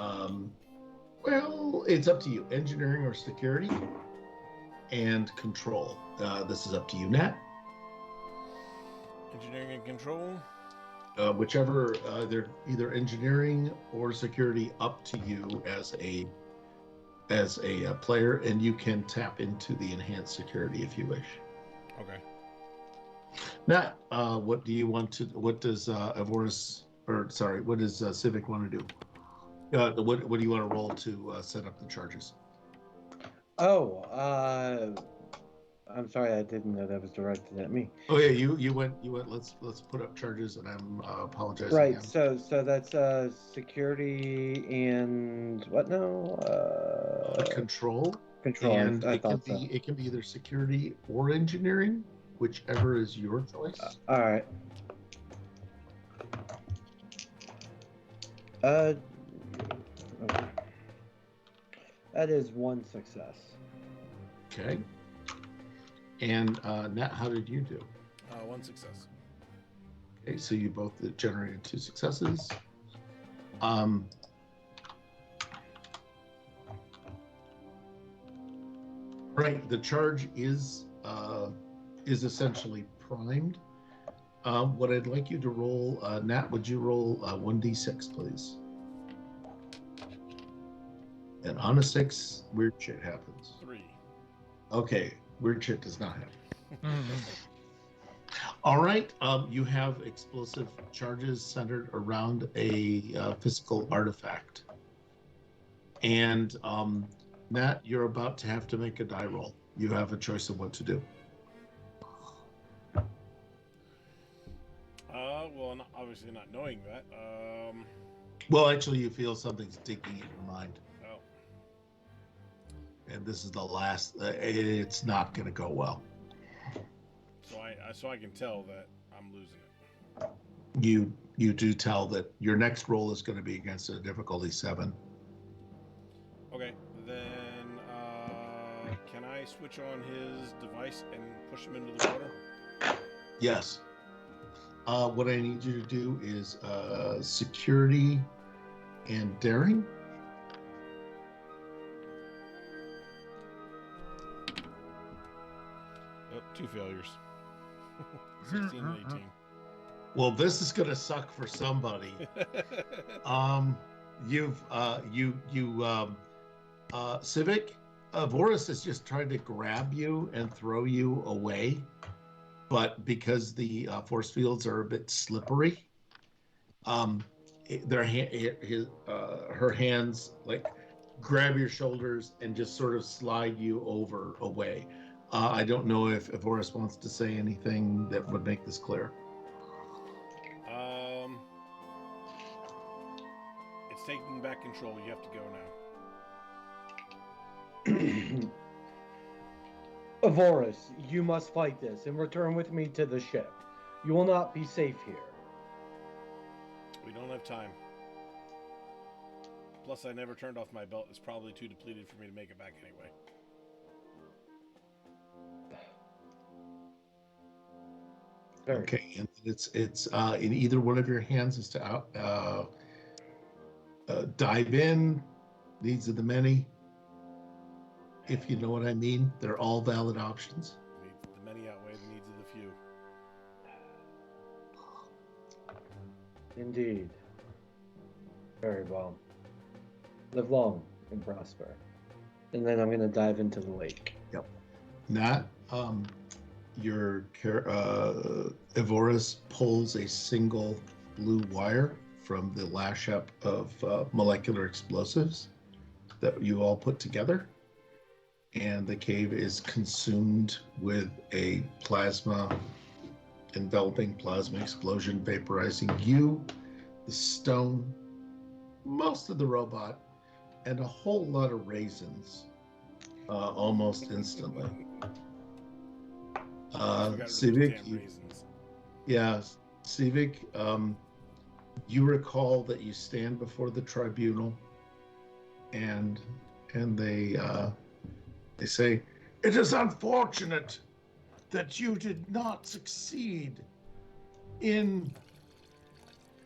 well, it's up to you. Engineering or security, and control. This is up to you, Nat. Engineering and control. Whichever, they're either engineering or security, up to you as a player, and you can tap into the enhanced security if you wish. Okay. Nat, what do you want to? What does Avoris, or sorry, what does Civic want to do? What do you want to roll to set up the charges? Oh, I'm sorry, I didn't know that was directed at me. Oh yeah, you went. Let's put up charges, and I'm apologizing. Right. So that's security and what now? Control. Control. And I it can thought so. be either security or engineering, whichever is your choice. All right. Okay. That is 1 success. Okay. And Nat, how did you do? 1 success. Okay, so you both generated 2 successes. Right, the charge is is essentially primed. What I'd like you to roll, Nat, would you roll 1d6, please? And on a 6, weird shit happens. 3. Okay, weird shit does not happen. All right, you have explosive charges centered around a physical artifact. And Nat, you're about to have to make a die roll. You have a choice of what to do. Well, obviously not knowing that. Well, actually, you feel something's digging in your mind. Oh. And this is the last, it's not going to go well. So I can tell that I'm losing it. You do tell that your next roll is going to be against a difficulty 7. Okay, then can I switch on his device and push him into the water? Yes. What I need you to do is security and daring. Oh, 2 failures. 16 and 18. Well, this is going to suck for somebody. Sivek, Voris is just trying to grab you and throw you away, but because the force fields are a bit slippery, her hands like grab your shoulders and just sort of slide you away. I don't know if Voris wants to say anything that would make this clear. It's taking back control. You have to go now. Avoris, you must fight this and return with me to the ship. You will not be safe here. We don't have time. Plus, I never turned off my belt. It's probably too depleted for me to make it back anyway. Okay, and it's in either one of your hands is to dive in. Needs of the many. If you know what I mean, they're all valid options. The many outweigh the needs of the few. Indeed. Very well. Live long and prosper. And then I'm going to dive into the lake. Yep. Nat, your Evoris pulls a single blue wire from the lash up of molecular explosives that you all put together. And the cave is consumed with a enveloping plasma explosion, vaporizing you, the stone, most of the robot, and a whole lot of raisins almost instantly. Sivek, Sivek, you recall that you stand before the tribunal, and they say, "It is unfortunate that you did not succeed in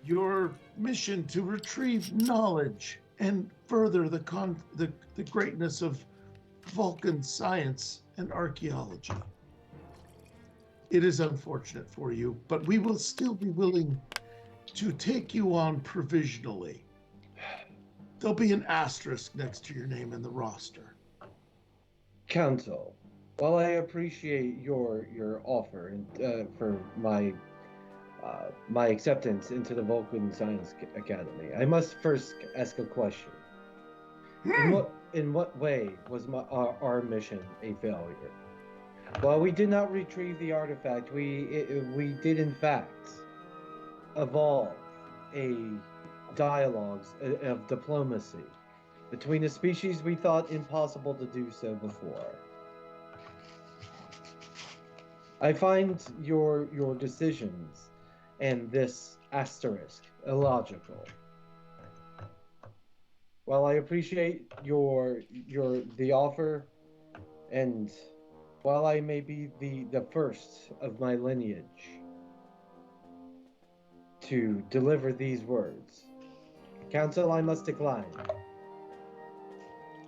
your mission to retrieve knowledge and further the greatness of Vulcan science and archaeology. It is unfortunate for you, but we will still be willing to take you on provisionally. There'll be an asterisk next to your name in the roster." Council, while I appreciate your offer and for my acceptance into the Vulcan Science Academy, I must first ask a question. In what way was our mission a failure? While we did not retrieve the artifact, we did in fact evolve a dialogue of diplomacy between a species we thought impossible to do so before. I find your decisions and this asterisk illogical. While I appreciate the offer, and while I may be the first of my lineage to deliver these words, Council, I must decline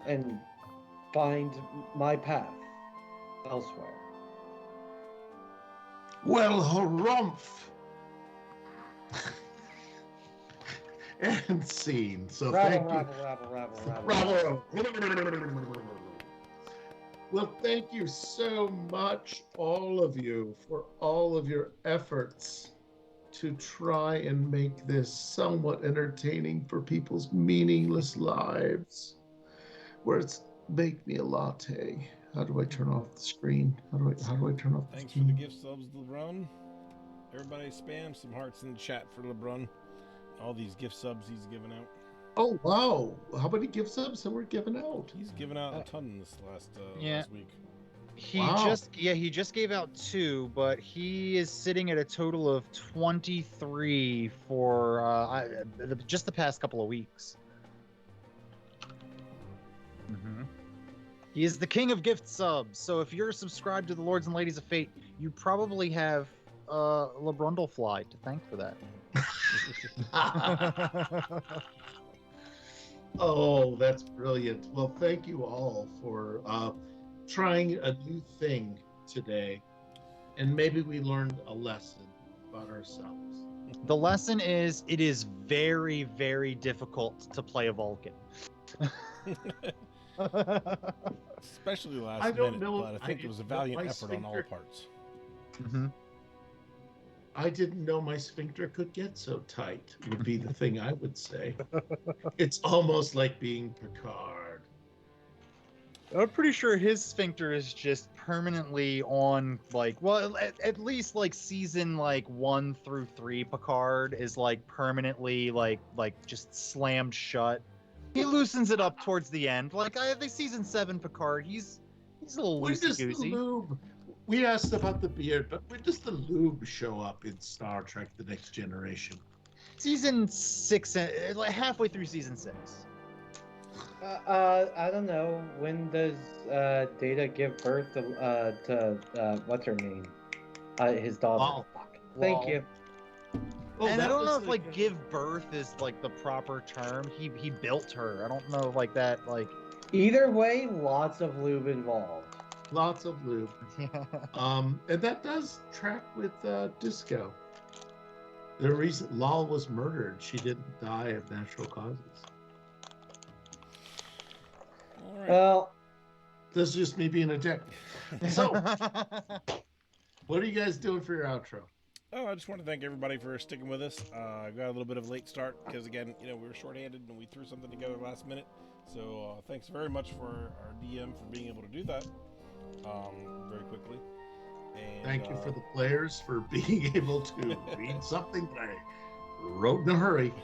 and find my path elsewhere. Well, harumph. And scene. So Rabble, thank you. rabble. Well, thank you so much, all of you, for all of your efforts to try and make this somewhat entertaining for people's meaningless lives. Where it's make me a latte. How do I turn off the screen? How do I turn off the Thanks for screen? the gift subs, LeBron. Everybody spam some hearts in the chat for LeBron. All these gift subs he's giving out. Oh wow! How many gift subs have we given out? He's given out a ton this last week. Wow. He just gave out 2, but he is sitting at a total of 23 for just the past couple of weeks. He is the king of gift subs. So if you're subscribed to the Lords and Ladies of Fate, you probably have LeBrundlefly to thank for that. Oh, that's brilliant. Well, thank you all for trying a new thing today. And maybe we learned a lesson about ourselves. The lesson is it is very, very difficult to play a Vulcan. Especially last I don't minute, know. but I think it was a valiant effort on all parts. I didn't know my sphincter could get so tight, would be the thing I would say. It's almost like being Picard. I'm pretty sure his sphincter is just permanently on, like, well, at least like season 1 through 3 Picard is like permanently like just slammed shut. He loosens it up towards the end. Like the season 7 Picard, he's a little When does the loosey-goosey. lube? We asked about the beard, but when does the lube show up in Star Trek: The Next Generation? Season 6, like halfway through season 6. I don't know. When does Data give birth to what's her name? His daughter. Lol. Fuck. Thank Lol. you. Oh, And I that don't know was if give birth is like the proper term. He built her. I don't know if like that like. Either way, lots of lube involved. lots of lube. And that does track with Disco. The reason Lal was murdered, she didn't die of natural causes. All right. Well, This is just me being a dick. So, what are you guys doing for your outro? Oh, I just want to thank everybody for sticking with us. I got a little bit of a late start because, again, we were shorthanded and we threw something together last minute. So thanks very much for our DM for being able to do that very quickly. And, Thank you for the players for being able to read something that I wrote in a hurry.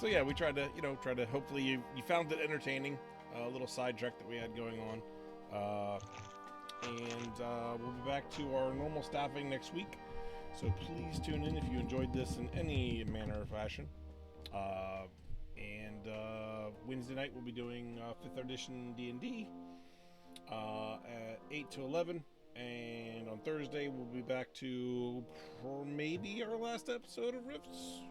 So yeah, we tried to, hopefully you found it entertaining. A little sidetrack that we had going on. And we'll be back to our normal staffing next week. So please tune in if you enjoyed this in any manner or fashion. And Wednesday night we'll be doing 5th edition D&D at 8 to 11. And on Thursday we'll be back to maybe our last episode of Rifts.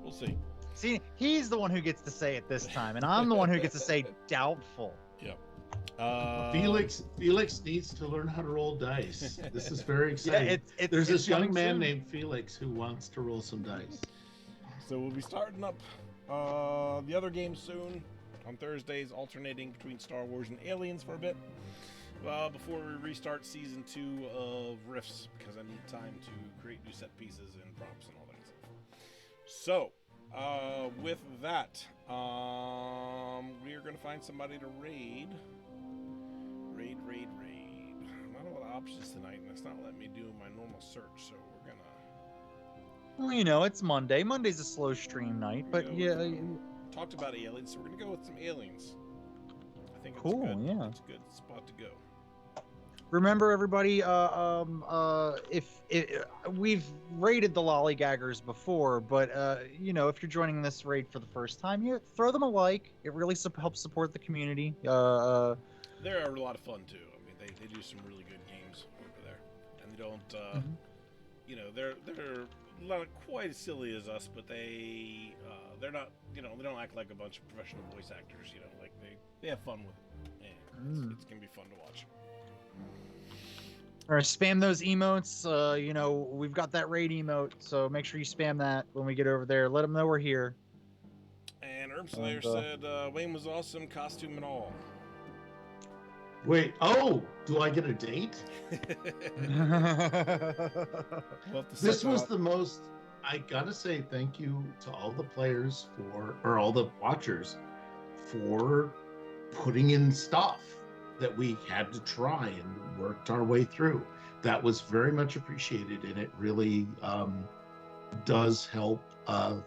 We'll see. See, he's the one who gets to say it this time, and I'm the one who gets to say doubtful. Yep. Felix needs to learn how to roll dice. This is very exciting. Yeah, There's this young man soon. named Felix who wants to roll some dice. So we'll be starting up the other games soon on Thursdays, alternating between Star Wars and Aliens for a bit. Before we restart season 2 of Rifts, because I need time to create new set pieces and props and all that stuff. So, with that, we are going to find somebody to raid. Raid. I'm not a lot of options tonight, and it's not letting me do my normal search, so we're going to... Well, it's Monday. Monday's a slow stream night, but yeah. Talked about aliens, so we're going to go with some aliens. I think it's Cool, good. yeah. It's a good spot to go. Remember, everybody, if we've raided the lollygaggers before, but if you're joining this raid for the first time, throw them a like. It really helps support the community. They're a lot of fun too. I mean, they do some really good games over there, and they don't, they're not quite as silly as us, but they're not, they don't act like a bunch of professional voice actors. Like they have fun with it. It's gonna be fun to watch. Or spam those emotes. We've got that raid emote, so make sure you spam that when we get over there. Let them know we're here. And Herb Slayer said Wayne was awesome, costume and all. Wait, do I get a date? This was the most, I gotta say thank you to all the players or all the watchers for putting in stuff that we had to try and worked our way through. That was very much appreciated, and it really does help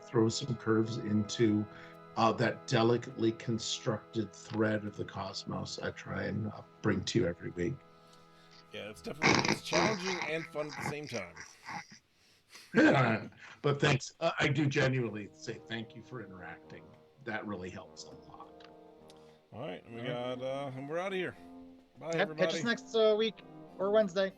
throw some curves into that delicately constructed thread of the cosmos I try and bring to you every week. Yeah, it's challenging and fun at the same time. But thanks. I do genuinely say thank you for interacting. That really helps a lot. All right, and we're out of here. Bye, everybody. Catch us next week or Wednesday.